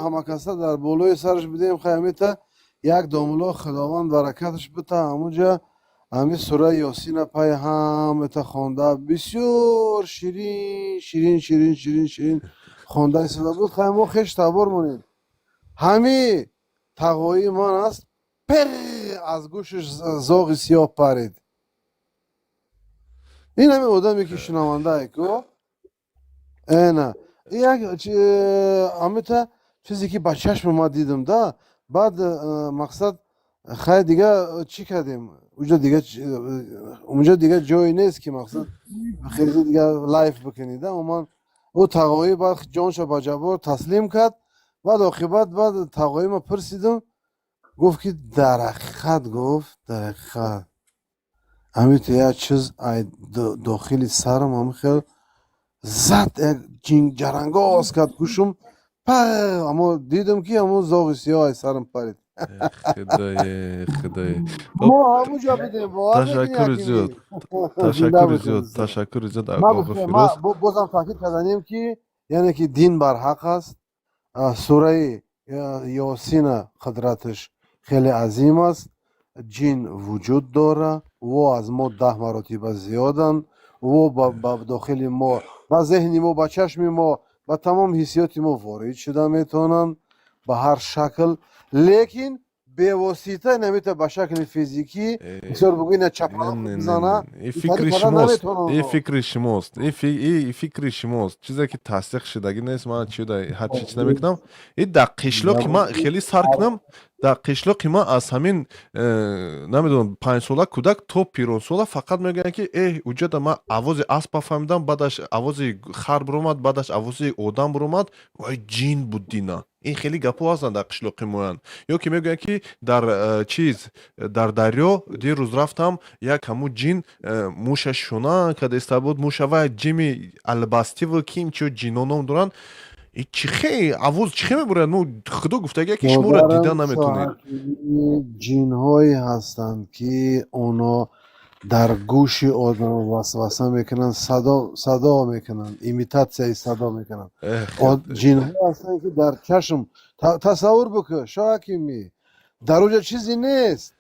ҳамакаса дар болои сараш бидем хаймита як домуло худованд баракаташ бита ҳамунҷа ҳамин сураи ёсина пай ҳамета хонда бисёр ширин хонда истода буд хай мо хеш табор монем ҳами тағои ман аст пеғ аз гӯшаш зоғи сиёҳ парид ин ҳамин одаме ки шунавандае ку эна як ҳамита чизе ки ба чашм ма дидам да баъд мақсад хай дига чӣ кардем унҷа дига ҷое нест ки мақсад хеле дига лайф бикунӣ да уман ӯ тағоӣ баъд ҷонша ба ҷабор таслим кард баъд оқибат баъд тағоӣ ма пурсидам гуфт ки дар ҳақиқат ҳамито як чиз дохили сарам ҳами хел зад як ҷарангоз кард гӯшум аммо дидам ки ҳамун зоғи сиёҳ аз сарам парид худое мо ҳамунҷа бидем ташаккури зиёд Оғо Фирӯз бозам таъкид карданем ки яъне ки дин барҳақ аст сураи ёсина қудраташ хеле азим аст ҷин вуҷуд дора во аз мо 10 маротиба зиёданд во ба дохили мо ба зеҳни мо ба чашми мо ба тамом ҳиссиёти мо ворид шуда метавонанд ба ҳар шакл лекин бевосита намета ба шакли физикӣ бисёр бугӯ ина чапалак бизана фикри шумост чизе ки тасдиқ шудагӣ нест ман ҳарчи чиз намекунам дар қишлоқи ман хеле сар кунам дар қишлоқи ман аз ҳамин намедонам 5 сола кӯдак то пиронсола фақат мегӯянд ки уҷода ман авози аспа фаҳмидам баъдаш авози хар биромад баъдаш авози одам биромад вай ҷин буд дина ин хеле гапҳо ҳастанд дар қишлоқи моян ё ки мегӯянд ки дар чиз дар дарё дирӯз рафтам як ҳамун ҷин муша шона кадаиста буд муша вай ҷими албастиву ким чиё ҷино ном доранд чихе авоз чихе мебурад мо худо гуфтаги ки шуморо дида наметонед ҷинҳое ҳастанд ки оно дар гӯши одам васваса мекунанд садо мекунанд имитатсияи садо мекунанд ҷинҳо ҳастанд ки дар чашм тасаввур бикун шоҳакимӣ дар оҷа чизе нест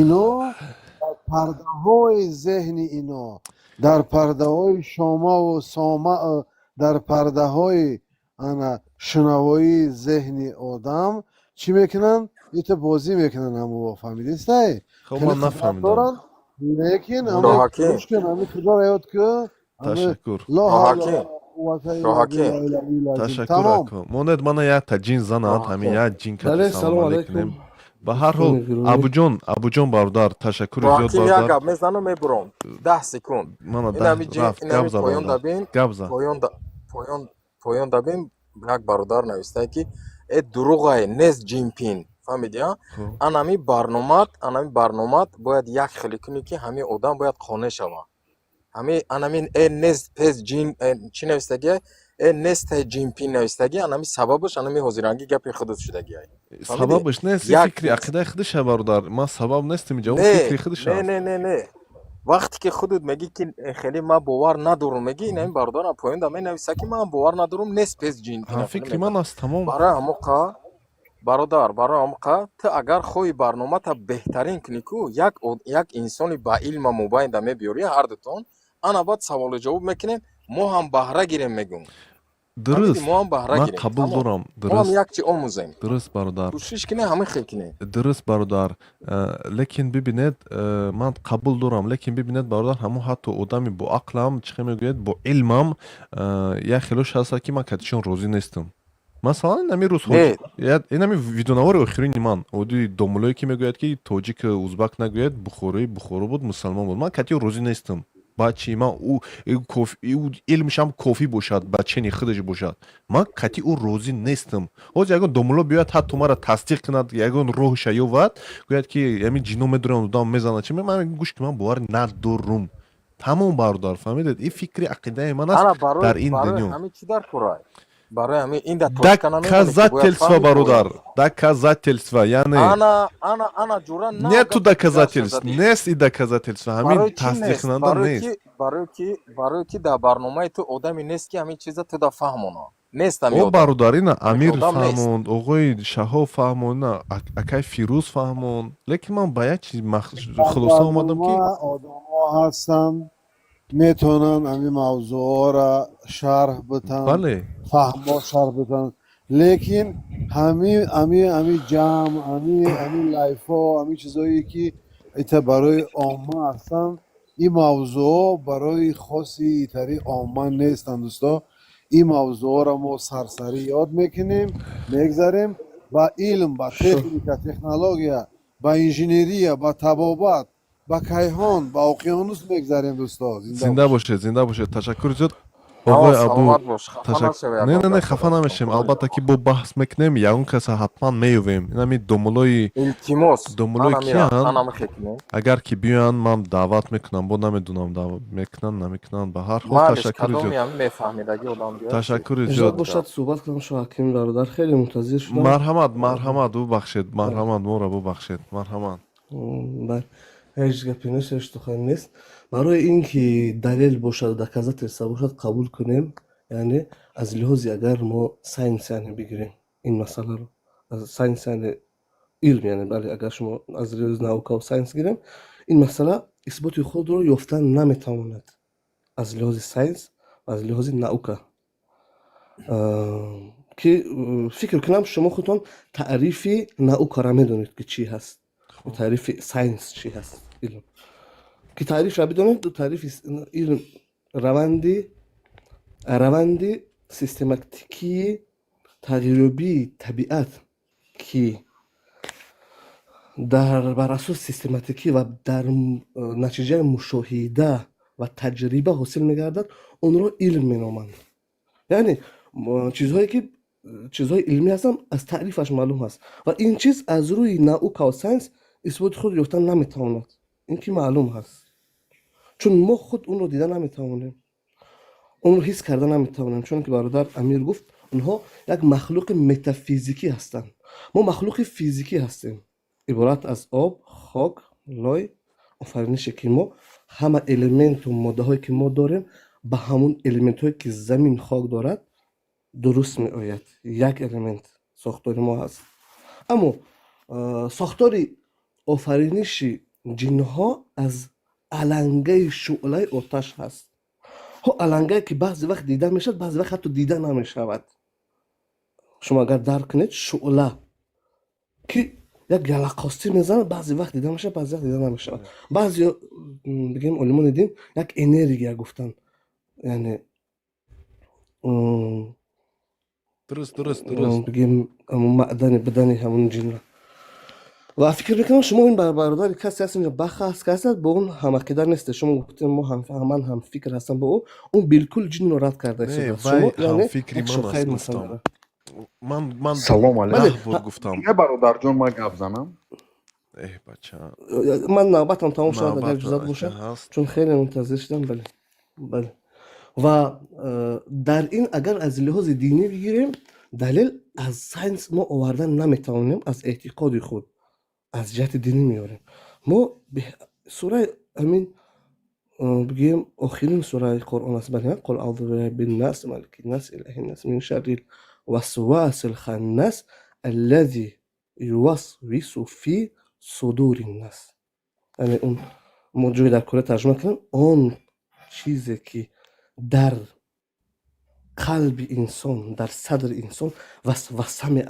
ино дар пардаҳои зеҳни ино дар пардаҳои шомаву сомаъ дар пардаҳои шунавоии зеҳни одам чӣ мекунанд ито бозӣ мекунанд ҳамо фаҳмидистай ман нафаҳмидам лекин худо ёд ку ташаккур монед мана якта ҷин занад ҳамин як ҷин кади салом алейкум ба ҳар ҳол абуҷон бародар ташаккури зиёд бародар гап мезану мебурам 10 секунд мана рафт гап зад поён дабин як бародар навистае ки дурӯғае нест ҷинпин фаҳмидӣ анами барномат бояд як хеле кунӣ ки ҳамин одам бояд қонеъ шава ҳамин анамин нест пес ҷин чӣ навистагия нест ҷимпи навистагӣ анами сабабаш анами ҳозирангӣ гапи худат шудагӣ ай. Сабабаш нест Як фикри ақидаи худиша бародар. Ман сабаб нестим инҷа, он фикри худиша. не. Вақте ки худат мегӣ ки хеле ман бовар надорум мегӣ, инами бародарам поёнда менависа ки ман бовар надорум нест пес ҷимпи. Ҳам фикри ман аст тамом. Барои ҳамоқа бародар, барои ҳамоқа ту агар хоҳӣ барномата беҳтарин кунӣ ку як инсони ба илма мубайинда мебиёрӣ ҳар дутон, ана баъд саволу ҷавоб мекунем, мо ҳам баҳра гирем мегӯм. Дуруст. мо ҳам баҳра Ман гирем. қабул дорам. Мо ҳам якчи омӯзем. Дуруст бародар. Кӯшиш кине ҳамин хел кине. Дуруст бародар. Лекин бибинед, ман қабул дорам, лекин бибинед бародар, ҳамо ҳатто одами бо ақлам чӣ мегӯяд, бо илмам як хелош ҳаста ки ман катишон розӣ нестам. Масалан, инами рӯз инами видеонавори охирини ман, оди домулое ки мегӯяд ки тоҷик узбак нагӯяд, бухорӣ буд, мусалмон буд. Ман кати розӣ нестам. Бачи ман илмишам кофӣ бошад, ба чени худаш бошад. Ман кати ӯ розӣ нестам. Ҳозир ягон домуло биёяд ҳатто маро тасдиқ кунад, ягон роҳша ёвад, гӯяд ки ями ҷино медурам, дам мезанад, чӣ ман гӯш ки ман бовар надорум. Тамом бародар, фаҳмидед? Ин фикри ақидаи ман аст дар ин дунё. Ҳамин чӣ дар кора? Барои ҳамин ин да Доказательства, бародар. Доказательства, яъне ана ҷура нету доказательств, нест и доказательства, ҳамин тасдиқкунанда нест. Барои ки дар барномаи ту одаме нест ки ҳамин чиза ту да фаҳмона. Нест ҳамин О одам. бародар, ина Амир фаҳмонд, оғои Шаҳоб фаҳмонд, ина акай Фирӯз фаҳмонд. Лекин ман ба як чиз хулоса омадам ки одамо ҳастанд метавонанд ҳамин мавзӯъҳоро шарҳ битан, фаҳмо шарҳ битан. лекин ҳамин ҷамъ, ҳамин лайфҳо, ҳамин чизҳое ки ита барои омма ҳастанд, ин мавзӯъҳо барои хоси итари омма нестанд дӯсто. ин мавзӯъҳоро мо сарсарӣ ёд мекунем, мегзарем ба илм, ба техника, технология, ба инженерия, ба табобат, ба кайҳон, ба оқёнус мегзарем дӯсто. зинда бошед, зинда бошед. Ташаккури зиёд. Оғои Абу, не хафа намешем. Албатта ки бо баҳс мекунем, ягон каса ҳатман меёвем. Инами домулои киян, агар ки биёянд, ман даъват мекунам, бо намедунам даъват мекунанд, намекунанд. Ба ҳар ҳол ташаккури зиёд. Ташаккури зиёд. бошад суҳбат кунам шо ҳаким бародар, хеле мунтазир шудам. Марҳамат, бубахшед, марҳамат, моро бубахшед, марҳамат. ҳеҷ гапе нест, ҳеҷ сухан нест. барои ин ки далел бошад, доказательства бошад, қабул кунем, яъне аз лиҳози агар мо сайнс яъне бигирем ин масъаларо, аз сайнс яъне илм, яъне бале, агар шумо аз лиҳози наукаву сайнс гирем, ин масъала исботи худро ёфтан наметавонад аз лиҳози сайнс ва аз лиҳози наука. ки фикр кунам шумо худтон таърифи наукаро медонед ки чӣ ҳаст, таърифи сайнс чӣ ҳаст, илм. ки таърифро бидонед, таърифи илм раванди систематикии тағйирёбии табиат ки бар асоси систематикӣ ва дар натиҷаи мушоҳида ва таҷриба ҳосил мегардад, онро илм меноманд. яъне чизҳои илмӣ ҳастанд, аз таърифаш маълум ҳаст ва ин чиз аз рӯи наукаву сайнс исботи худ ёфтан наметавонад. ин ки маълум ҳаст, чун мо худ онро дида наметавонем, онро ҳис карда наметавонем. чун ки бародар Амир гуфт, онҳо як махлуқи метафизикӣ ҳастанд. мо махлуқи физикӣ ҳастем, иборат аз об, хок, лой, офаринише ки мо ҳама элементу моддаҳое ки мо дорем ба ҳамун элементҳое ки замин хок дорад дуруст меояд. як элемент сохтори мо ҳаст. аммо сохтори офариниши ҷинҳо аз алангаи шуълаи оташ ҳаст. алангае ки баъзе вақт дида мешавад, баъзе вақт ҳатто дида намешавад. шумо агар дарк кунед, шуъла ки як галақости мезанад, баъзе вақт дида мешавад, баъзе вақт дида намешавад. баъзе бигем олимони дин як энергия гуфтанд, яъне дуруст бигем маъдани бадани ҳамун ҷинна. ва фикр мекунам шумо ин бародари касе ҳаст инҷо бахас касад, бо он ҳамақида нестед. шумо гуфтем мо ман ҳам фикр ҳастам бо он билкул ҷинро рад карда истодаст. шумо яъне як шохаи масъала. ман салом алейкум гуфтам. я бародарҷон, ман гап занам. бача, ман навбатам тамом шуд, агар иҷозат бошад, чун хеле мунтазир шудам. бале. و در این اگر از لحاظ دینی بگیریم دلیل از ساینس ما آوردن نمیتوانیم، از اعتقاد خود از جهت دینی میاریم. ما سوره همین بگیم آخرین سوره قرآن است، بله، قل اعوذ برب الناس ملک الناس اله الناس من شر الوسواس الخناس الذي یوسوس فی صدور الناس. یعنی اون موضوعی در کره ترجمه کردن اون چیزی که در قلب انسان، در صدر انسان وسوسه می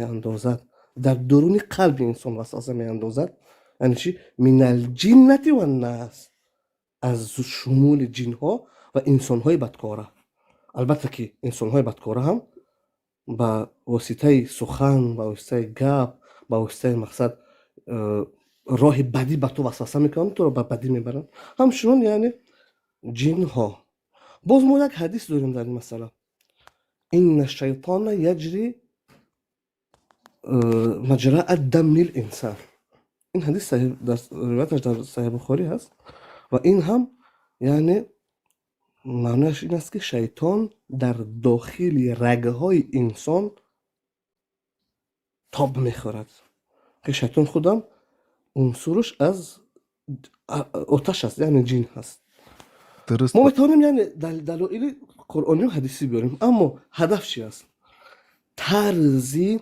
اندازد، در درون قلب انسان وسوسه می اندازد. یعنی چی؟ من الجنة و الناس، از شمول جن ها و انسان های بدکاره. البته که انسان های بدکاره هم با واسطه سخن، با واسطه گپ، با واسطه مقصد راه بدی به تو وسوسه میکنن، تو رو به بدی میبرن. همچنان یعنی جن ها. باز ما یک حدیث داریم در این مسئله، این الشیطان یجری مجرى الدم الانسان. این حدیث در روایتش در صحیح بخاری هست و این هم یعنی معنیش این است که شیطان در داخل رگه های انسان تاب میخورد، که شیطان خودم عنصرش از آتش است، یعنی جن هست. درست. ما میتونیم یعنی دلایل قرآنی و حدیثی بیاریم، اما هدف چی است؟ طرزی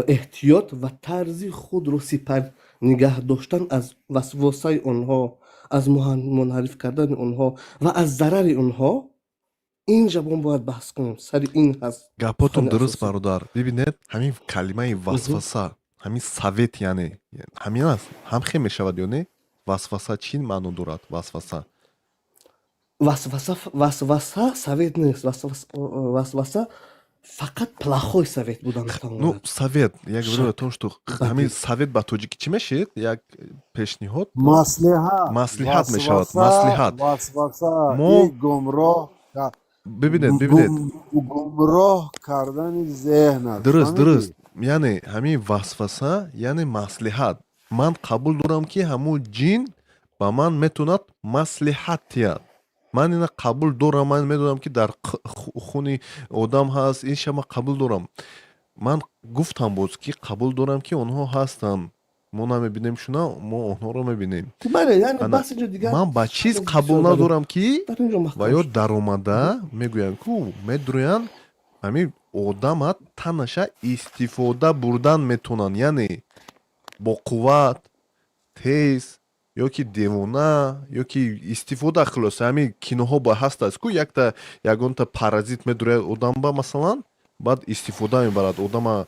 احتیاط و طرزی خود رو سپر نگه داشتن از وسوسه اونها، از منحرف کردن اونها و از ضرر اونها. اینجا ما باید بحث کنیم، سر این هست. گپاتون درست برادر. ببینید همین کلمه وسوسه، همین سویت یعنی همین است، هم خیلی میشود یا نه؟ وسوسه چی معنی دارد؟ وسوسه سویت نیست. وسوسه فقط плохой совет بودن میتونه. Ну, совет. Я говорю о том, что همین совет با توجیکی چی میشه؟ یک پیشنهاد. مصلحت میشود. مصلحت. ما گمراه. ببینید. گمراه کردن ذهن است. درست. یعنی همین وسوسه یعنی مصلحت. من قبول دارم که همون جن با من میتوند مصلحت تیاد. من اینا قبول دارم. من میدونم که در خونی آدم هست، این شما قبول دارم. من گفتم باز که قبول دارم که اونها هستن. ما نمیبینیم شونا، ما اونها رو میبینیم. بله، یعنی بس اینجا دیگه من با چیز قبول ندارم که و یا در اومده میگوین که میدروین همین آدم ها تنشا استفاده بردن میتونن، یعنی با قوت تیز یا که دیوانه یا که استفاده خلاص. همین کینوها با هست است که یکون تا پارازیت میدروی آدم با مثلا بعد استفاده میبرد، آدم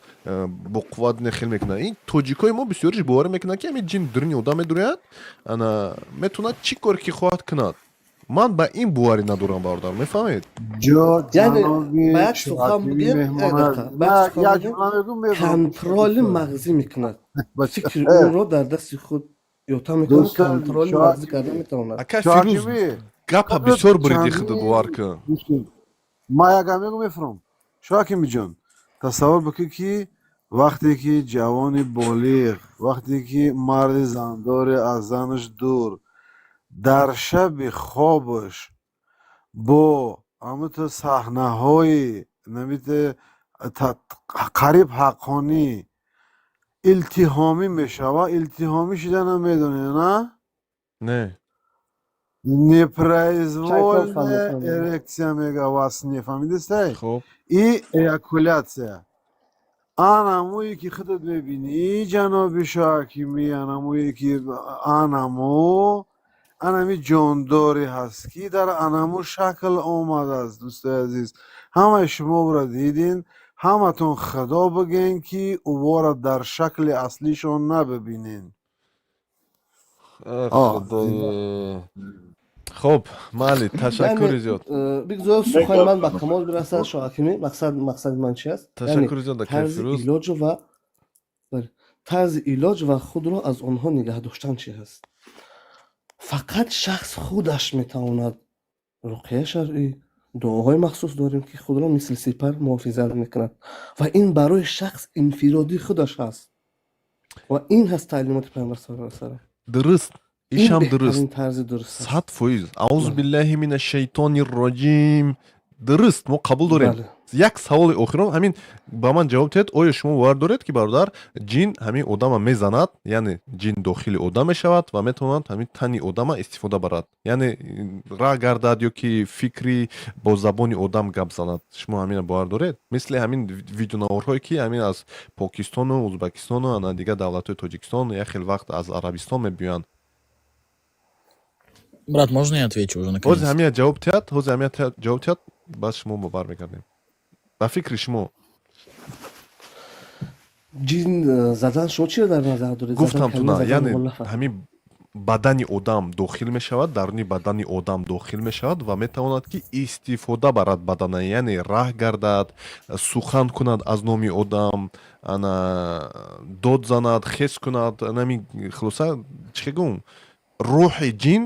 با قوت نخیل میکنه. این توجیکای ما بسیارش باور میکنه که همین جن درنی آدم میدروید انا میتونه چی کار که خواهد کند. من با این باوری ندارم برادر، میفهمید؟ یعنی باید سخن بگیم کنترل مغزی میکند، فکر اون رو در دست خود یوتا میکنه، کنترل مغزی کردن میتونه. اکا فیروز گپا بسیار بریدی خود باور کن. ما یکم میفرم شاکمی جان، تصور بکی که وقتی که جوانی بالغ، وقتی که مرد زندار از زنش دور در شب خوابش با همت صحنه های نمیده قریب حقانی التهامی میشه و التهامی شدن هم میدونه نه؟ نه непроизвольная эрекция میگه واسه فهمیدسته؟ خب این ایاکوляция. آنامویی که خودت ببینی جناب شاکمی، آنامویی که آنامی جانداری هست که در آنامو شکل آمده است. دوست عزیز همه شما برا دیدین، همه تون خدا بگین که او را در شکل اصلیشون نببینین. خب مالی تشکر زیاد. بگذار سخن من با کمال برسه شاکمی. مقصد من چی است؟ تشکر زیاد دکتر فیروز. طرز علاج و خود را از آنها نگه داشتن چی هست؟ فقط شخص خودش میتواند. رقیه شرعی دعاهای مخصوص داریم که خود را مثل سپر محافظت میکند و این برای شخص انفرادی خودش هست و این هست تعلیمات پیامبر صلی الله علیه و سلم. درست. ишам беҳтарин дуруст. тарзи дуруст аст. 100%. Аузу биллаҳи минаш шайтонир роҷим. Дуруст, мо қабул дорем. Бале. Як саволи охирон ҳамин ба ман ҷавоб диҳед, оё шумо бовар доред ки бародар ҷин ҳамин одама мезанад, яъне ҷин дохили одам мешавад ва метавонад ҳамин тани одама истифода барад, яъне раҳ гардад ё ки фикри бо забони одам гап занад. Шумо ҳамина бовар доред? Мисли ҳамин видеонаворҳое ки ҳамин аз Покистону, Узбекистону, ана дигар давлатҳои Тоҷикистон, як хел вақт аз Арабистон мебиёянд. Брат, можно я отвечу уже наконец? ҳозир ҳамин ҷавоб диҳад, ҳозир ҳамин ҷавоб диҳад, баъд шумо бармегардем. ба фикри шумо ҷин задан шумо чиро дар назар доред? гуфтам ту на, яъне мухоллаф аст. ҳамин бадани одам дохил мешавад, даруни бадани одам дохил мешавад ва метавонад ки истифода барад бадана, яъне раҳ гардад, сухан кунад аз номи одам, ана дод занад, хес кунад, нами хулоса чӣ гум рӯҳи ҷин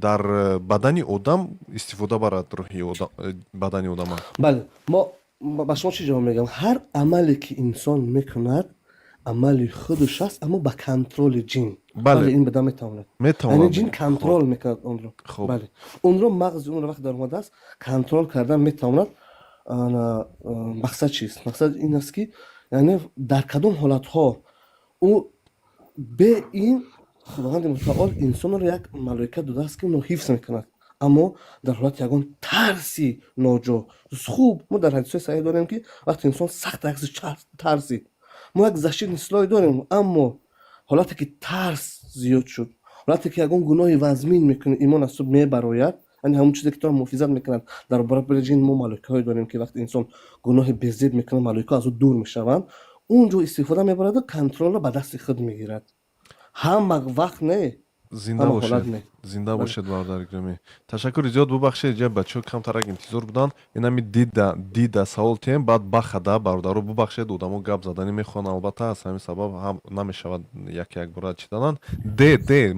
дар бадани одам истифода барад, рӯҳи бадани одама. бале, мо ба шумо чӣ ҷавоб мегам? ҳар амале ки инсон мекунад амали худаш аст, аммо ба контроли ҷин. Бале, ин бада метавонад. метавонад. Яъне ҷин контрол мекунад онро. Хуб. Бале. Онро мағзи онро вақте дар омадааст, контрол кардан метавонад. Мақсад чист? Мақсад ин аст ки яъне дар кадом ҳолатҳо ӯ бе ин худованди мутаол инсонро як малоика додааст ки онро ҳифз мекунад. аммо дар ҳолати ягон тарси ноҷо. Хуб, мо дар ҳадисҳои саҳиҳ дорем ки вақте инсон сахт тарси, мо як защитни силоҳе дорем, аммо ҳолате ки тарс зиёд шуд, ҳолате ки ягон гуноҳи вазмин мекунӣ, имон аз ту мебарояд, яъне ҳамон чизе ки туро муҳофизат мекунад. Дар баробари ҷин мо малоикаҳое дорем ки вақте инсон гуноҳи безид мекунад, малоика аз ӯ дур мешаванд. унҷо истифода мебараду контролро ба дасти худ мегирад. ҳама вақт не. Зинда бошед, зинда бошед бародари гиромӣ. Ташаккури зиёд бубахшед, ҷа бачаҳо камтарак интизор буданд. Инами дида савол тем, баъд бахада бародаро бубахшед, одамо гап задани мехоҳанд, албатта аз ҳамин сабаб ҳам намешавад як бора чидадан.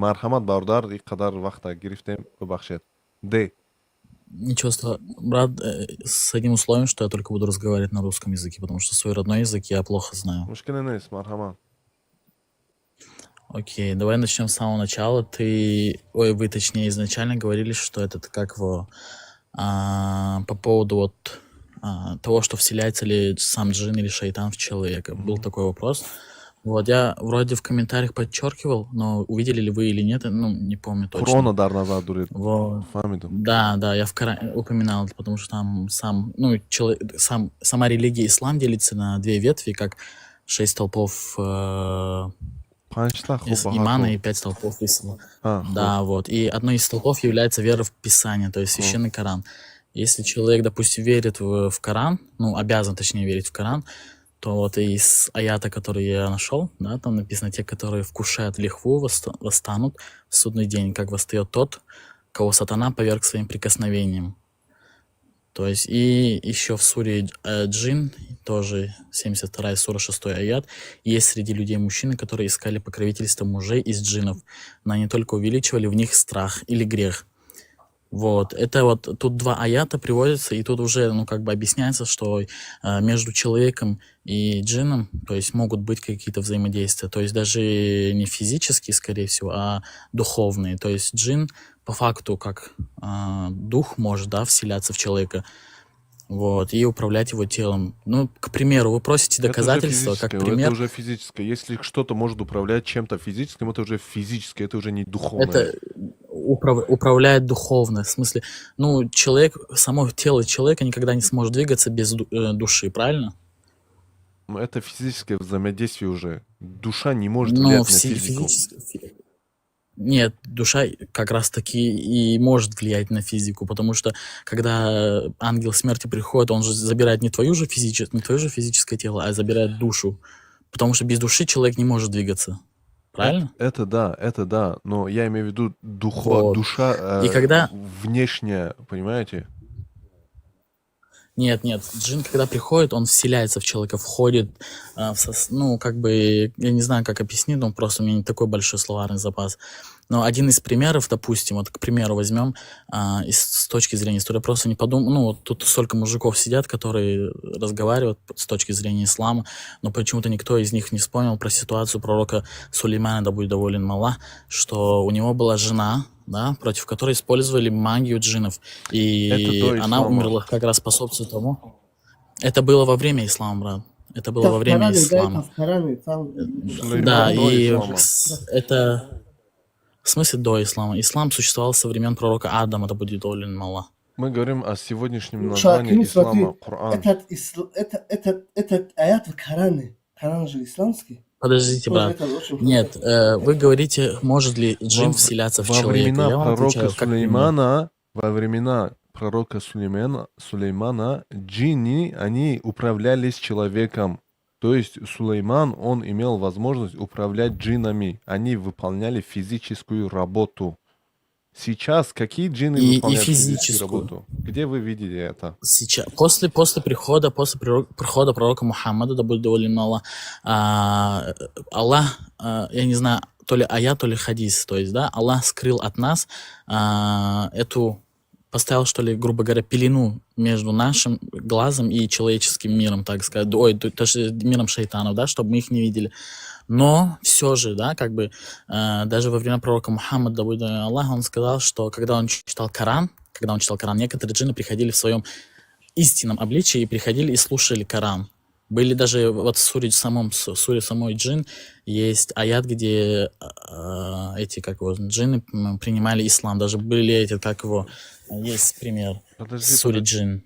Марҳамат бародар, ин қадар вақта гирифтем, бубахшед. Ничего страшного. Брат, с одним условием, что я только буду разговаривать на русском языке, потому что свой родной язык я плохо знаю. Мушкила нест, марҳамат. Окей, давай начнем с самого начала. Вы точнее изначально говорили, что это как по поводу того, что вселяется ли сам джин или шайтан в человека. Был такой вопрос. Вот, я вроде в комментариях подчеркивал, но увидели ли вы или нет, ну, не помню точно. Корона дар назар доред. Вот. Да, я в Коране упоминал, потому что там сама религия ислам делится на две ветви, как 6 столпов из имана и 5 столпов ислама. Да, вот. И одной из столпов является вера в Писание, то есть священный Коран. Если человек, допустим, верит в Коран, ну, обязан, точнее, верить в Коран, то вот из аята, который я нашел, да, там написано: те, которые вкушают лихву, восстанут в судный день, как восстает тот, кого сатана поверг своим прикосновением. То есть, и еще в суре Джин, тоже 72 сура, 6 аят, есть среди людей мужчины, которые искали покровительство мужей из джиннов, но они только увеличивали в них страх или грех. Вот, это вот, тут два аята приводятся, и тут уже, объясняется, что между человеком и джинном, то есть, могут быть какие-то взаимодействия, то есть, даже не физические, скорее всего, а духовные, то есть, джин по факту, как дух может, да, вселяться в человека, вот, и управлять его телом. Ну, к примеру, вы просите доказательства, как пример... Это уже физическое. Если что-то может управлять чем-то физическим, это уже физическое, это уже не духовное. Это управляет духовно, в смысле, само тело человека никогда не сможет двигаться без души, правильно? Это физическое взаимодействие уже. Душа не может влиять на физику. Нет, душа как раз-таки и может влиять на физику, потому что когда ангел смерти приходит, он же забирает не твое же физическое тело, а забирает душу, потому что без души человек не может двигаться. Правильно? Это да, но я имею в виду душа и когда... внешняя, понимаете? Нет, джин, когда приходит, он вселяется в человека, входит, я не знаю, как объяснить, но просто у меня не такой большой словарный запас. Но один из примеров, допустим, вот, к примеру, возьмем с точки зрения истории, просто не подумал, ну, вот тут столько мужиков сидят, которые разговаривают с точки зрения ислама, но почему-то никто из них не вспомнил про ситуацию пророка Сулеймана, да будет доволен Аллах, что у него была жена, да, против которой использовали магию джиннов, и Это до она ислама. умерла как раз по собственному тому. Это было во время ислама, брат. Это было во время ислама. Да, Сулейман до и ислама. это... В смысле до ислама? Ислам существовал со времен пророка Адама, да будет доволен Аллах. Мы говорим о сегодняшнем Шакин, названии смотри, ислама Коран. этот аят в Коране. Коран же исламский. Подождите, Тоже брат. это очень Нет, вы говорите, может ли джин вселяться в Во человека? времена Я вам пророка отвечаю, как пример. Сулеймана, во времена пророка Сулеймана, джинни, они управляли с человеком. То есть Сулейман, он имел возможность управлять джиннами. Они выполняли физическую работу. Сейчас какие джинны И выполняют физическую физическую. работу? Где вы видели это? Сейчас, после прихода пророка Мухаммада, да будет доволен Аллах, Аллах, я не знаю, то ли аят, то ли хадис, то есть, да, Аллах скрыл от нас поставил, что ли, грубо говоря, пелену между нашим глазом и человеческим миром, так сказать, даже миром шайтанов, да, чтобы мы их не видели. Но все же, да, как бы, даже во время пророка Мухаммада, да будет Аллах, он сказал, что когда он читал Коран, некоторые джинны приходили в своем истинном обличии и приходили и слушали Коран. Были даже вот в суре самой джин есть аят, где эти, как его, джинны принимали ислам. Даже были эти, как его, есть пример в суре джин.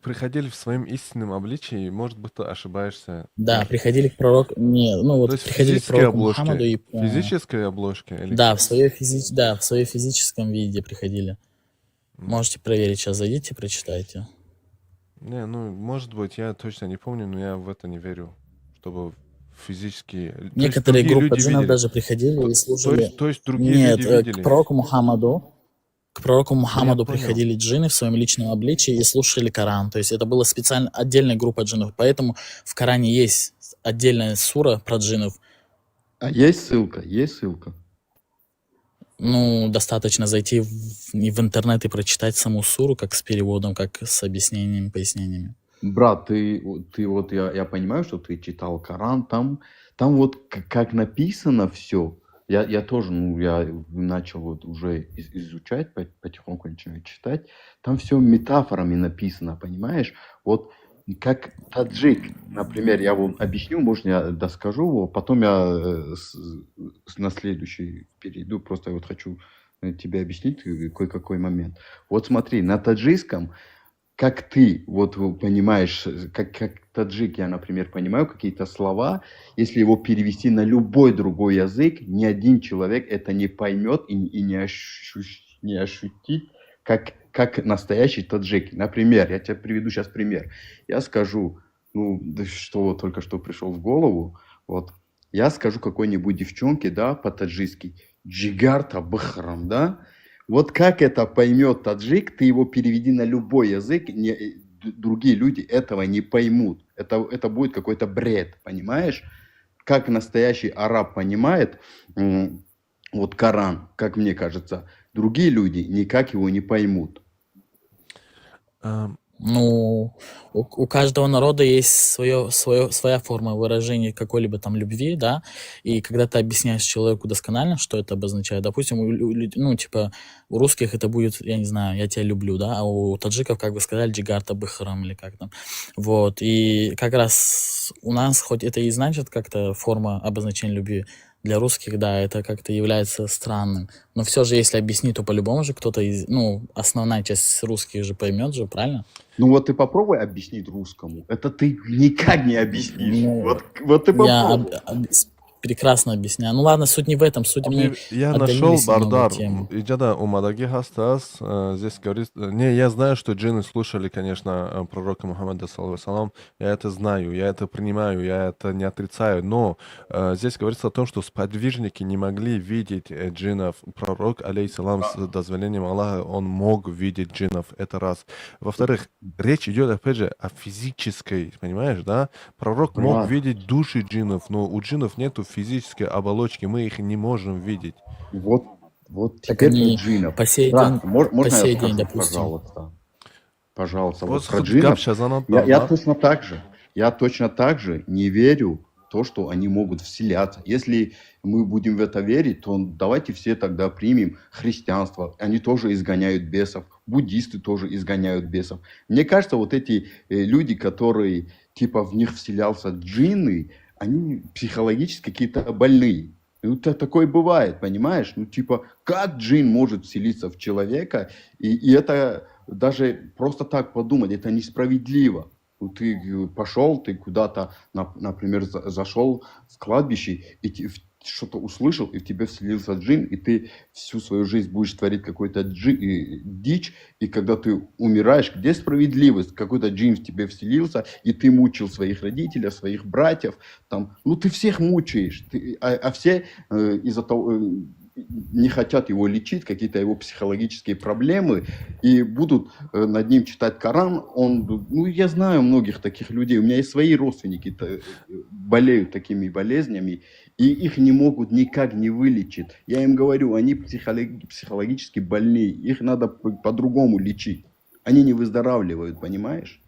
Приходили в своем истинном обличии, может быть, ты ошибаешься. Да, приходили к пророку, приходили к пророку Мухаммаду и... Физической обложке? Или да, в своем физическом виде приходили. Можете проверить, сейчас зайдите, прочитайте. Не, ну, может быть, я точно не помню, но я в это не верю, чтобы физически... Некоторые группы джиннов даже приходили и слушали... То есть другие люди видели? К пророку Мухаммаду приходили джинны в своем личном обличии и слушали Коран. То есть это была специально отдельная группа джиннов. Поэтому в Коране есть отдельная сура про джиннов. А есть ссылка? Есть ссылка? Ну, достаточно зайти в интернет и прочитать саму суру, как с переводом, как с объяснениями, пояснениями. Брат, ты вот, я понимаю, что ты читал Коран, там вот как написано все. Я тоже, я начал вот уже изучать, потихоньку начинаю читать. Там все метафорами написано, понимаешь? Вот как таджик, например, я вам объясню, может, я доскажу его, потом я на следующий перейду, просто вот хочу тебе объяснить кое-какой момент. Вот смотри, на таджикском, как ты, вот понимаешь, как таджик, я, например, понимаю какие-то слова, если его перевести на любой другой язык, ни один человек это не поймет и не ощутит, как настоящий таджик. Например, я тебе приведу сейчас пример. Я скажу, что только что пришел в голову, вот, я скажу какой-нибудь девчонке, да, по-таджикски, джигарта бхрам, да, вот как это поймет таджик, ты его переведи на любой язык, другие люди этого не поймут. Это будет какой-то бред, понимаешь? Как настоящий араб понимает вот Коран, как мне кажется, другие люди никак его не поймут. Ну, у каждого народа есть своя форма выражения какой-либо там любви, да, и когда ты объясняешь человеку досконально, что это обозначает, допустим, у русских это будет, я не знаю, я тебя люблю, да, а у таджиков, как вы сказали, джигарта бхрам или как там, вот, и как раз у нас, хоть это и значит как-то форма обозначения любви, для русских, да, это как-то является странным. Но все же, если объяснить, то по-любому же кто-то основная часть русских же поймет же, правильно? Ну вот ты попробуй объяснить русскому. Это ты никак не объяснишь. Вот ты попробуй. Я прекрасно объясняю. Ну ладно, суть не в этом, суть мы Я нашел Бардар. Иджада Умадаги Хастас здесь говорит. Не, я знаю, что джинны слушали, конечно, пророка Мухаммада, салам. Я это знаю, я это принимаю, я это не отрицаю. Но здесь говорится о том, что сподвижники не могли видеть джиннов. Пророк, алейхиссалам, с дозволением Аллаха, он мог видеть джиннов. Это раз. Во-вторых, речь идет, опять же, о физической, понимаешь, да? Пророк мог видеть души джиннов, но у джиннов нету физической оболочки, мы их не можем видеть. Вот Вот Так теперь про они джинов. по сей Да, день, можно я скажу, допустим. пожалуйста? Пожалуйста, вот Вот про тут джинов. гап шазанат Я барда. точно так же не верю в то, что они могут вселяться. Если мы будем в это верить, то давайте все тогда примем христианство. Они тоже изгоняют бесов. Буддисты тоже изгоняют бесов. Мне кажется, вот эти люди, которые типа в них вселялся джинны, они психологически какие-то больные. Ну, такое бывает, понимаешь? Ну, типа, как джин может вселиться в человека, и это даже просто так подумать, это несправедливо. Ну, ты пошел, ты куда-то, например, зашел в кладбище, и что-то услышал, и в тебе вселился джин, и ты всю свою жизнь будешь творить какой-то дичь, и когда ты умираешь, где справедливость? Какой-то джин в тебе вселился, и ты мучил своих родителей, своих братьев, там, ну ты всех мучаешь, а все из-за того не хотят его лечить, какие-то его психологические проблемы, и будут над ним читать Коран. Ну, я знаю многих таких людей, у меня есть свои родственники, болеют такими болезнями, и их не могут никак не вылечить. Я им говорю, они психологически больные, их надо по-другому лечить. Они не выздоравливают, понимаешь?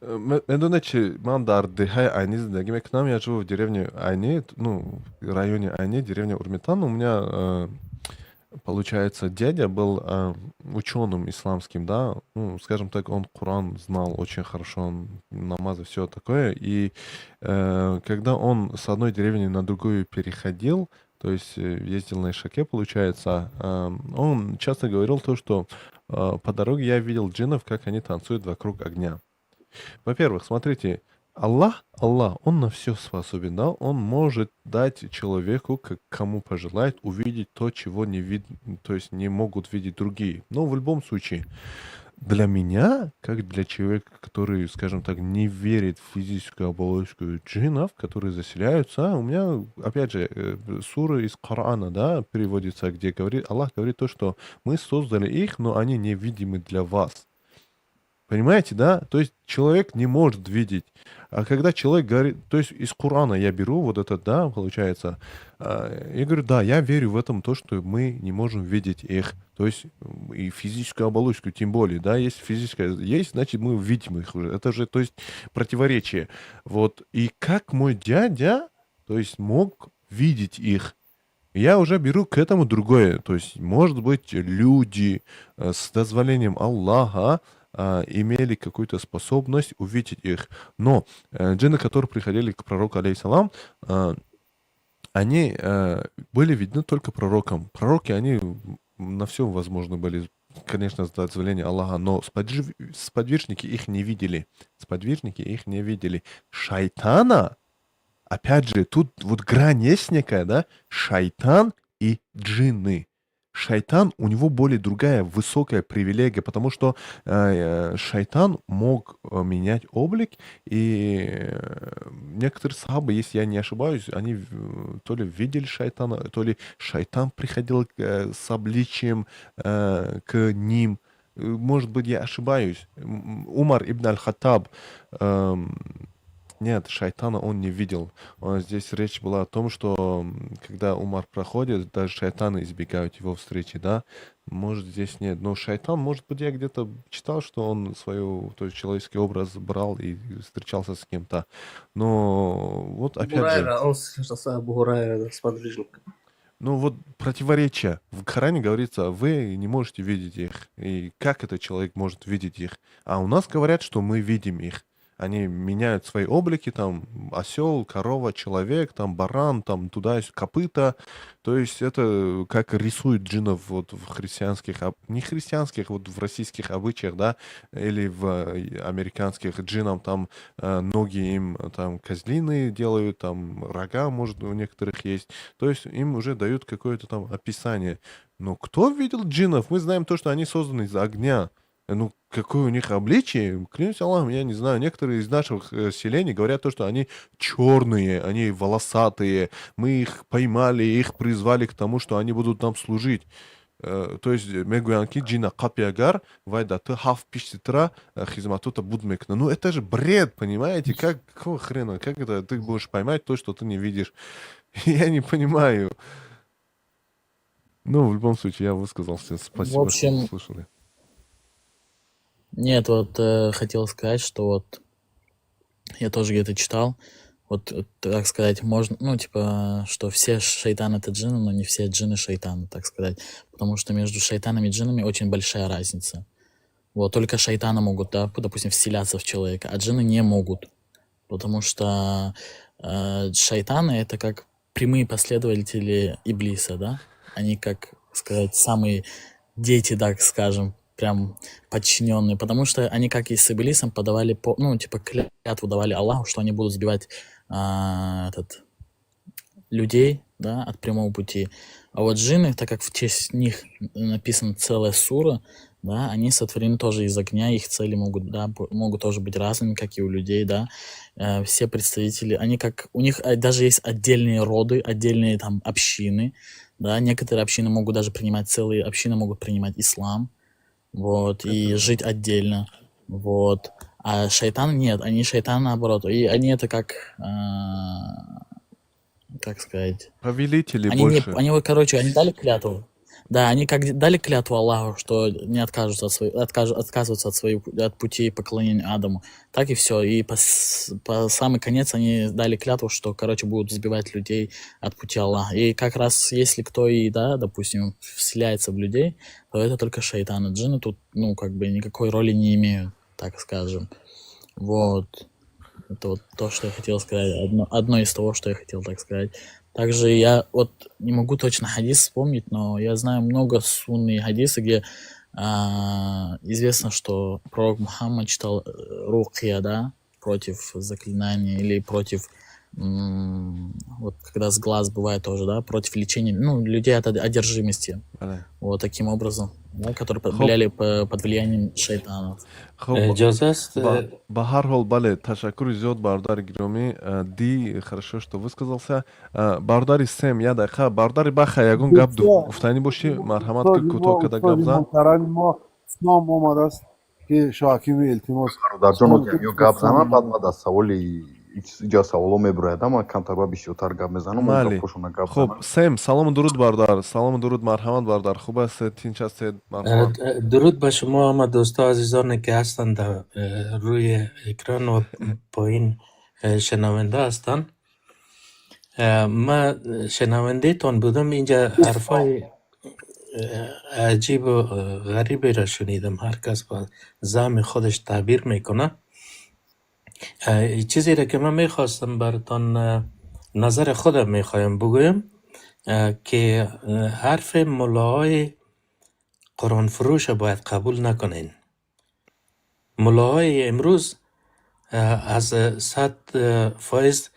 Медонечи, мандар, Дыхай, Айни, зиндагим. К нам я живу в деревне Айни, ну, в районе Айни, деревня Урмитан. У меня, получается, дядя был ученым исламским, да, ну, скажем так, он Коран знал очень хорошо, он намазы, все такое. И когда он с одной деревни на другую переходил, то есть ездил на Ишаке, получается, он часто говорил то, что по дороге я видел джиннов, как они танцуют вокруг огня. Во-первых, смотрите, Аллах, Он на все способен, да? Он может дать человеку, кому пожелает, увидеть то, чего не видно, то есть не могут видеть другие. Но в любом случае, для меня, как для человека, который, скажем так, не верит в физическую оболочку джиннов, которые заселяются, у меня, опять же, сура из Корана, да, переводится, где Аллах говорит то, что мы создали их, но они невидимы для вас. Понимаете, да? То есть человек не может видеть. А когда человек говорит, то есть из Корана я беру вот это, да, получается, я говорю, да, я верю в этом, то, что мы не можем видеть их. То есть и физическую оболочку, тем более, да, есть физическая, есть, значит, мы видим их уже. Это же, то есть, противоречие. Вот. И как мой дядя, то есть, мог видеть их? Я уже беру к этому другое. То есть, может быть, люди с дозволением Аллаха имели какую-то способность увидеть их. Но джинны, которые приходили к пророку, алейхиссалам, они были видны только пророкам. Пророки, они на все возможно были, конечно, с дозволения Аллаха, но сподвижники их не видели. Сподвижники их не видели. Шайтана, опять же, тут вот грань есть некая, да? Шайтан и джинны. Шайтан, у него более другая высокая привилегия, потому что шайтан мог менять облик, и некоторые сахабы, если я не ошибаюсь, они то ли видели шайтана, то ли шайтан приходил с обличием к ним. Может быть, я ошибаюсь. Умар ибн аль-Хаттаб, нет, шайтана он не видел. Здесь речь была о том, что когда Умар проходит, даже шайтаны избегают его встречи, да? Может, здесь нет. Но шайтан, может быть, я где-то читал, что он свой, то есть, человеческий образ брал и встречался с кем-то. Но вот опять же... Он встречался Абу Хурайра с подвижником. Ну вот противоречие. В Коране говорится, вы не можете видеть их. И как этот человек может видеть их? А у нас говорят, что мы видим их. Они меняют свои облики, там, осел, корова, человек, там, баран, там, туда, копыта. То есть это как рисуют джиннов вот в христианских, не христианских, вот в российских обычаях, да, или в американских джиннам, там, ноги им, там, козлиные делают, там, рога, может, у некоторых есть. То есть им уже дают какое-то там описание. Но кто видел джиннов? Мы знаем то, что они созданы из огня. Ну, какое у них обличие, клянусь Аллахом, я не знаю. Некоторые из наших селений говорят то, что они черные, они волосатые. Мы их поймали, их призвали к тому, что они будут нам служить. То есть, мегуянки джина капиагар, вайдаты хав пиштитра, хизматута будмекна. Ну, это же бред, понимаете? Какого хрена? Как это ты будешь поймать то, что ты не видишь? Я не понимаю. Ну, в любом случае, я высказал все. В Спасибо, что общем, слушали. нет, вот хотел сказать, что вот я тоже где-то читал, вот так сказать, можно, ну, типа, что все шайтаны это джинны, но не все джинны шайтаны, так сказать. Потому что между шайтанами и джиннами очень большая разница. Вот, только шайтаны могут, да, допустим, вселяться в человека, а джинны не могут. Потому что шайтаны это как прямые последователи Иблиса, да? Они, как сказать, самые дети, так скажем, прям подчиненные, потому что они, как и с Иблисом, подавали, ну, типа, клятву давали Аллаху, что они будут сбивать людей, да, от прямого пути. А вот джинны, так как в честь них написана целая сура, да, они сотворены тоже из огня, их цели могут, да, могут тоже быть разными, как и у людей, да. Все представители, они как, у них даже есть отдельные роды, отдельные там общины, да, некоторые общины могут даже принимать, целые общины могут принимать ислам, вот, и жить отдельно, вот. А шайтан нет, они шайтан наоборот, и они это как сказать, Повелители они больше. они вот, короче, они дали клятву, да, они как дали клятву Аллаху, что не откажутся отказываются от пути поклонения Адаму, так и все, и по самый конец они дали клятву, что, короче, будут сбивать людей от пути Аллаха, и как раз если кто и, да, допустим, вселяется в людей, то это только шайтаны, джинны тут, ну, как бы никакой роли не имеют, так скажем, вот. Это вот то, что я хотел сказать, одно из того, что я хотел, так сказать. Также я вот не могу точно хадис вспомнить, но я знаю много сунны хадисы, где известно, что пророк Мухаммад читал рукья, да, против заклинания или против, вот когда с глаз бывает тоже, да, против лечения, ну, людей от одержимости. Вот таким образом, да, которые были под влиянием шайтанов. اجازه است Ба ҳар ҳол, бале, ташаккури зиёд бародари гиромӣ. Ди хорошо, что высказался. Бародари Сем, я дақиқа, бародари Баха, ягон гап гуфтанӣ бошӣ, марҳамат кӣ кӯтоҳ када гап зан. محترم ما اسلام آمده است که شاکیم التماس برادرجان یو گپ زنم بعد من در سوالی اینجا سوالا میبراید من کمتر و بیشتر گپ میزنم اونجا پشونه گپ خب سم سلام درود برادر، سلام درود مرحمت برادر، خوب است؟ تینچ هستید؟ مرحبا. درود به شما همه دوستا عزیزانی که هستند در روی اکران و پایین شنونده هستند. من شنونده تان بودم، اینجا حرفای عجیب و غریبی را شنیدم، هر کس با زعم خودش تعبیر میکنه. چیزی را که من میخواستم براتان نظر خودم میخوایم بگویم که حرف ملاهای قرآن فروش باید قبول نکنین. ملاهای امروز از 100%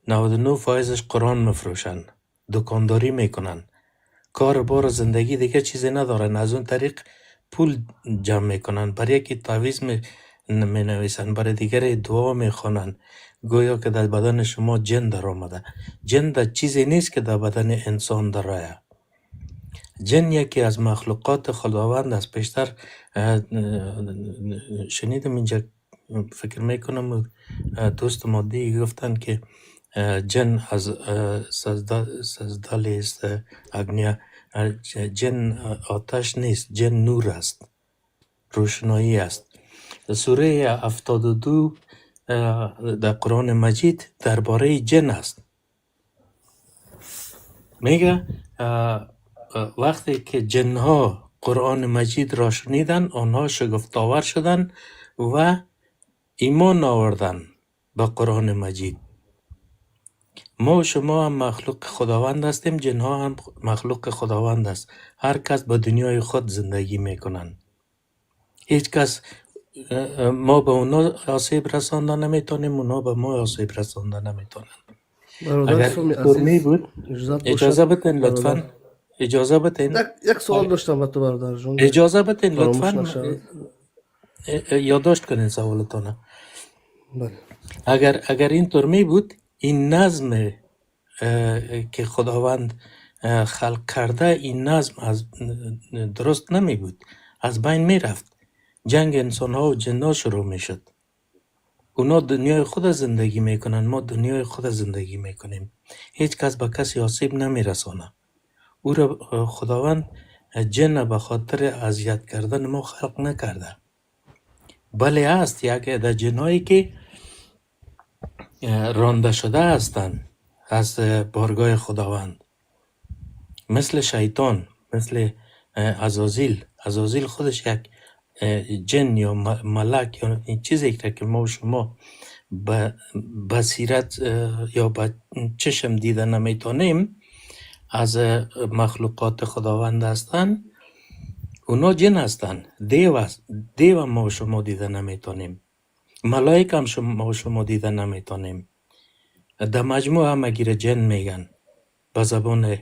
99%ش قرآن مفروشن، دکانداری میکنن، کار بار زندگی دیگه چیزی ندارن، از اون طریق پول جمع میکنن، برای یکی تعویض می نویسن، برای دیگری دعا میخوانن، گویا که در بدن شما جن در آمده. جن در چیزی نیست که در بدن انسان در آید. جن یکی از مخلوقات خداوند است. پیشتر شنیدم اینجا، فکر میکنم دوست مادی گفتن که جن از سزدالی است اگنیا. جن آتش نیست، جن نور است، روشنایی است. سوره 72 در قرآن مجید درباره جن است. میگه وقتی که جنها قرآن مجید را شنیدن، آنها شگفت‌آور شدند و ایمان آوردند به قرآن مجید. ما و شما هم مخلوق خداوند هستیم، جنها هم مخلوق خداوند است. هر کس به دنیای خود زندگی میکنند. هیچ کس ما به اونا آسیب رسانده نمیتونیم، اونا به ما آسیب رسانده نمیتونن. اگر فرمی بود اجازه بتین لطفا، اجازه بتین. یک سوال داشتم با تو برادر جون، اجازه بتین لطفا، یادداشت کنین سوالتونه. اگر اینطور می بود، این نظم که خداوند خلق کرده، این نظم از درست نمی بود، از بین می رفت. جنگ انسان ها و جن ها شروع می شد. اونا دنیای خود زندگی میکنن، ما دنیای خود زندگی میکنیم. هیچ کس به کسی آسیب نمی رسانه. او را خداوند جن به خاطر اذیت کردن ما خلق نکرده. بله هست یک عده جنایی که رانده شده هستند از بارگاه خداوند، مثل شیطان، مثل عزازیل خودش یک جن یا ملک یا این چیزی که ما و شما به بصیرت یا به چشم دیده نمیتونیم از مخلوقات خداوند هستند. اونا جن هستند، دیو ما و شما دیده نمیتونیم، ملائک هم ما و شما دیده نمیتونیم. در مجموع هم گیر جن میگن به زبان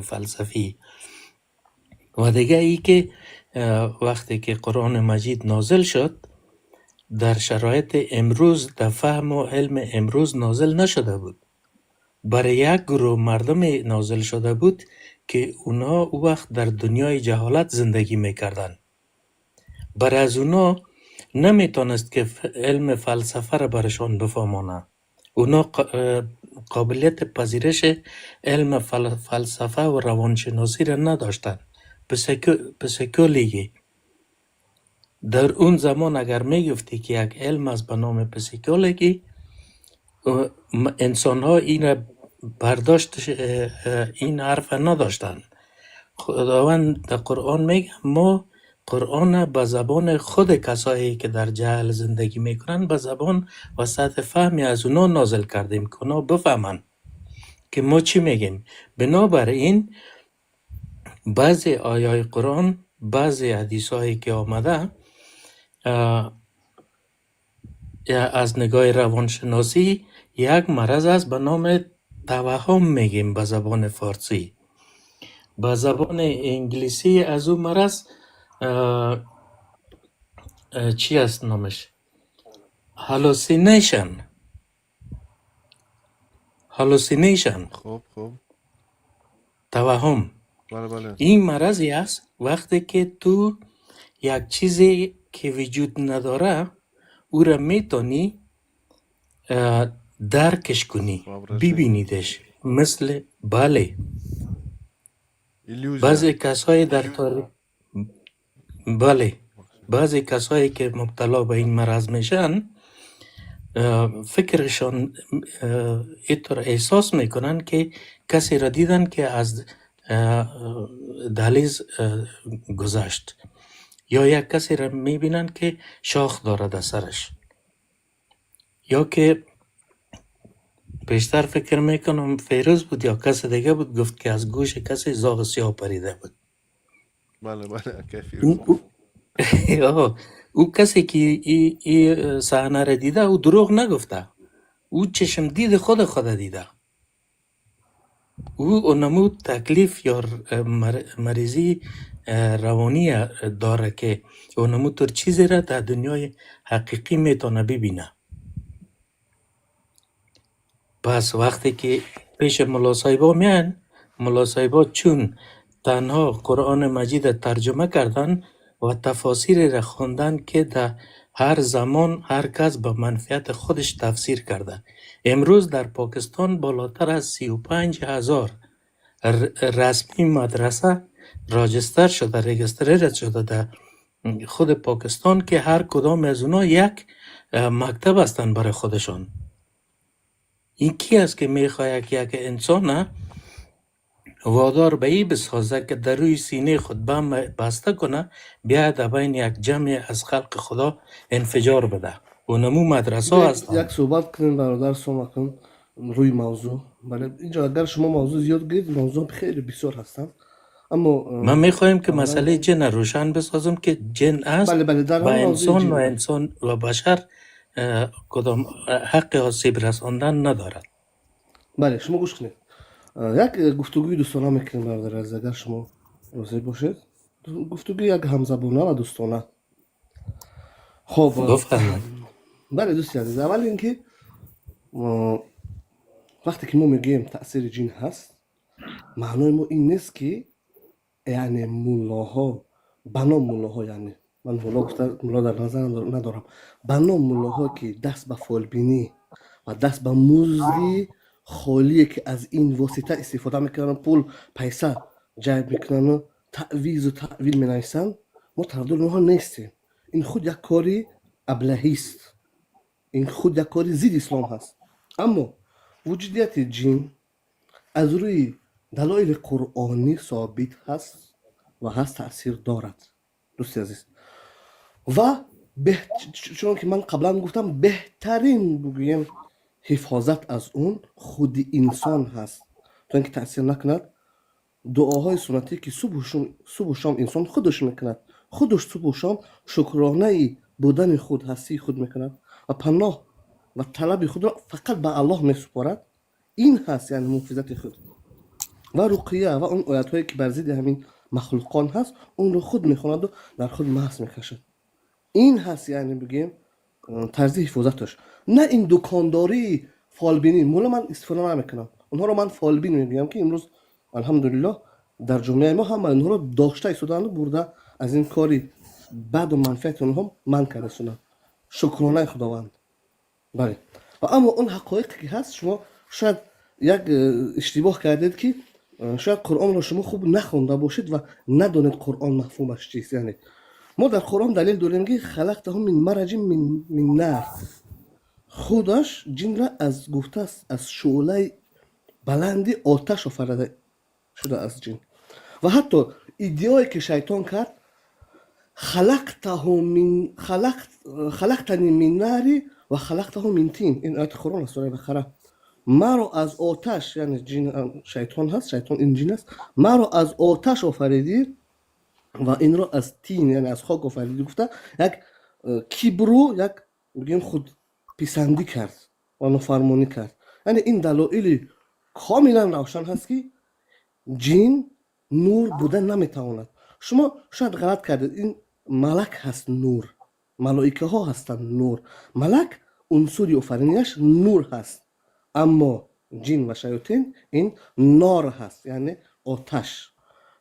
فلسفی. و دیگه ای که وقتی که قرآن مجید نازل شد در شرایط امروز، در فهم و علم امروز نازل نشده بود، برای یک گروه مردم نازل شده بود که اونا او وقت در دنیای جهالت زندگی میکردن. برای از اونا نمیتونست که علم فلسفه را برشان بفهمانه. اونا قابلیت پذیرش علم فلسفه و روانشناسی را نداشتن. پسیکولوژی در اون زمان اگر میگفتی که یک علم از به نام پسیکولوژی، انسان ها این را برداشت این حرف نداشتن. خداوند در قرآن میگه ما قرآن به زبان خود کسایی که در جهل زندگی میکنن به زبان و سطح فهمی از اونا نازل کردیم که اونا بفهمن که ما چی میگیم. بنابراین بعضی آیای قرآن، بعضی حدیث هایی که آمده از نگاه روانشناسی یک مرض است به نام توهم میگیم به زبان فارسی. به زبان انگلیسی از اون مرض چی است نامش؟ هالوسینیشن. خب توهم. بله. این مرضی است وقتی که تو یک چیزی که وجود نداره او را میتونی درکش کنی، ببینیدش. مثل بله بعضی کسایی در تاریخ، بله بعضی کسایی که مبتلا به این مرض میشن فکرشان اینطور احساس میکنن که کسی را دیدن که از دهلیز گذشت، یا یک کسی را میبینن که شاخ داره در سرش، یا که بیشتر فکر میکنم فیروز بود یا کسی دیگه بود گفت که از گوش کسی زاغ سیاه پریده بود. بله او کسی که این صحنه را دیده او دروغ نگفته، او چشم دید خود دیده. او اونمو تکلیف یا مریضی روانی داره که اونمو تر چیزی را در دنیای حقیقی میتونه ببینه. پس وقتی که پیش ملا صاحبا میان، ملا صاحبا چون تنها قرآن مجید ترجمه کردن و تفاسیر را خوندن که در هر زمان هر کس به منفعت خودش تفسیر کرده. امروز در پاکستان بالاتر از 35,000 رسمی مدرسه راجستر شده، رجستر شده در خود پاکستان که هر کدام از اونا یک مکتب هستن برای خودشان. این کی است که میخواد یک انسان وادار به این بسازه که در روی سینه خود بم بسته کنه، بیا در بین یک جمع از خلق خدا انفجار بده. اونمو مدرسه هستن. یک صحبت کنیم برادر سومکن روی موضوع. بله اینجا اگر شما موضوع زیاد گرید، موضوع خیلی بسیار هستن، اما من میخوایم که مسئله جن روشن بسازم که جن است با انسان و انسان و بشر کدام حق آسیب رساندن ندارد. بله شما گوش کنید، یک گفتگوی دوستانه میکنیم برادر عزیز، اگر شما راضی باشید. گفتگوی یک همزبانه و دوستانه. خب بله دوستی عزیز، اول اینکه وقتی که ما میگیم تأثیر جن هست، معنای ما این نیست که یعنی مولاها بنام مولاها، یعنی من مولا در نظر ندارم، بنام مولاها که دست به فالبینی و دست به مزدی خالیه که از این واسطه استفاده میکنن، پول پیسه جیب میکنن و تعویض و تعویل مینویسن، ما طرفدار اونها نیستیم. این خود یک کاری ابلهی است، این خود یک کاری ضد اسلام هست. اما وجودیت جن از روی دلایل قرآنی ثابت هست و هست تأثیر دارد. دوستی عزیز، و چون که من قبلا گفتم بهترین بگویم حفاظت از اون خود انسان هست تا اینکه تأثیر نکند. دعاهای سنتی که صبح و شام انسان خودش میکند، خودش صبح و شام شکرانه بودن خود، هستی خود میکند و پناه و طلب خود را فقط به الله میسپارد. این هست یعنی محافظت خود. و رقیه و اون آیت هایی که بر ضد همین مخلوقان هست اون رو خود میخواند و در خود محض میکشد. این هست یعنی بگیم طرز حفاظتش، نه این دکانداری فالبینی. مولا من استفاده نمیکنم، اونها رو من فالبین میگم که امروز الحمدلله در جامعه ما هم اونها رو داشته ایستادن و برده از این کاری بد و منفعت اونها من کرده. شکرانه خداوند. بله. و اما اون حقایقی که هست شما شاید یک اشتباه کردید که شاید قرآن رو شما خوب نخونده باشید و ندانید قرآن مفهومش چیست. یعنی ما در قرآن دلیل داریم که خلقتهم من مرج من نار، خودش جن را از گفته است از شعله بلندی آتش آفریده شده از جن. و حتی ایدئایی که شیطان کرد خلقتنی من ناری و خلقته من طین، این آیت قرآن است سوره بقره. مرا از آتش، یعنی جن شیطان هست، شیطان این جن است، مرا از آتش آفریدی و این را از طین یعنی از خاک آفریدی. گفته یک کبرو، یک بگیم خود پسندی کرد و نافرمانی کرد. یعنی این دلایل کاملا روشن هست که جن نور بودن نمیتواند. شما شاید غلط کردید، این ملک هست نور، ملائکه ها هستند نور. ملک عنصر آفرینش نور هست، اما جن و شیاطین این نار هست یعنی آتش.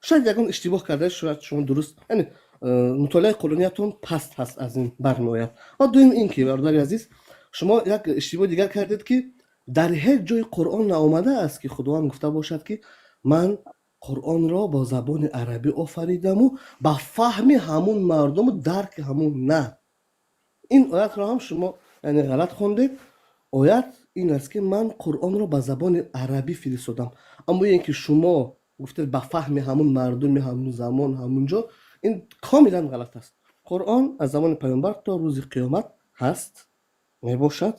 شاید یکون اشتباه کرده، شاید شما درست، یعنی مطالعه قرآنیتون پست هست از این برمیآید. و دوم این که برادر عزیز شما یک اشتباه دیگر کردید که در هیچ جای قرآن نآمده است که خداوند گفته باشد که من قرآن را با زبان عربی آفریدم و با فهم همون مردم و درک همون. نه، این آیت را هم شما یعنی غلط خوندید. آیت این است که من قرآن را با زبان عربی فرستادم، اما اینکه شما گفتید با فهم همون مردم همون زمان همونجا، این کاملا غلط است. قرآن از زمان پیامبر تا روز قیامت هست، میباشد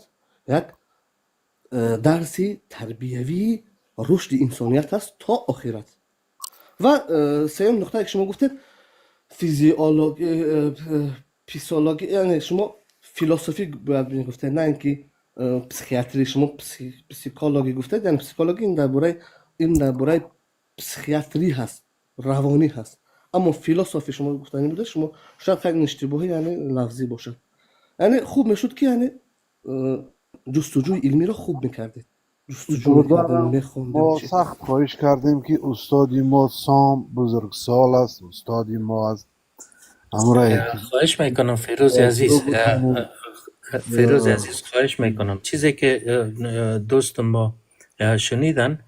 یک درسی تربیوی رشد انسانیت هست تا آخرت. و سوم نقطه که شما گفتید فیزیولوژی، یعنی شما فیلسوفی باید گفتید، نه اینکه پسیکیاتری. شما پسیکولوژی گفتید، یعنی پسیکولوژی این درباره پسیکیاتری هست، روانی هست. اما فیلسوفی شما گفتنی بوده، شما شاید خیلی اشتباهی یعنی لفظی باشد. یعنی خوب میشد که یعنی جستجوی علمی را خوب میکردید، جستجو میکردید، میخوندید. ما سخت خواهش کردیم که استادی ما سام بزرگسال است، استادی ما از امرای خواهش میکنم فیروز عزیز، فیروز عزیز خواهش میکنم چیزی که دوست ما شنیدن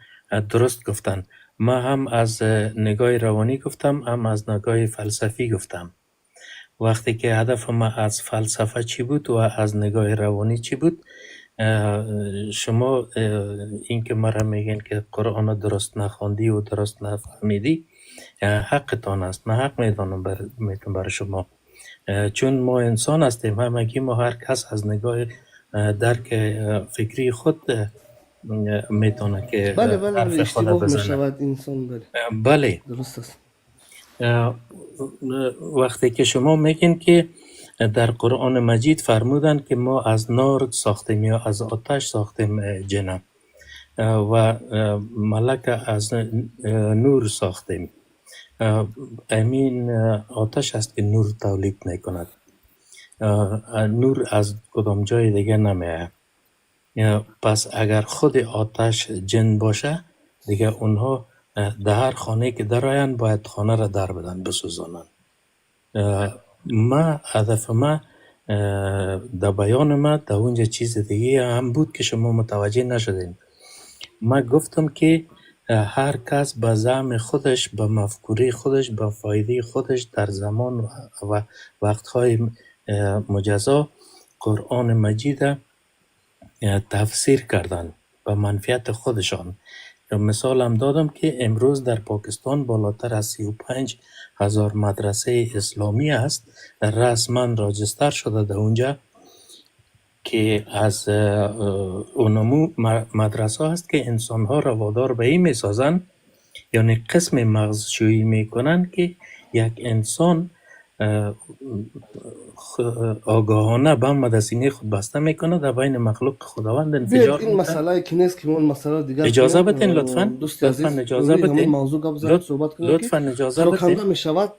درست گفتن. ما هم از نگاه روانی گفتم، هم از نگاه فلسفی گفتم. وقتی که هدف ما از فلسفه چی بود و از نگاه روانی چی بود، شما این که مرا میگین که قرآن درست نخوندی و درست نفهمیدی، حقتان است. من حق میدانم برای شما، چون ما انسان هستیم، همگی ما هر کس از نگاه درک فکری خود میتونه که بله حرف خود اشتباه بزنه. میشود انسان. بله درست است. وقتی که شما میگین که در قرآن مجید فرمودن که ما از نار ساختیم یا از آتش ساختیم جنم و ملک از نور ساختیم. امین آتش است که نور تولید میکند، نور از کدام جای دیگه نمیاد. پس اگر خود آتش جن باشه دیگه اونها در هر خانه که در آین باید خانه را در بدن، بسوزانن. ما هدف ما در بیان ما در اونجا چیز دیگه هم بود که شما متوجه نشدین. ما گفتم که هر کس به زعم خودش، به مفکوره خودش، به فایده خودش در زمان و وقتهای مجزا قرآن مجید تفسیر کردن به منفعت خودشان. مثال هم دادم که امروز در پاکستان بالاتر از 35,000 مدرسه اسلامی است، رسما راجستر شده در اونجا، که از اونمو مدرسه هست که انسانها را وادار به این میسازن، یعنی قسم مغزشویی میکنن که یک انسان آگاهانه به مدرسینه خود بسته میکنه، در بین مخلوق خداوند انفجار این مسئله که نیست که اون مسئله دیگه اجازه بدین لطفاً، دوستی عزیز اجازه بدین، موضوع گپ زدن صحبت کنیم لطفاً اجازه بدین. پراکنده میشود،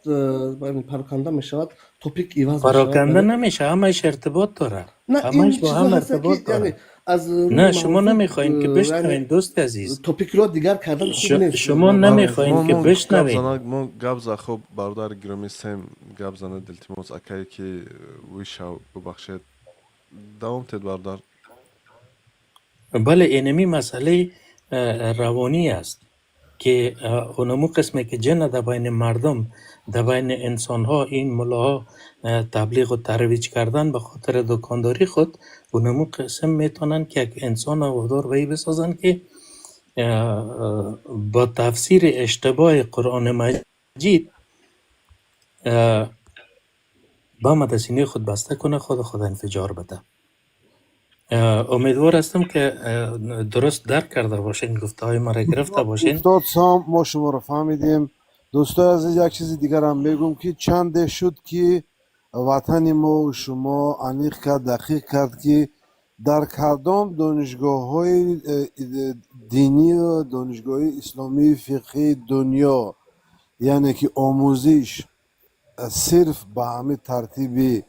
پراکنده میشود، توپیک ایواز پراکنده نمیشه، همش ارتباط داره، همش با هم ارتباط داره. نه شما نمیخواین که بشنوین دوست عزیز، توپیک رو دیگر کردن خوب نیست. شما نمیخواین که بشنوین. ما گبزا خوب برادر گرامی سیم گبزانه دلتیموز اکایی که ویشاو ببخشید دوام تید برادر. بله اینمی مسئله روانی است که اونمو قسمه که جن در بین مردم، در بین انسان ها، این ملاها تبلیغ و ترویج کردن به خاطر دکانداری خود، اونمو قسم میتونن که یک انسان وادار به بسازن که با تفسیر اشتباه قرآن مجید با مدرسینه خود بسته کنه، خود انفجار بده. امیدوار هستم که درست درک کرده باشین، گفته های ما را گرفته باشین. استاد سام ما شما رو فهمیدیم. دوستان عزیز یک چیز دیگر هم بگم که چند شد که وطن ما و شما انیق کرد، دقیق کرد که در کدام دانشگاه های دینی و دانشگاه اسلامی فقهی دنیا، یعنی که آموزش صرف به همه ترتیب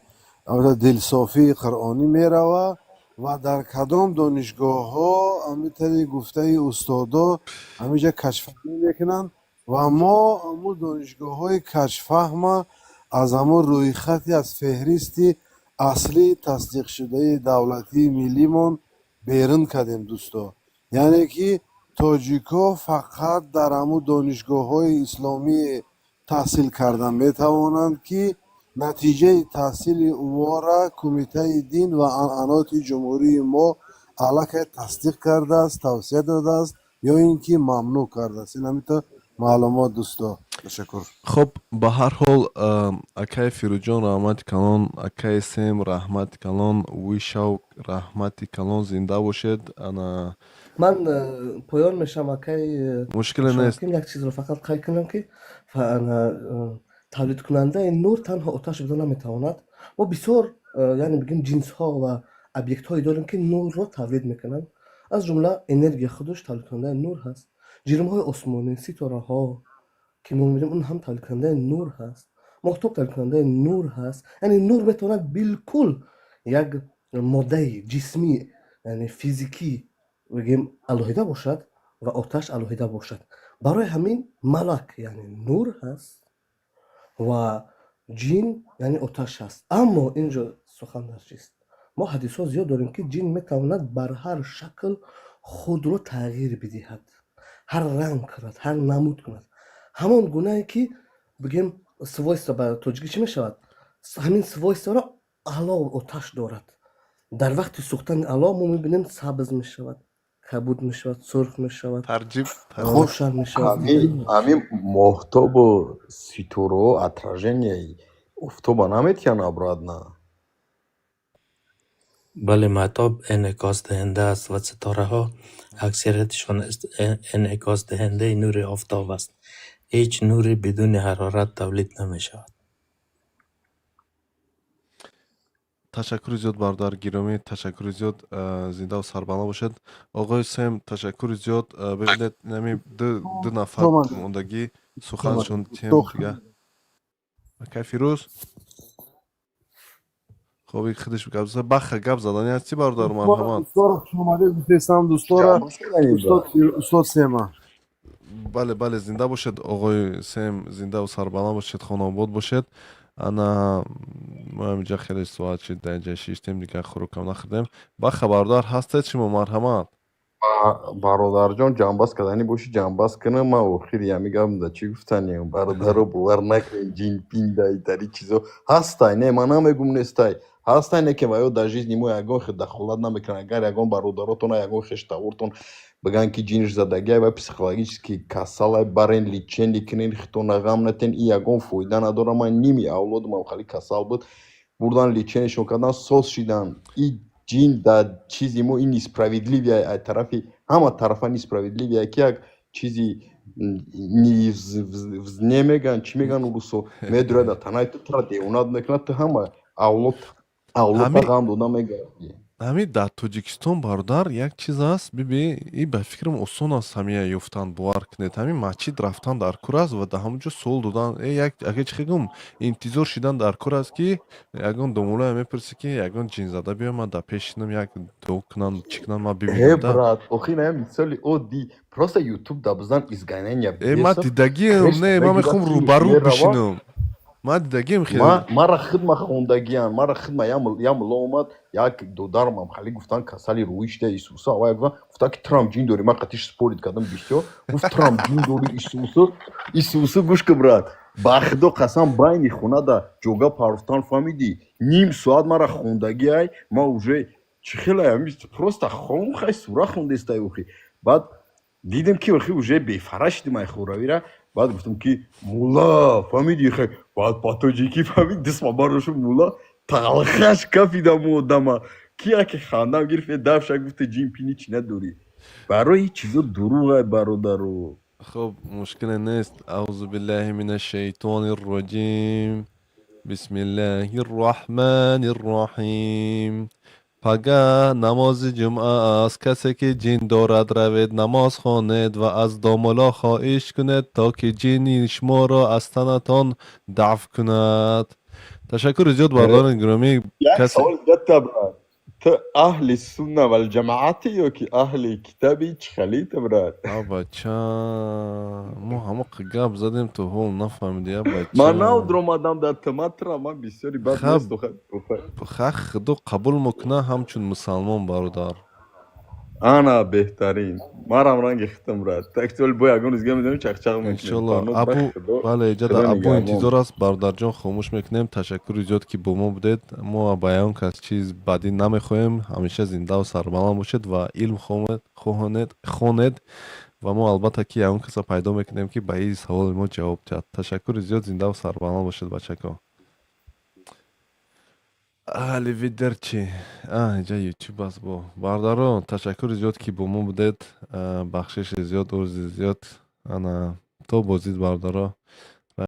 دلصافی قرآنی می روه و در کدام دانشگاه ها همینطوری گفته استادا همیجا کشفهمی میکنن و ما همون دانشگاه های کشفهم از همون روی خطی از فهرستی اصلی تصدیق شده دولتی ملیمون بیرون کردیم دوستا. یعنی که تاجیکا فقط در همون دانشگاه های اسلامی تحصیل کردن میتوانند که نتیجه تحصیل او را کمیته دین و عنعنات جمهوری ما علاقه تصدیق کرده است، توصیه داده است یا اینکه ممنوع کرده است. این همیتا معلومات دوستا. تشکر. خب به هر حال اکای فیروجان رحمت کلان، اکای سیم رحمت کلان، ویشاو رحمت کلان زنده باشد. انا من پایان میشم اکای مشکل نیست. یک چیز رو فقط قید کنم که تولید کننده نور تنها آتش بده نمیتواند. ما بسیار یعنی بگیم جنس ها و ابیکت هایی داریم که نور را تولید میکنن. از جمله انرژی خودش تولید کننده نور هست. جرم های آسمانی، ستاره ها که ما میبینیم اون هم تولید کننده نور هست. ماهتاب تولید کننده نور هست. یعنی نور میتواند بالکل یک ماده جسمی یعنی فیزیکی بگیم علاهیده باشد و آتش علاهیده باشد. برای همین ملک یعنی نور هست و جین یعنی آتش هست. اما اینجا سخن در چیست؟ ما حدیث ها زیاد داریم که جین میتواند بر هر شکل خود رو تغییر بدهد، هر رنگ کند، هر نمود کند. همان گونه که بگیم سوایستا به تاجیکی چی میشود؟ همین سوایستا را علا و آتش دارد. در وقت سوختن علا ما میبینیم سبز میشود، کبود میشود، سرخ میشود، روشن میشود. همین محتاب و ستاره و اتراژنیه افتوبه نمیتیان ابراد نه؟ بله مهتاب انعکاس دهنده است و ستاره ها اکثریتشان انعکاس دهنده نور آفتاب است. هیچ نوری بدون حرارت تولید نمی شود. تشکر زیاد برادر گرامی، تشکر زیاد، زنده و سربلند باشد. آقای سیم تشکر زیاد. ببینید نمی دو نفر موندگی سخنشون تیم دیگه. اکای فیروز خب خودش گپ زد، بخ گپ زدن هستی برادر مرحمت. دوستان خوش اومدید. میفرستم دوستا استاد سیما. بله زنده باشد آقای سیم، زنده و سربلند باشد، خانه آباد باشد. انا ما اینجا خیلی ساعت شد، در اینجا 6 تیم دیگه خروکم نخوردیم. با خبردار هستید شما مرحمت. برادرجان جنباز کردنی باشی جنباز کنه من آخر یا میگم دا چی گفتنیم برادر رو باور نکنین جین پین دایی تری چیزا هستای نه من نمیگم نیستای هستای نه که وایو در جیز نیمو یگان خود دخالت نمیکنن اگر یگان برادراتون یگان خشتاورتون بگن که جینش زدگی و پسیخولوژیکی کسال برین لیچن لیکنین خطون غم نتن ای یگان فایده نداره من نیمی اولادم خیلی کسال بود بردن لیچنشون کردن سوس شدن ای جین در چیزی مو این نسپراویدلیوی از طرفی همه طرفا نسپراویدلیوی که یک چیزی نمیگن چی میگن اولوسو میدره در تنهای تر دیونات میکنه تو همه اولاد غم داده میگه ҳамин дар тоҷикистон бародар як чиз аст бибин и ба фикрам осон аст ҳамия ёфтан бовар кунед ҳамин масҷид рафтан дар кор аст ва дар ҳамонҷо сол додан ягон чӣ хегум интизор шидан дар кор аст ки ягон домулая мепурсӣ ки ягон ҷинзада биёй ман дар пешинам як дуо кунам чӣ кунам ман бибинам брат охи на мисали одди просто ютуб да бизан изгонения ман дидагиам не ман мехоҳам рӯбарӯ бишинам ман дидагиам хеле мара хидма хондагиам мара хидма я мулло омад як додармам хали гуфтан касали рӯишта исуса ва гуфтан ки трам ҷин дори ман қатиш спорит кардам бисёр гуфт трам ҷин дори исуса гӯш ки брат ба худо қасам байни хона да ҷога паруфтан фаҳмидӣ ним соат мара хондагӣ ай ман уже чӣ хелая просто хомхай сура хондестай охи баъд дидем ки охи уже бефара шидим ай хуравира баъд гуфтам ки мулла фаҳмидӣ хай баъд ба тоҷикӣ фаҳмид дисма барошу мулла талхаш кафидам одама ки яке хандам гирифт давша гуфта ҷин пини чӣ надорӣ барои чизо дуруғай бародаро خب مشکل نیست اعوذ بالله من الشیطان الرجیم بسم الله الرحمن الرحیم پگاه نماز جمعه است کسی که جین دارد روید نماز خوانید و از داملا خواهش کنید تا که جین شما را از تنتان دفع کند تشکر زیاد برداران گرامی یک سوال جدا برات تو اهل سنه و الجماعتی یا که اهل کتابی چی خلیت برات بچه ما همه قگاب زدیم تو هول نفهمیدی بچه من نو درآمدم در تماترا من بسیاری بد نیست خدا قبول میکنه همچون مسلمان برادر انا بهترین مرام رنگ ختم رد تکتول بو یگون ازگه میدونیم چخچق میکنیم انشالله ابو بله اجازه ابو انتظار است برادر جان خاموش میکنیم تشکر زیاد که با ما بودید ما بیان که چیز بعدی نمیخوایم همیشه زنده و سربلند باشید و علم خوانید و ما البته که اون کسا پیدا میکنیم که به این سوال ما جواب داد تشکر زیاد زنده و سربلند باشید بچه‌ها Аливидерчи. Инҷа ютуб аст бо бародарон ташаккури зиёд ки бо мо будед бахшиши зиёд урзи зиёд ана то бозид бародаро